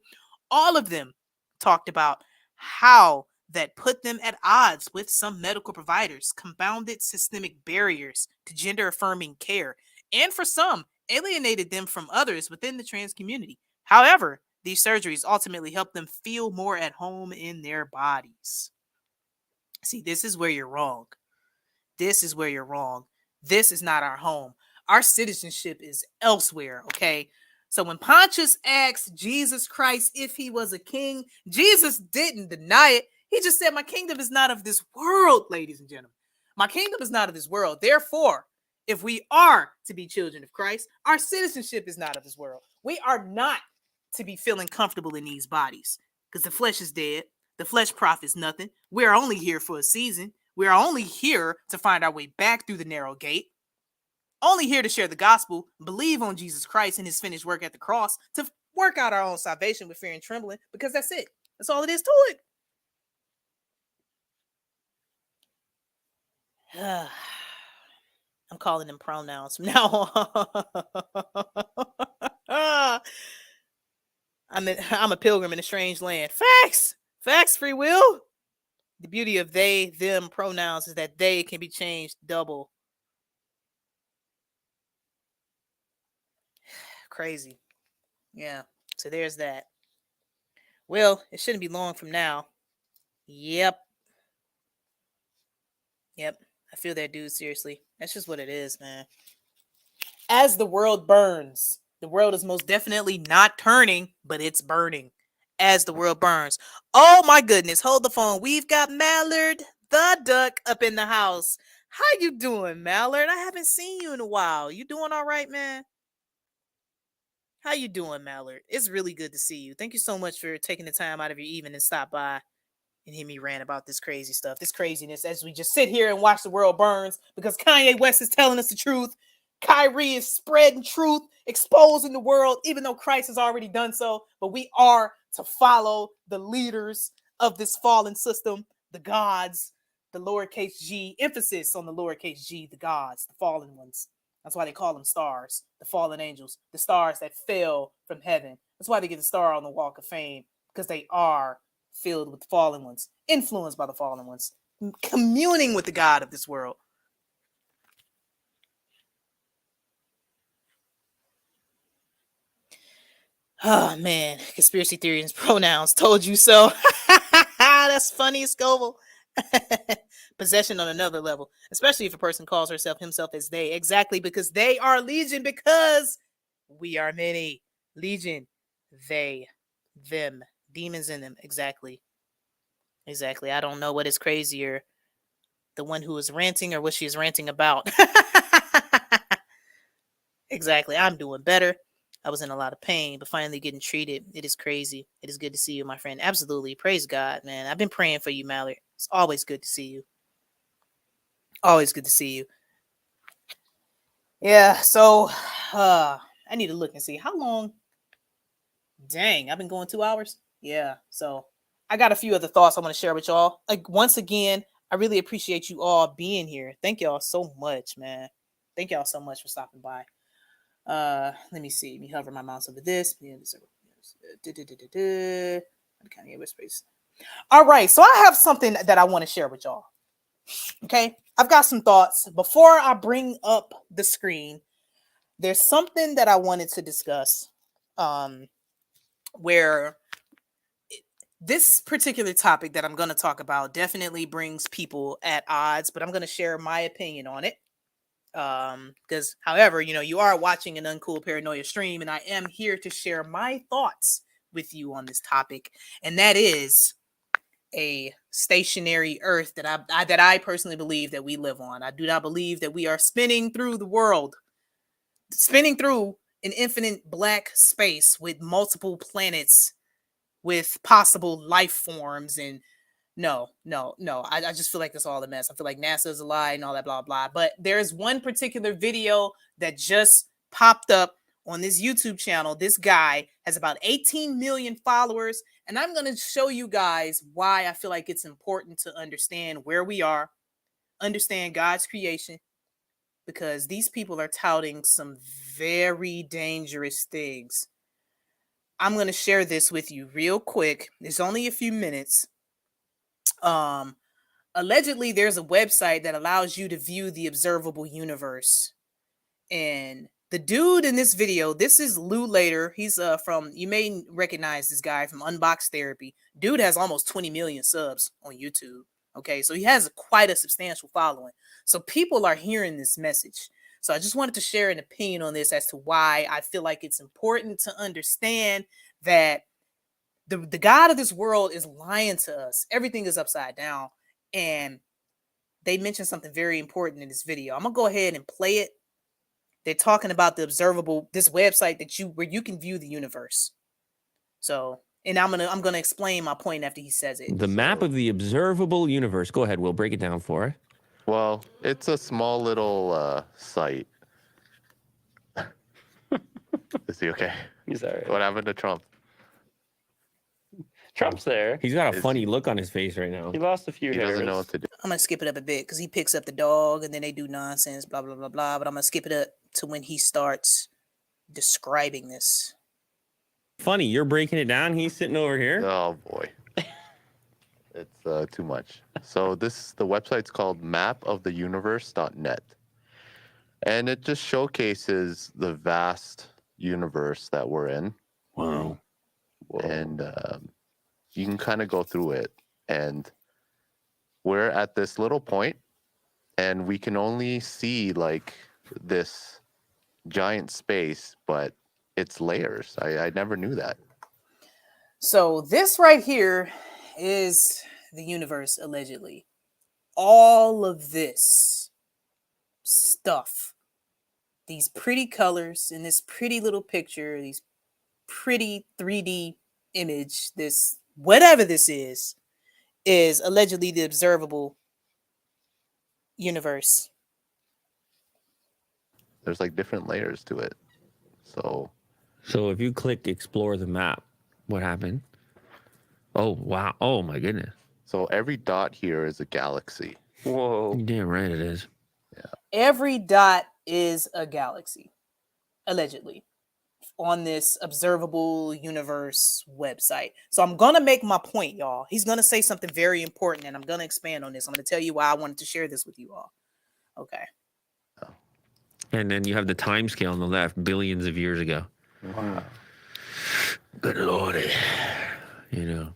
All of them talked about how that put them at odds with some medical providers, compounded systemic barriers to gender-affirming care, and for some, alienated them from others within the trans community. However, these surgeries ultimately help them feel more at home in their bodies. See, this is where you're wrong. This is where you're wrong. This is not our home. Our citizenship is elsewhere, okay? So when Pontius asked Jesus Christ if he was a king, Jesus didn't deny it. He just said, my kingdom is not of this world, ladies and gentlemen. My kingdom is not of this world. Therefore, if we are to be children of Christ, our citizenship is not of this world. We are not to be feeling comfortable in these bodies because the flesh is dead. The flesh profits nothing. We're only here for a season. We're only here to find our way back through the narrow gate. Only here to share the gospel, believe on Jesus Christ and his finished work at the cross, to work out our own salvation with fear and trembling, because that's it. That's all it is to it. I'm calling them pronouns from now on. I'm a pilgrim in a strange land. Facts. Facts, free will. The beauty of they, them pronouns is that they can be changed double. Crazy. Yeah. So there's that. Well, it shouldn't be long from now. Yep. I feel that, dude. Seriously. That's just what it is, man. As the world burns, the world is most definitely not turning, but it's burning. As the world burns. Oh my goodness. Hold the phone. We've got Mallard the duck up in the house. How you doing, Mallard? I haven't seen you in a while. You doing all right, man? How you doing, Mallard? It's really good to see you. Thank you so much for taking the time out of your evening and stop by and hear me rant about this crazy stuff, this craziness, as we just sit here and watch the world burns because Kanye West is telling us the truth. Kyrie is spreading truth, exposing the world, even though Christ has already done so. But we are to follow the leaders of this fallen system, the gods, the lowercase g, emphasis on the lowercase g, the gods, the fallen ones. That's why they call them stars, the fallen angels, the stars that fell from heaven. That's why they get the star on the Walk of Fame, because they are filled with the fallen ones, influenced by the fallen ones, communing with the God of this world. Oh man, conspiracy theories, pronouns, told you so. That's funny, Scoville. Possession on another level, especially if a person calls himself as they. Exactly, because they are legion, because we are many. Legion, they, them, demons in them. Exactly. I don't know what is crazier, the one who is ranting or what she is ranting about. Exactly. I'm doing better. I was in a lot of pain, but finally getting treated. It is crazy. It is good to see you, my friend. Absolutely. Praise God, man. I've been praying for you, Mallard. It's always good to see you. Always good to see you. Yeah, so I need to look and see how long. Dang, I've been going 2 hours. Yeah, so I got a few other thoughts I want to share with y'all. Like, once again, I really appreciate you all being here. Thank y'all so much, man. Thank y'all so much for stopping by. Let me see. Let me hover my mouse over this. Kanye whispers. All right, so I have something that I want to share with y'all. Okay, I've got some thoughts. Before I bring up the screen, there's something that I wanted to discuss. Where this particular topic that I'm going to talk about definitely brings people at odds, but I'm going to share my opinion on it. Because, however, you are watching an Uncool Paranoia stream, and I am here to share my thoughts with you on this topic, and that is a stationary Earth that I personally believe that we live on. I do not believe that we are spinning through the world, spinning through an infinite black space with multiple planets, with possible life forms, and no. I just feel like that's all a mess. I feel like NASA is a lie and all that blah blah. But there's one particular video that just popped up on this YouTube channel. This guy has about 18 million followers, and I'm going to show you guys why I feel like it's important to understand where we are, understand God's creation, because these people are touting some very dangerous things. I'm going to share this with you real quick. It's only a few minutes. Allegedly, there's a website that allows you to view the observable universe. And the dude in this video, this is Lou Later. He's you may recognize this guy from Unbox Therapy. Dude has almost 20 million subs on YouTube. Okay, so he has quite a substantial following. So people are hearing this message. So I just wanted to share an opinion on this as to why I feel like it's important to understand that the God of this world is lying to us. Everything is upside down. And they mentioned something very important in this video. I'm going to go ahead and play it. They're talking about the observable, this website where you can view the universe. So, and I'm going to explain my point after he says it. The map of the observable universe. Go ahead, we'll break it down for us. Well, it's a small little site. Is he okay? He's all right. What happened to Trump? Trump's there. He's got a funny look on his face right now. He lost a few He hairs. doesn't know what to do. I'm going to skip it up a bit because he picks up the dog and then they do nonsense, blah, blah, blah, blah. But I'm going to skip it up to when he starts describing this. Funny, you're breaking it down. He's sitting over here. Oh, boy. It's too much. So the website's called mapoftheuniverse.net. And it just showcases the vast universe that we're in. Wow. And you can kind of go through it. And we're at this little point, and we can only see like this giant space, but it's layers. I never knew that. So this right here is the universe, allegedly. All of this stuff, these pretty colors in this pretty little picture, these pretty 3D image, this whatever this is allegedly the observable universe. There's like different layers to it. So if you click explore the map, what happened? Oh, wow. Oh, my goodness. So every dot here is a galaxy. Whoa. Damn right it is. Every dot is a galaxy, allegedly, on this observable universe website. So I'm gonna make my point, y'all. He's gonna say something very important, and I'm gonna expand on this. I'm gonna tell you why I wanted to share this with you all. Okay. And then you have the time scale on the left, billions of years ago. Wow. Good lordy. You know.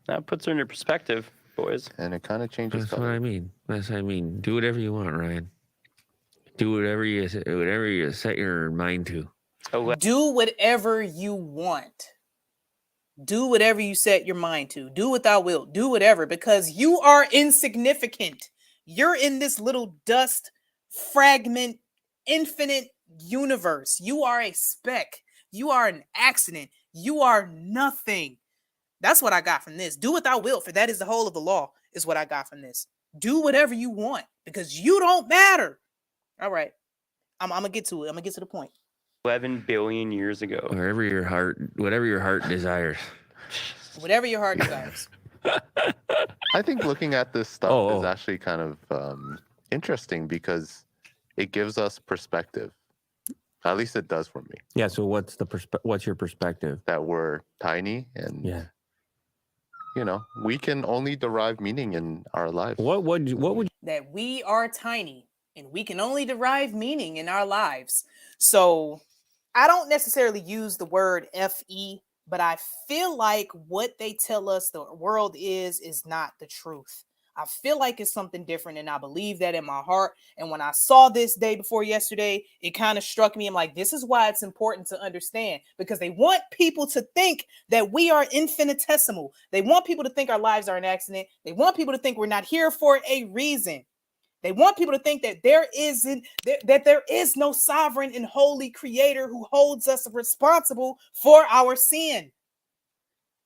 That puts her into perspective, boys. And it kind of changes That's what color. I mean. That's what I mean. Do whatever you want, Ryan. Do whatever you set your mind to. Oh, Do whatever you want. Do whatever you set your mind to. Do what thou wilt. Do whatever, because you are insignificant. You're in this little dust fragment, infinite universe. You are a speck. You are an accident. You are nothing. That's what I got from this. Do what thou wilt, for that is the whole of the law, is what I got from this. Do whatever you want, because you don't matter. All right. I'm gonna get to it. I'm gonna get to the point. 11 billion years ago. Whatever your heart desires. Whatever your heart desires. I think looking at this stuff Oh. is actually kind of interesting because it gives us perspective. At least it does for me. Yeah. So what's your perspective? That we're tiny and Yeah. you know, we can only derive meaning in our lives. What would That we are tiny and we can only derive meaning in our lives. So I don't necessarily use the word FE, but I feel like what they tell us the world is not the truth. I feel like it's something different, and I believe that in my heart. And when I saw this day before yesterday, it kind of struck me. I'm like, this is why it's important to understand, because they want people to think that we are infinitesimal. They want people to think our lives are an accident. They want people to think we're not here for a reason. They want people to think that there is no sovereign and holy creator who holds us responsible for our sin.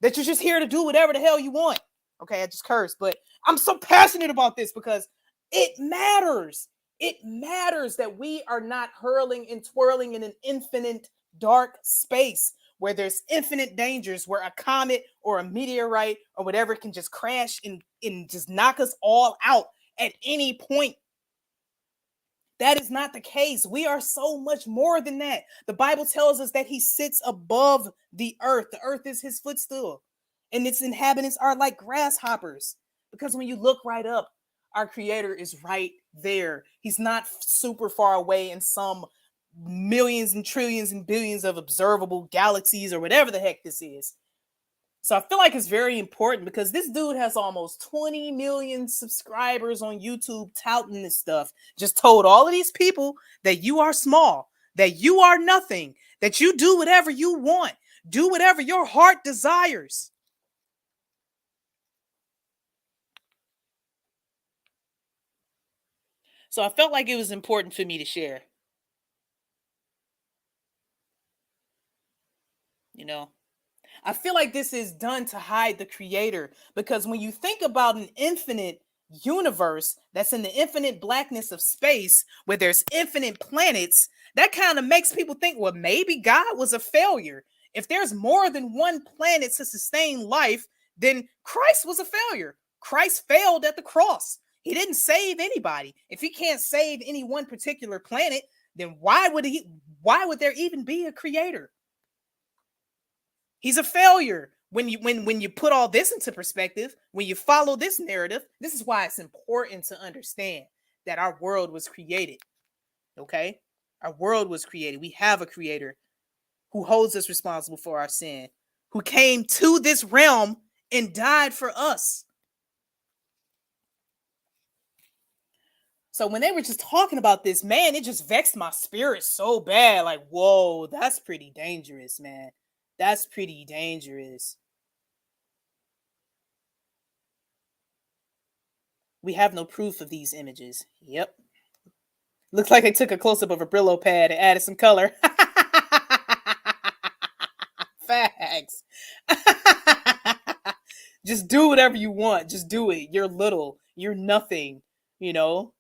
That you're just here to do whatever the hell you want. Okay, I just cursed, but I'm so passionate about this because it matters. It matters that we are not hurling and twirling in an infinite dark space where there's infinite dangers, where a comet or a meteorite or whatever can just crash and just knock us all out at any point. That is not the case. We are so much more than that. The Bible tells us that he sits above the earth. The earth is his footstool, and its inhabitants are like grasshoppers. Because when you look right up, our creator is right there. He's not super far away in some millions and trillions and billions of observable galaxies or whatever the heck this is. So I feel like it's very important because this dude has almost 20 million subscribers on YouTube touting this stuff. Just told all of these people that you are small, that you are nothing, that you do whatever you want, do whatever your heart desires. So I felt like it was important for me to share. You know, I feel like this is done to hide the creator, because when you think about an infinite universe that's in the infinite blackness of space where there's infinite planets, that kind of makes people think, well, maybe God was a failure. If there's more than one planet to sustain life, then Christ was a failure. Christ failed at the cross. He didn't save anybody. If he can't save any one particular planet, then why would there even be a creator? He's a failure. When you put all this into perspective, when you follow this narrative, this is why it's important to understand that our world was created. Okay? Our world was created. We have a creator who holds us responsible for our sin, who came to this realm and died for us. So when they were just talking about this, man, it just vexed my spirit so bad. Like, whoa, that's pretty dangerous, man. That's pretty dangerous. We have no proof of these images. Yep. Looks like they took a close-up of a Brillo pad and added some color. Facts. Just do whatever you want. Just do it. You're little. You're nothing, you know?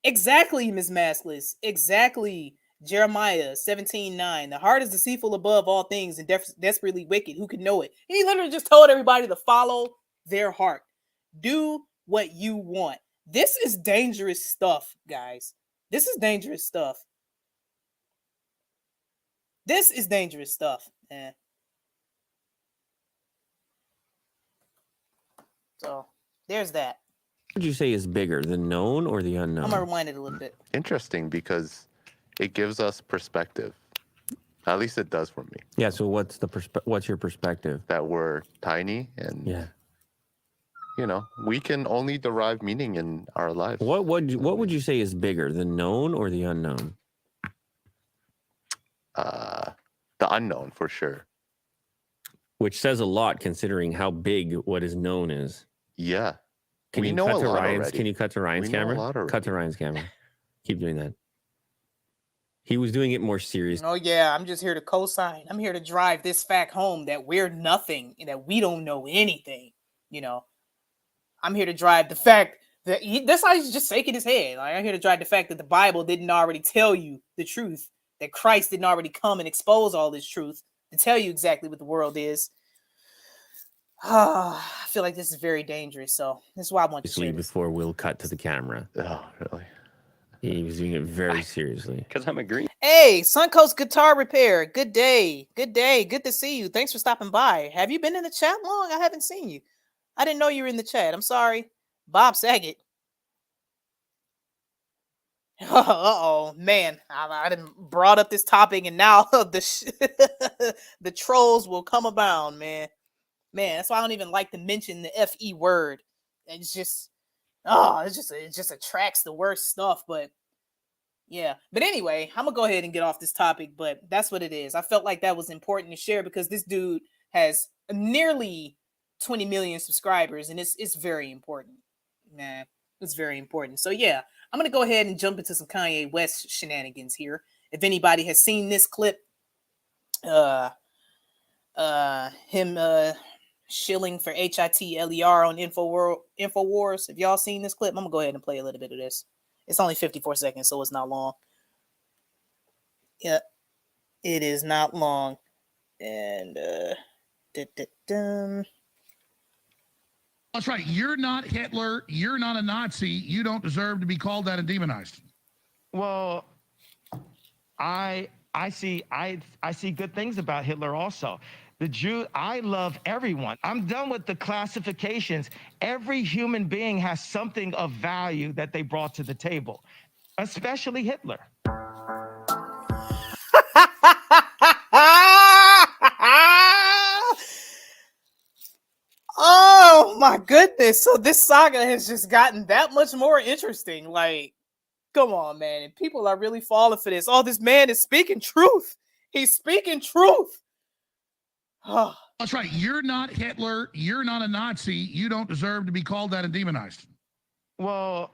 Exactly, Ms. Maskless. Exactly. Jeremiah 17:9. The heart is deceitful above all things and desperately wicked. Who can know it? And he literally just told everybody to follow their heart. Do what you want. This is dangerous stuff, guys. This is dangerous stuff. This is dangerous stuff, man. So there's that. What would you say is bigger, the known or the I'm unknown? gonna rewind it a little bit. Interesting, because it gives us perspective. At least it does for me. Yeah. So what's your perspective? That we're tiny and Yeah. you know, we can only derive meaning in our lives. What would you say is bigger, the known or the unknown? The unknown, for sure. Which says a lot considering how big what is known is. Yeah. Can We you know cut a to lot Ryan's? already. Can you cut to Ryan's We know a camera? lot Cut already. to Ryan's camera. Keep doing that. He was doing it more serious. Oh yeah, I'm just here to co-sign. I'm here to drive this fact home that we're nothing and that we don't know anything. You know, I'm here to drive the fact that that's how he's just shaking his head. Like, I'm here to drive the fact that the Bible didn't already tell you the truth, that Christ didn't already come and expose all this truth to tell you exactly what the world is. I feel like this is very dangerous. So this is why I want to share this. Before Will cut to the camera. Oh, really? He was doing it very seriously. Because I'm agreeing. Hey, Suncoast Guitar Repair. Good day. Good day. Good to see you. Thanks for stopping by. Have you been in the chat long? I haven't seen you. I didn't know you were in the chat. I'm sorry. Bob Saget. Uh-oh, man. I didn't brought up this topic and now the trolls will come abound, man. Man, that's why I don't even like to mention the FE word. It's just, it just attracts the worst stuff. But yeah, but anyway, I'm gonna go ahead and get off this topic. But that's what it is. I felt like that was important to share because this dude has nearly 20 million subscribers, and it's very important, man. It's very important. So yeah, I'm gonna go ahead and jump into some Kanye West shenanigans here. If anybody has seen this clip, him shilling for HITLER on Infowars. If y'all seen this clip, I'm gonna go ahead and play a little bit of this. It's only 54 seconds, so it's not long. Yeah, it is not long. And that's right. You're not Hitler. You're not a Nazi. You don't deserve to be called that and demonized. Well, I see good things about Hitler also. The Jew, I love everyone. I'm done with the classifications. Every human being has something of value that they brought to the table, especially Hitler. Oh my goodness. So this saga has just gotten that much more interesting. Like, come on, man. And people are really falling for this. Oh, this man is speaking truth. He's speaking truth. Oh. That's right. You're not Hitler. You're not a Nazi. You don't deserve to be called that and demonized. Well,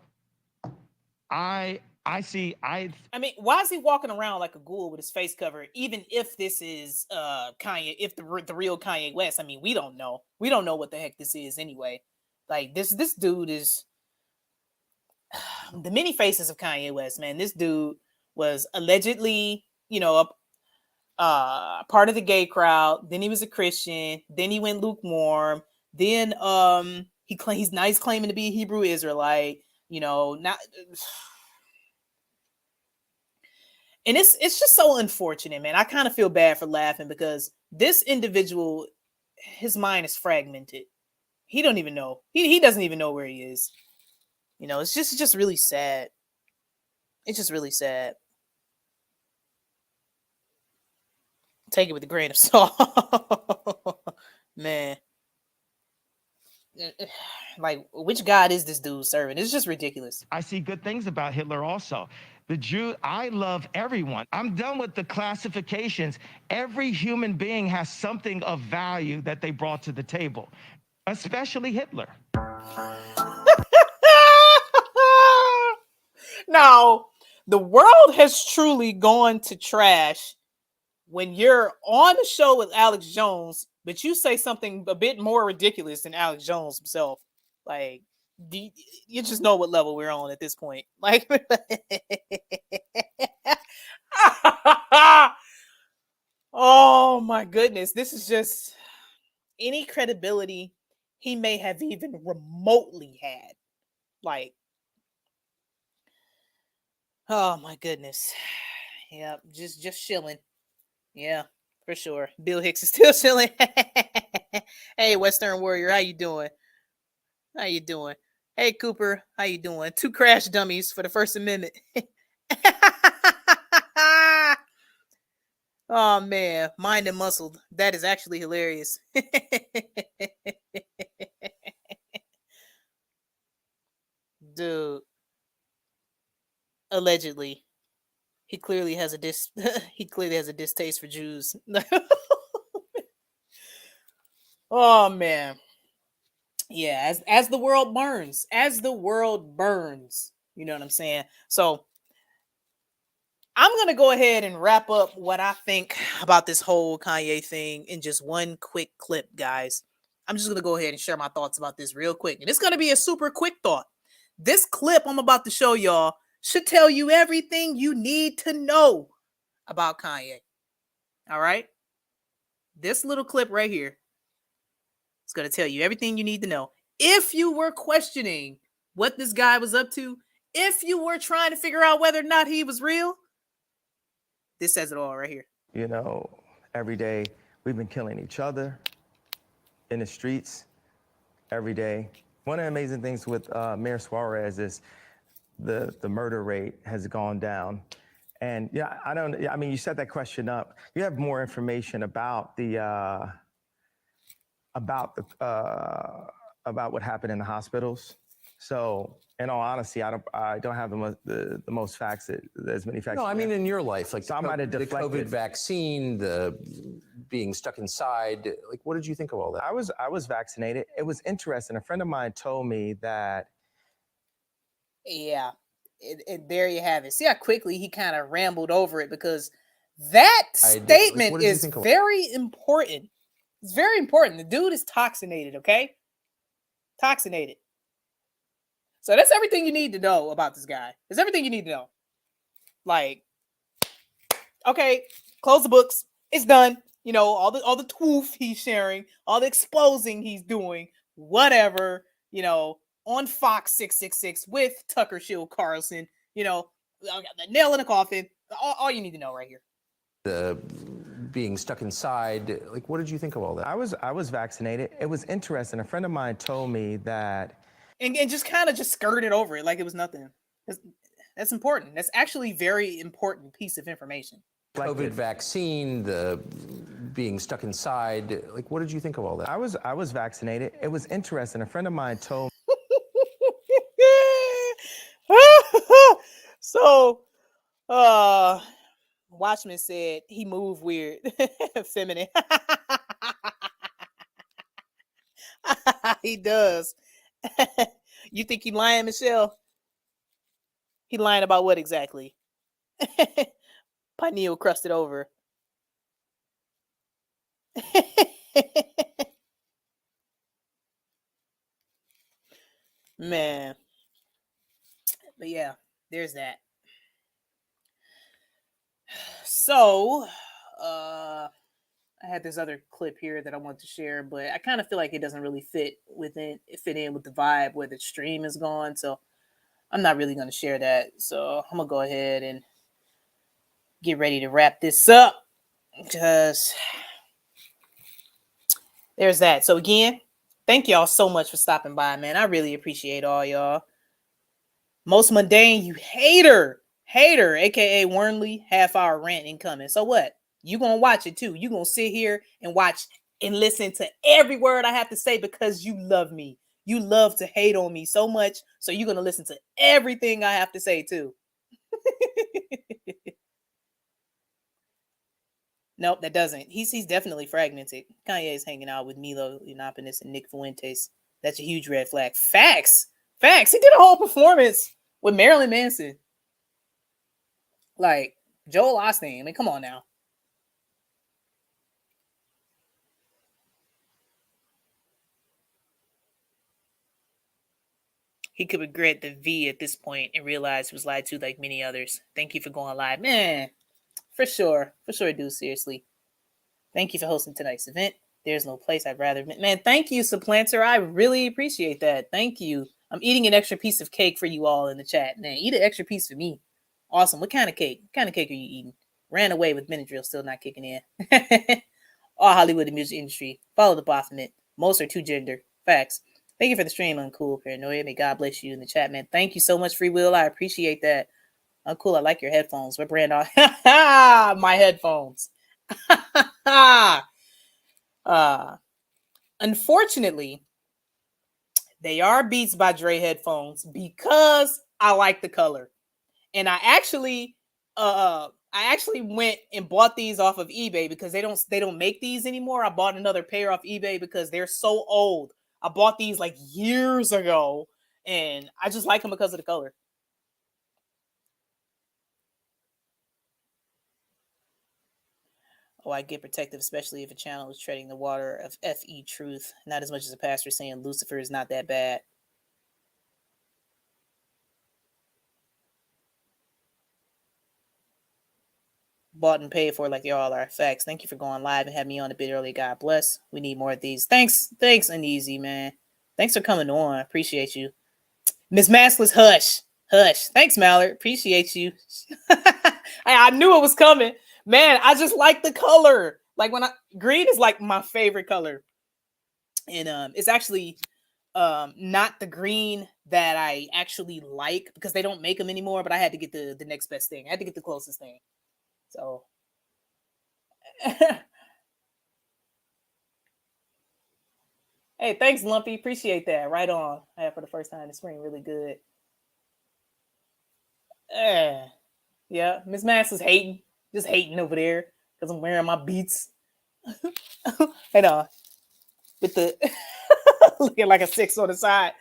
I mean, why is he walking around like a ghoul with his face covered? Even if this is Kanye, if the real Kanye West, I mean, we don't know. We don't know what the heck this is anyway. Like this dude is the many faces of Kanye West, man. This dude was allegedly, part of the gay crowd. Then he was a Christian. Then he went lukewarm. Then he's claiming to be a Hebrew Israelite. Not. And it's just so unfortunate, man. I kind of feel bad for laughing because this individual, his mind is fragmented. He don't even know. He doesn't even know where he is. It's just really sad. It's just really sad. Take it with a grain of salt. Man. Like, which God is this dude serving? It's just ridiculous. I see good things about Hitler also. The Jew, I love everyone. I'm done with the classifications. Every human being has something of value that they brought to the table, especially Hitler. Now, the world has truly gone to trash when you're on the show with Alex Jones, but you say something a bit more ridiculous than Alex Jones himself. Like, You just know what level we're on at this point. Like, oh my goodness, this is just any credibility he may have even remotely had. Like, oh my goodness. Yeah, just chilling. Yeah, for sure. Bill Hicks is still chilling. Hey, Western Warrior, how you doing? How you doing? Hey, Cooper, how you doing? 2 crash dummies for the First Amendment. Oh man, mind and muscled. That is actually hilarious. Dude, allegedly, he clearly has a he clearly has a distaste for Jews. Oh man. Yeah, as the world burns, you know what I'm saying? So I'm gonna go ahead and wrap up what I think about this whole Kanye thing in just one quick clip, guys. I'm just gonna go ahead and share my thoughts about this real quick. And it's gonna be a super quick thought. This clip I'm about to show y'all should tell you everything you need to know about Kanye. All right? This little clip right here is gonna tell you everything you need to know. If you were questioning what this guy was up to, if you were trying to figure out whether or not he was real, this says it all right here. You know, every day we've been killing each other in the streets every day. One of the amazing things with Mayor Suarez is the murder rate has gone down. And yeah, I mean, you set that question up. You have more information about about what happened in the hospitals. So, in all honesty, I don't have the most facts, as many facts. No, I mean in your life, like so I might have the deflected. COVID vaccine, the being stuck inside. Like, what did you think of all that? I was vaccinated. It was interesting. A friend of mine told me that. Yeah, there you have it. See how quickly he kind of rambled over it, because that statement what did you is think of very important. It's very important. The dude is toxinated, okay? Toxinated. So that's everything you need to know about this guy. That's everything you need to know. Like, okay, close the books. It's done. You know, all the twoof he's sharing, all the exposing he's doing, whatever, you know, on Fox 666 with Tucker Shield Carlson, you know, the nail in the coffin. All you need to know right here. The being stuck inside. Like, what did you think of all that? I was vaccinated. It was interesting. A friend of mine told me that. And just kind of just skirted over it like it was nothing. That's important. That's actually very important piece of information. COVID vaccine, the being stuck inside. Like, what did you think of all that? I was vaccinated. It was interesting. A friend of mine told. So, Watchman said he moved weird, feminine. He does. You think he lying, Michelle? He lying about what exactly? Pineal crusted over. Man. But yeah, there's that. So, I had this other clip here that I want to share, but I kind of feel like it doesn't really fit in with the vibe where the stream is gone. So I'm not really going to share that. So I'm going to go ahead and get ready to wrap this up, because there's that. So again, thank y'all so much for stopping by, man. I really appreciate all y'all. Most mundane, you hater, aka Wernley, half-hour rant incoming. So what? You gonna watch it too. You gonna sit here and watch and listen to every word I have to say because you love me. You love to hate on me so much, so you're gonna listen to everything I have to say too. Nope, that doesn't. He's definitely fragmented. Kanye's hanging out with Milo Yiannopoulos and Nick Fuentes. That's a huge red flag. Facts. He did a whole performance with Marilyn Manson. Like, Joel Osteen. I mean, come on now. He could regret the V at this point and realize he was lied to like many others. Thank you for going live. Man, for sure, dude, seriously. Thank you for hosting tonight's event. There's no place I'd rather... Man, thank you, Supplanter. I really appreciate that. Thank you. I'm eating an extra piece of cake for you all in the chat. Man, eat an extra piece for me. Awesome. What kind of cake? What kind of cake are you eating? Ran away with Benadryl still not kicking in. All Hollywood and music industry. Follow the Baphomet. Most are two gender. Facts. Thank you for the stream, Uncoolparanoia. May God bless you in the chat, man. Thank you so much, Free Will. I appreciate that. Uncool, I like your headphones. What brand are my headphones? Unfortunately, they are Beats by Dre headphones because I like the color. And I actually went and bought these off of eBay because they don't make these anymore. I bought another pair off eBay because they're so old. I bought these like years ago, and I just like them because of the color. Oh, I get protective, especially if a channel is treading the water of FE truth. Not as much as a pastor saying Lucifer is not that bad. Bought and paid for like y'all are. Facts. Thank you for going live and having me on a bit early. God bless. We need more of these. Thanks, Uneasy, man. Thanks for coming on. Appreciate you. Miss Maskless, hush. Thanks, Mallard. Appreciate you. I knew it was coming. Man, I just like the color. Like green is like my favorite color. And it's actually not the green that I actually like because they don't make them anymore, but I had to get the next best thing. I had to get the closest thing. So hey, thanks, Lumpy. Appreciate that. Right on. I had for the first time this spring. Really good. Yeah, Miss Max is hating. Just hating over there because I'm wearing my Beats. And with the looking like a 6 on the side.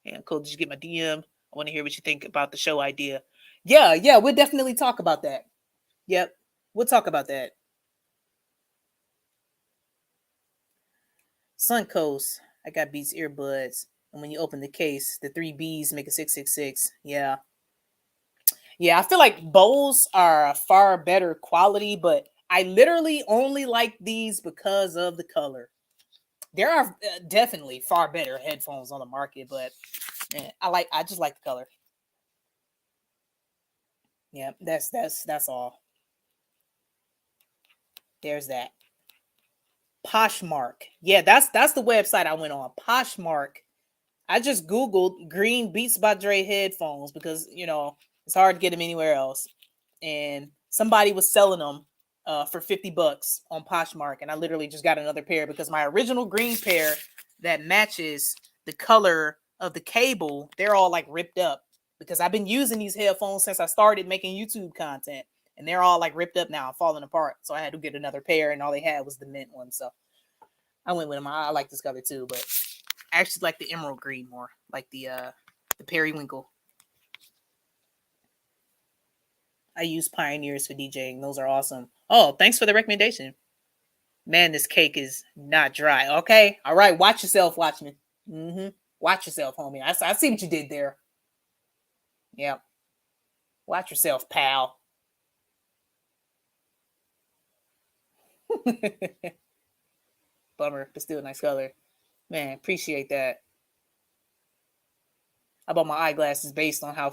Yeah, cool. Did you get my DM? I want to hear what you think about the show idea. Yeah, we'll definitely talk about that. Yep, we'll talk about that. Suncoast, I got Beats earbuds. And when you open the case, the 3 Bs make a 666. Yeah, I feel like Bose are a far better quality, but I literally only like these because of the color. There are definitely far better headphones on the market, but man, I just like the color. Yeah, that's all. There's that. Poshmark. Yeah, that's the website I went on. Poshmark. I just Googled green Beats by Dre headphones because, it's hard to get them anywhere else. And somebody was selling them for $50 on Poshmark. And I literally just got another pair because my original green pair that matches the color of the cable, they're all like ripped up because I've been using these headphones since I started making YouTube content. And they're all like ripped up now, falling apart. So I had to get another pair and all they had was the mint one. So I went with them. I like this color too, but I actually like the emerald green more, like the periwinkle. I use Pioneers for DJing. Those are awesome. Oh, thanks for the recommendation. Man, this cake is not dry. Okay. All right. Watch yourself, Watchman. Watch yourself, homie. I see what you did there. Yep. Watch yourself, pal. Bummer, but still a nice color. Man, appreciate that. I bought my eyeglasses based on how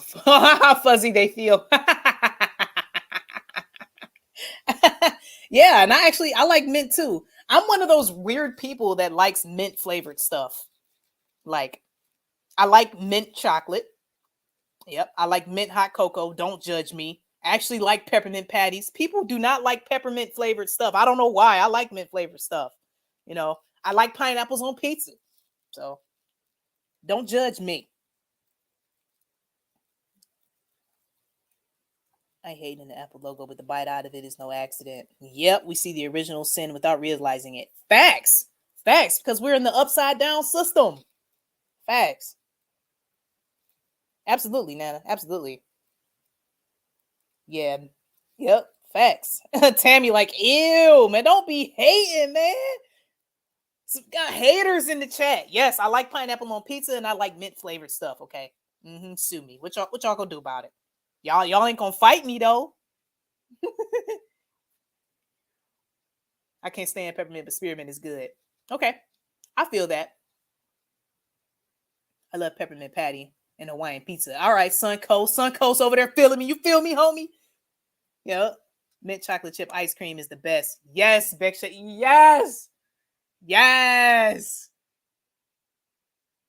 fuzzy they feel. Yeah, and I like mint too. I'm one of those weird people that likes mint flavored stuff. Like, I like mint chocolate. Yep, I like mint hot cocoa. Don't judge me. I actually like peppermint patties. People do not like peppermint flavored stuff. I don't know why. I like mint flavored stuff. I like pineapples on pizza. So don't judge me. I hate in the Apple logo, but the bite out of it is no accident. Yep, we see the original sin without realizing it. Facts, because we're in the upside down system. Facts. Absolutely, Nana. Absolutely. Yeah. Yep. Facts. Tammy, like, ew, man, don't be hating, man. Got haters in the chat. Yes, I like pineapple on pizza and I like mint flavored stuff. Okay. Sue me. What y'all gonna do about it? Y'all ain't gonna fight me though. I can't stand peppermint, but spearmint is good. Okay. I feel that. I love peppermint patty and Hawaiian pizza. All right, Suncoast over there feeling me. You feel me, homie? Yep. Mint chocolate chip ice cream is the best. Yes, Beksha. Yes. Yes.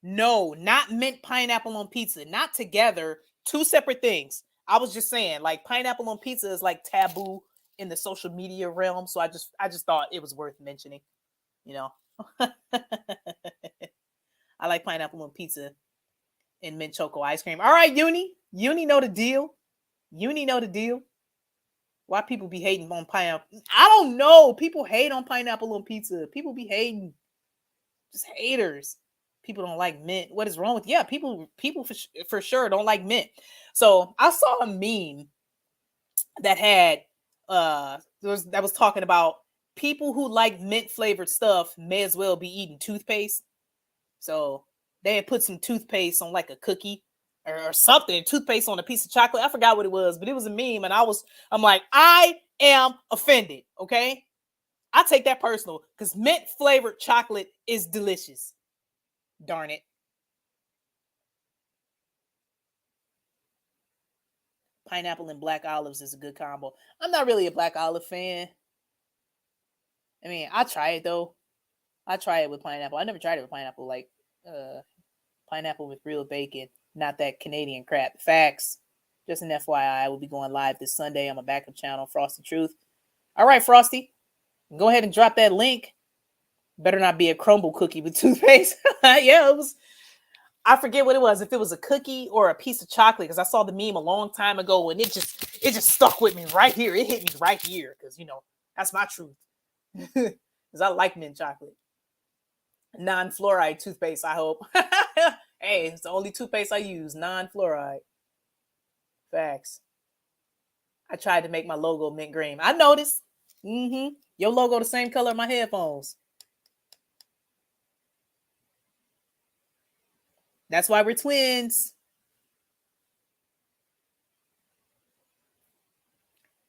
No, not mint pineapple on pizza. Not together. Two separate things. I was just saying, like, pineapple on pizza is like taboo in the social media realm. So I just thought it was worth mentioning. You know. I like pineapple on pizza and mint choco ice cream. All right, Uni know the deal. Uni know the deal. Why people be hating on pineapple? I don't know. People hate on pineapple on pizza. People be hating. Just haters. People don't like mint. What is wrong with? Yeah, people for sure don't like mint. So I saw a meme that had that was talking about people who like mint flavored stuff may as well be eating toothpaste. So they had put some toothpaste on like a cookie or something, toothpaste on a piece of chocolate. I forgot what it was, but it was a meme, and I'm like, I am offended. Okay, I take that personal because mint flavored chocolate is delicious. Darn it. Pineapple and black olives is a good combo. I'm not really a black olive fan. I mean, I try it though. I try it with pineapple. I never tried it with pineapple, like pineapple with real bacon, not that Canadian crap. Facts. Just an FYI, I will be going live this Sunday on my backup channel, Frosty Truth. All right, Frosty, go ahead and drop that link. Better not be a crumble cookie with toothpaste. Yeah, it was. I forget what it was, if it was a cookie or a piece of chocolate, because I saw the meme a long time ago and it just stuck with me right here. It hit me right here because, you know, that's my truth. Because I like mint chocolate. Non-fluoride toothpaste, I hope. Hey, it's the only toothpaste I use, non-fluoride. Facts. I tried to make my logo mint green. I noticed. Your logo the same color of my headphones. That's why we're twins.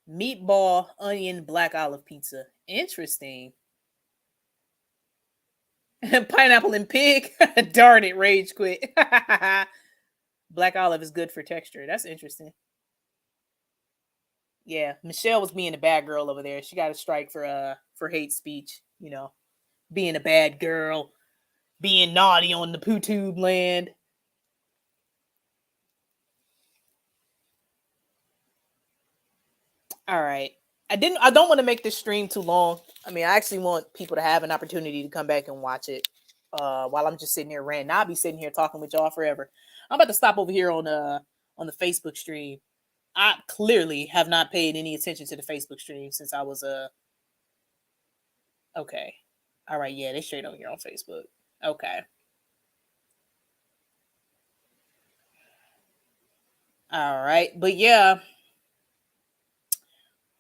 Meatball, onion, black olive pizza. Interesting. Pineapple and pig. Darn it, rage quit. Black olive is good for texture. That's interesting. Yeah, Michelle was being a bad girl over there. She got a strike for hate speech, you know. Being a bad girl, being naughty on the PooTube land. All right. I don't want to make this stream too long. I mean, I actually want people to have an opportunity to come back and watch it while I'm just sitting here ranting. I'll be sitting here talking with y'all forever. I'm about to stop over here on the Facebook stream. I clearly have not paid any attention to the Facebook stream since I was okay. All right, yeah, they straight on here on Facebook. Okay. All right, but yeah.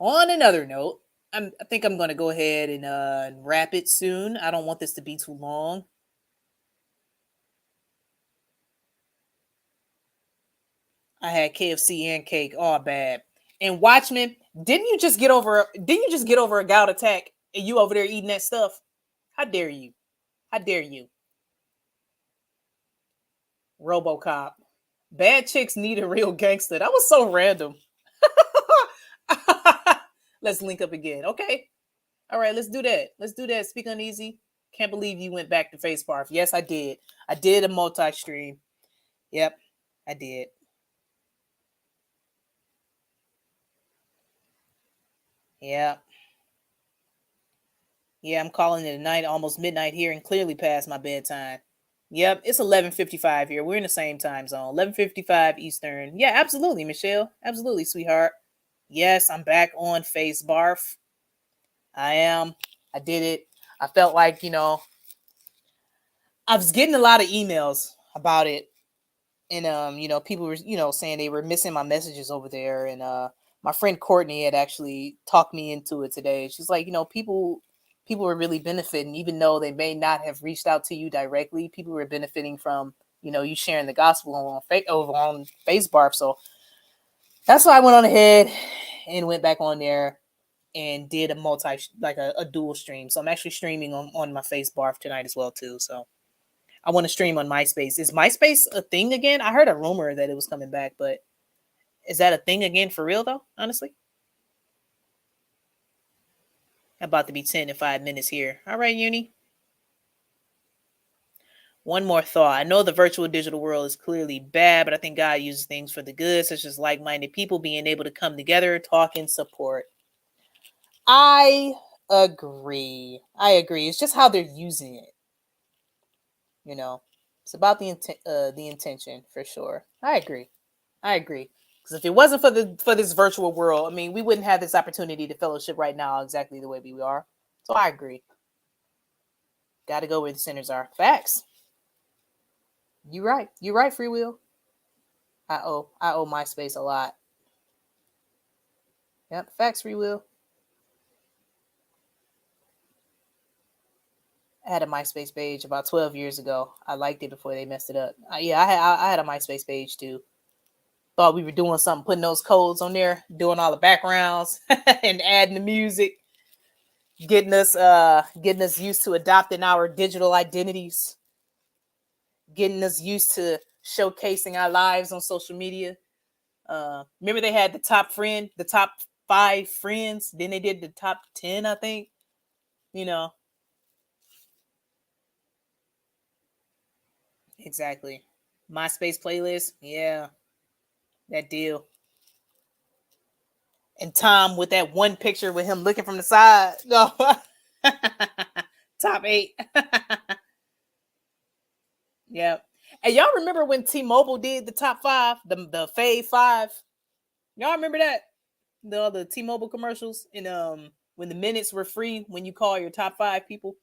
On another note, I think I'm going to go ahead and wrap it soon. I don't want this to be too long. I had KFC and cake. Oh, bad. And Watchmen, didn't you just get over a gout attack and you over there eating that stuff? How dare you? How dare you? RoboCop. Bad chicks need a real gangster. That was so random. Let's link up again. Okay. All right, let's do that. Let's do that. Speak Uneasy. Can't believe you went back to Facebarf. Yes, I did. I did a multi-stream. Yep, I did. Yeah. Yeah, I'm calling it a night, almost midnight here, and clearly past my bedtime. Yep, it's 11:55 here. We're in the same time zone. 11:55 Eastern. Yeah, absolutely, Michelle. Absolutely, sweetheart. Yes, I'm back on Facebarf. I am. I did it. I felt like, you know, I was getting a lot of emails about it. And you know, people were, you know, saying they were missing my messages over there. And my friend Courtney had actually talked me into it today. She's like, you know, people people were really benefiting, even though they may not have reached out to you directly. People were benefiting from, you sharing the gospel over on Facebook. So that's why I went on ahead and went back on there and did a dual stream. So I'm actually streaming on my Facebook tonight as well too. So I want to stream on MySpace. Is MySpace a thing again? I heard a rumor that it was coming back, but is that a thing again for real though? Honestly, about to be 10 in 5 minutes here. All right, Uni. One more thought. I know the virtual digital world is clearly bad, but I think God uses things for the good, such as like-minded people being able to come together, talk, and support. I agree. It's just how they're using it. It's about the intention for sure. I agree. Because if it wasn't for this virtual world, I mean, we wouldn't have this opportunity to fellowship right now exactly the way we are. So I agree. Got to go where the sinners are. Facts. You're right, Free Will. I owe MySpace a lot. Yep, facts, Free Will. I had a MySpace page about 12 years ago. I liked it before they messed it up. I had a MySpace page too. Thought we were doing something, putting those codes on there, doing all the backgrounds and adding the music, getting us used to adopting our digital identities, getting us used to showcasing our lives on social media. Remember they had the top 5 friends. Then they did the top 10, I think. Exactly. MySpace playlist. Yeah. That deal. And Tom with that one picture with him looking from the side. No. Top 8. Yep. And y'all remember when T-Mobile did the top 5, the Fave 5? Y'all remember that? The T-Mobile commercials and when the minutes were free when you call your top 5 people.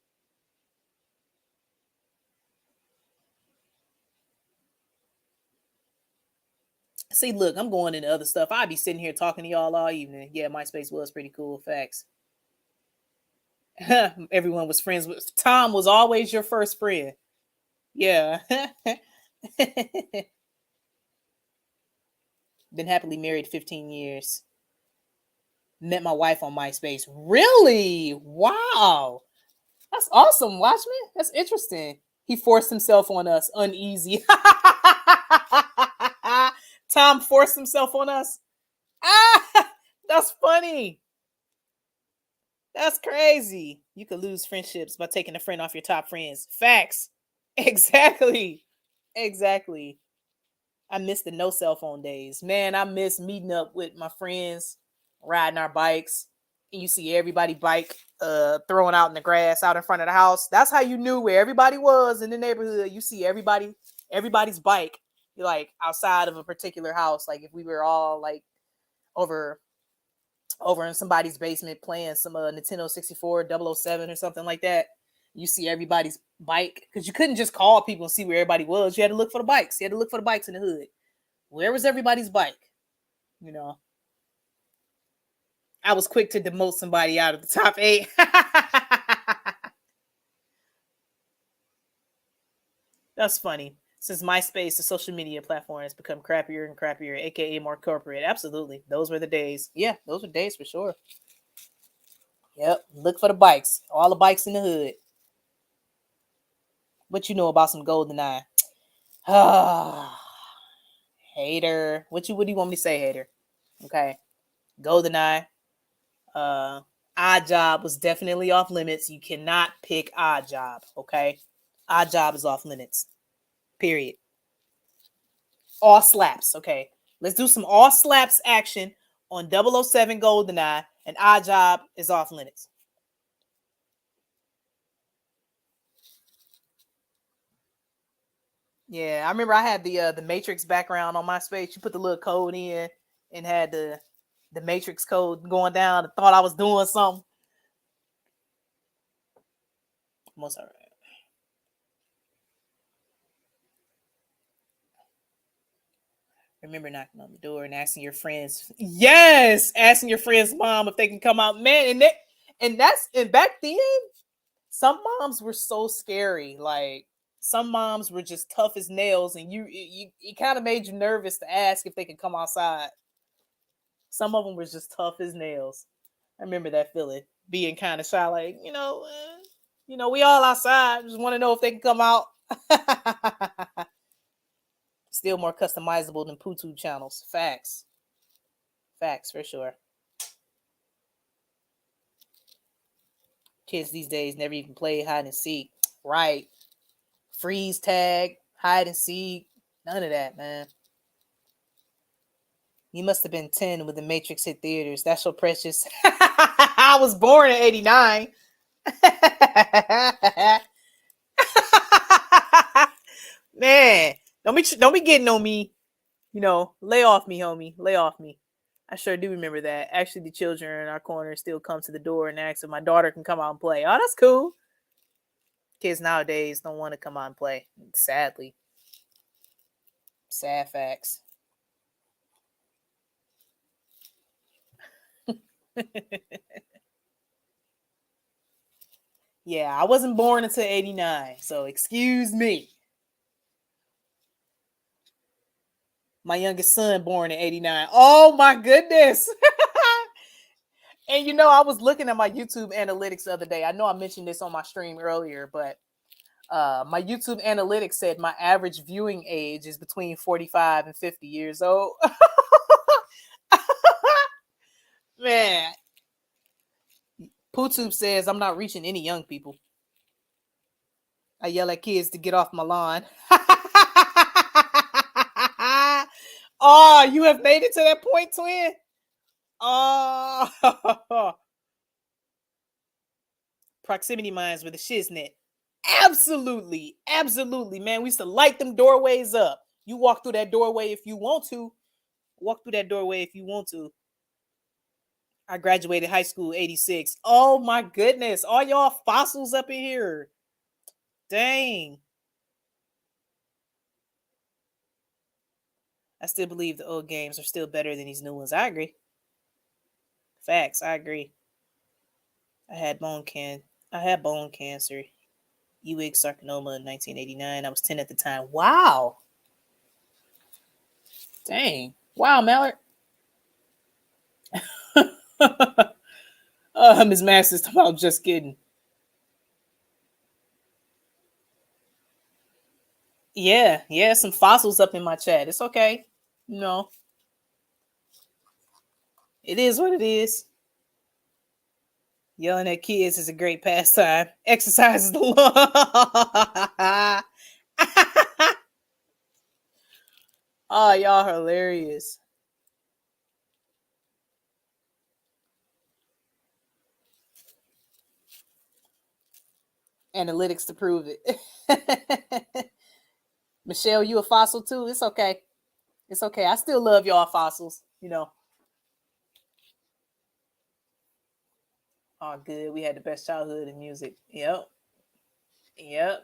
See, look, I'm going into other stuff. I'd be sitting here talking to y'all all evening. Yeah, MySpace was pretty cool. Facts. Everyone was friends with Tom. Was always your first friend. Yeah. Been happily married 15 years. Met my wife on MySpace. Really? Wow. That's awesome, Watchman. That's interesting. He forced himself on us. Uneasy. Tom forced himself on us. That's funny. That's crazy. You could lose friendships by taking a friend off your top friends. Facts. Exactly. I miss the no cell phone days. Man, I miss meeting up with my friends, riding our bikes. And you see everybody bike throwing out in the grass out in front of the house. That's how you knew where everybody was in the neighborhood. You see everybody's bike. You're like outside of a particular house. Like if we were all like over in somebody's basement playing some Nintendo 64 007 or something like that. You see everybody's bike because you couldn't just call people and see where everybody was. You had to look for the bikes. You had to look for the bikes in the hood. Where was everybody's bike? I was quick to demote somebody out of the top 8. That's funny. Since MySpace, the social media platform, has become crappier and crappier, aka more corporate. Absolutely. Those were the days. Yeah, those were days for sure. Yep. Look for the bikes. All the bikes in the hood. What you know about some GoldenEye? Hater. What do you want me to say, hater? Okay. GoldenEye. Odd Job was definitely off limits. You cannot pick Odd Job. Okay. Odd Job is off limits. Period. All slaps. Okay. Let's do some all slaps action on 007 GoldenEye, and Odd Job is off limits. Yeah, I remember I had the Matrix background on MySpace. You put the little code in and had the Matrix code going down. I thought I was doing something. Most all right. Remember knocking on the door and asking your friends. Yes, asking your friend's mom if they can come out, man. And back then, some moms were so scary. Like some moms were just tough as nails, and it kind of made you nervous to ask if they could come outside. Some of them was just tough as nails. I remember that feeling, being kind of shy, like we all outside. Just want to know if they can come out. Still more customizable than PooTube channels. Facts for sure. Kids these days never even play hide and seek. Right. Freeze tag, hide and seek. None of that, man. You must have been 10 when The Matrix hit theaters. That's so precious. I was born in 89. Man, don't be getting on me. Lay off me, homie. Lay off me. I sure do remember that. Actually, the children in our corner still come to the door and ask if my daughter can come out and play. Oh, that's cool. Kids nowadays don't want to come out and play. Sadly. Sad facts. Yeah, I wasn't born until 89, so excuse me. My youngest son born in 89. Oh my goodness. And I was looking at my YouTube analytics the other day. I know I mentioned this on my stream earlier, but my YouTube analytics said my average viewing age is between 45 and 50 years old. Man. PooTube says I'm not reaching any young people. I yell at kids to get off my lawn. Oh, you have made it to that point, twin? Oh. Proximity mines with the shiznit. Absolutely. Absolutely, man. We used to light them doorways up. You walk through that doorway if you want to. Walk through that doorway if you want to. I graduated high school 86. Oh my goodness. All y'all fossils up in here. Dang. I still believe the old games are still better than these new ones. I agree. Facts. I agree. I had bone cancer. Ewig sarcoma in 1989. I was 10 at the time. Wow. Dang. Wow, Mallard. Ms. Masters talking about just kidding. Yeah, some fossils up in my chat. It's okay. It is what it is. Yelling at kids is a great pastime. Exercise is the law. Oh, y'all hilarious. Analytics to prove it. Michelle, you a fossil too? It's okay. It's okay. I still love y'all fossils, Oh, good. We had the best childhood in music. Yep.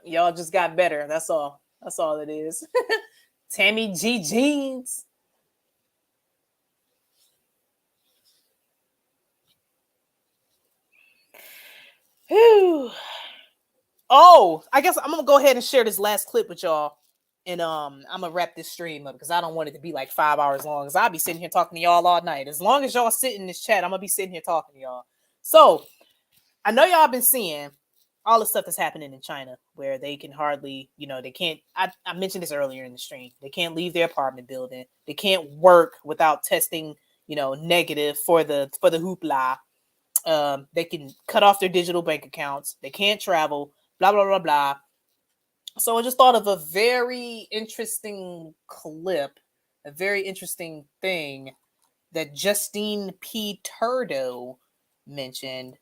Y'all just got better. That's all. That's all it is. Tammy G Jeans. Whew. Oh, I guess I'm gonna go ahead and share this last clip with y'all, and I'm gonna wrap this stream up because I don't want it to be like 5 hours long. Because I'll be sitting here talking to y'all all night. As long as y'all sit in this chat, I'm gonna be sitting here talking to y'all. So I know y'all been seeing all the stuff that's happening in China, where they can hardly, they can't. I mentioned this earlier in the stream. They can't leave their apartment building. They can't work without testing, negative for the hoopla. They can cut off their digital bank accounts. They can't travel. Blah, blah, blah, blah. So I just thought of a very interesting clip, a very interesting thing that Justine P. Trudeau mentioned.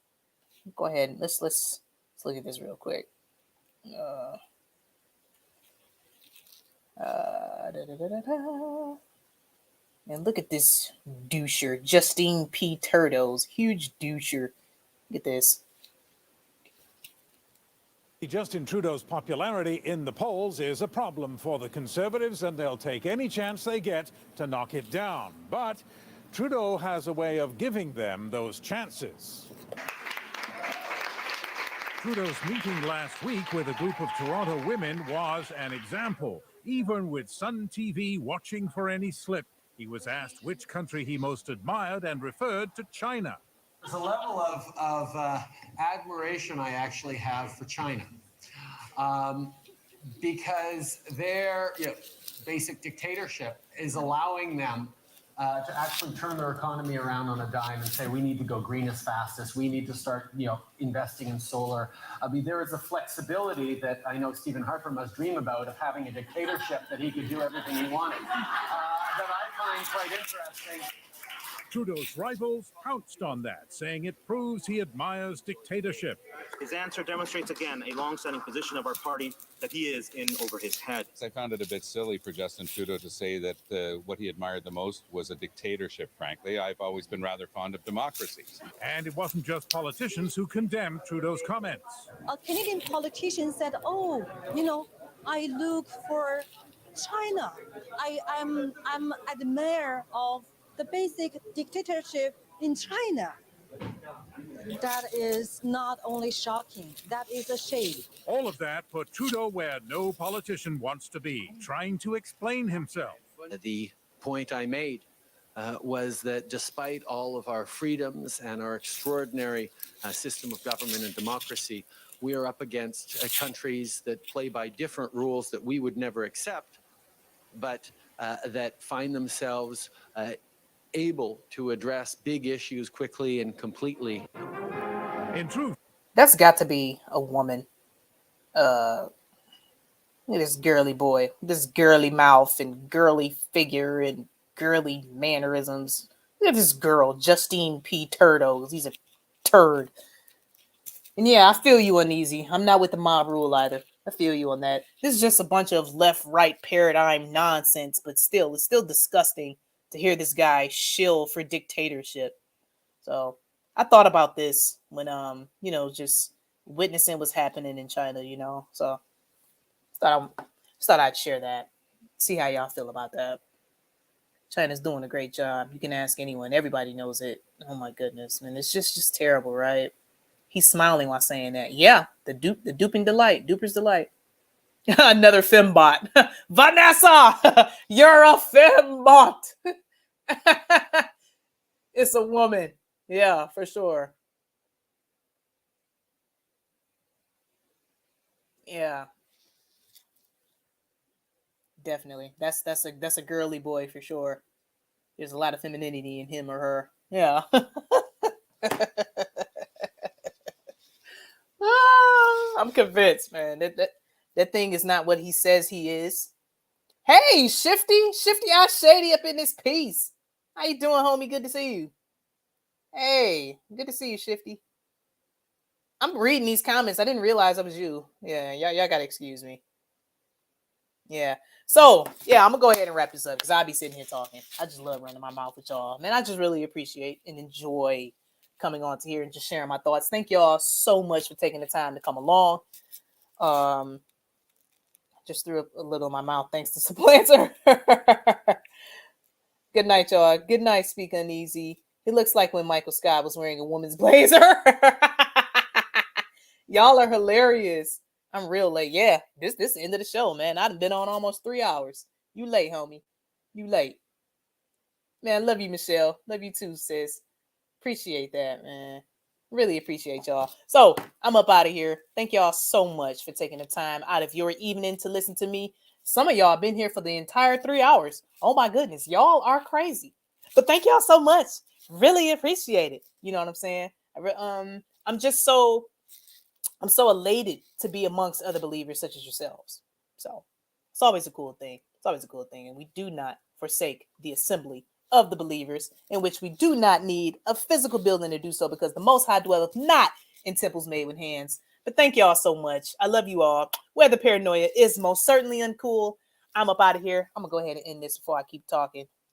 Go ahead. Let's look at this real quick. And look at this doucher, Justine P. Trudeau's huge doucher. Look at this. Justin Trudeau's popularity in the polls is a problem for the Conservatives, and they'll take any chance they get to knock it down. But Trudeau has a way of giving them those chances. Trudeau's meeting last week with a group of Toronto women was an example. Even with Sun TV watching for any slip, he was asked which country he most admired and referred to China. There's a level of admiration I actually have for China, because their basic dictatorship is allowing them to actually turn their economy around on a dime and say, we need to go green as fast as we need to start, investing in solar. I mean, there is a flexibility that I know Stephen Harper must dream about, of having a dictatorship that he could do everything he wanted, that I find quite interesting. Trudeau's rivals pounced on that, saying it proves he admires dictatorship. His answer demonstrates again a long-standing position of our party that he is in over his head. I found it a bit silly for Justin Trudeau to say that what he admired the most was a dictatorship, frankly. I've always been rather fond of democracies. And it wasn't just politicians who condemned Trudeau's comments. A Canadian politician said, I look for China. I'm admire of the basic dictatorship in China. That is not only shocking, that is a shame. All of that put Trudeau where no politician wants to be, trying to explain himself. The point I made was that despite all of our freedoms and our extraordinary system of government and democracy, we are up against countries that play by different rules that we would never accept, but that find themselves able to address big issues quickly and completely. In truth, that's got to be a woman. This girly boy, this girly mouth and girly figure and girly mannerisms. Look at this girl, Justine P. Turdos. He's a turd. And yeah, I feel you, Uneasy. I'm not with the mob rule either. I feel you on that. This is just a bunch of left-right paradigm nonsense, but still, it's still disgusting to hear this guy shill for dictatorship. So I thought about this when, just witnessing what's happening in China, So thought I'd share that. See how y'all feel about that. China's doing a great job. You can ask anyone. Everybody knows it. Oh my goodness, man. It's just terrible, right? He's smiling while saying that. Yeah, the duper's delight. Another fembot. Vanessa, you're a fembot. It's a woman. Yeah, for sure. Yeah. Definitely. That's a girly boy for sure. There's a lot of femininity in him or her. Yeah. I'm convinced, man. That thing is not what he says he is. Hey, Shifty I Shady up in this piece. How you doing, homie? Good to see you. Hey, good to see you, Shifty. I'm reading these comments. I didn't realize it was you. Yeah, y'all gotta excuse me. Yeah. So, yeah, I'm gonna go ahead and wrap this up because I'll be sitting here talking. I just love running my mouth with y'all. Man, I just really appreciate and enjoy coming on to here and just sharing my thoughts. Thank y'all so much for taking the time to come along. Just threw a little in my mouth thanks to Supplanter. Good night, y'all. Good night, Speak Uneasy. It looks like when Michael Scott was wearing a woman's blazer. Y'all are hilarious. I'm real late. Yeah, this is the end of the show, man. I've been on almost 3 hours. You late, homie. You late. Man, love you, Michelle. Love you too, sis. Appreciate that, man. Really appreciate y'all. So I'm up out of here. Thank y'all so much for taking the time out of your evening to listen to me. Some of y'all been here for the entire 3 hours. Oh my goodness, y'all are crazy. But thank y'all so much. Really appreciate it. You know what I'm saying? I'm so elated to be amongst other believers such as yourselves. So it's always a cool thing. It's always a cool thing. And we do not forsake the assembly of the believers, in which we do not need a physical building to do so, because the Most High dwelleth not in temples made with hands. But thank y'all so much. I love you all. Where the paranoia is most certainly uncool. I'm up out of here. I'm going to go ahead and end this before I keep talking.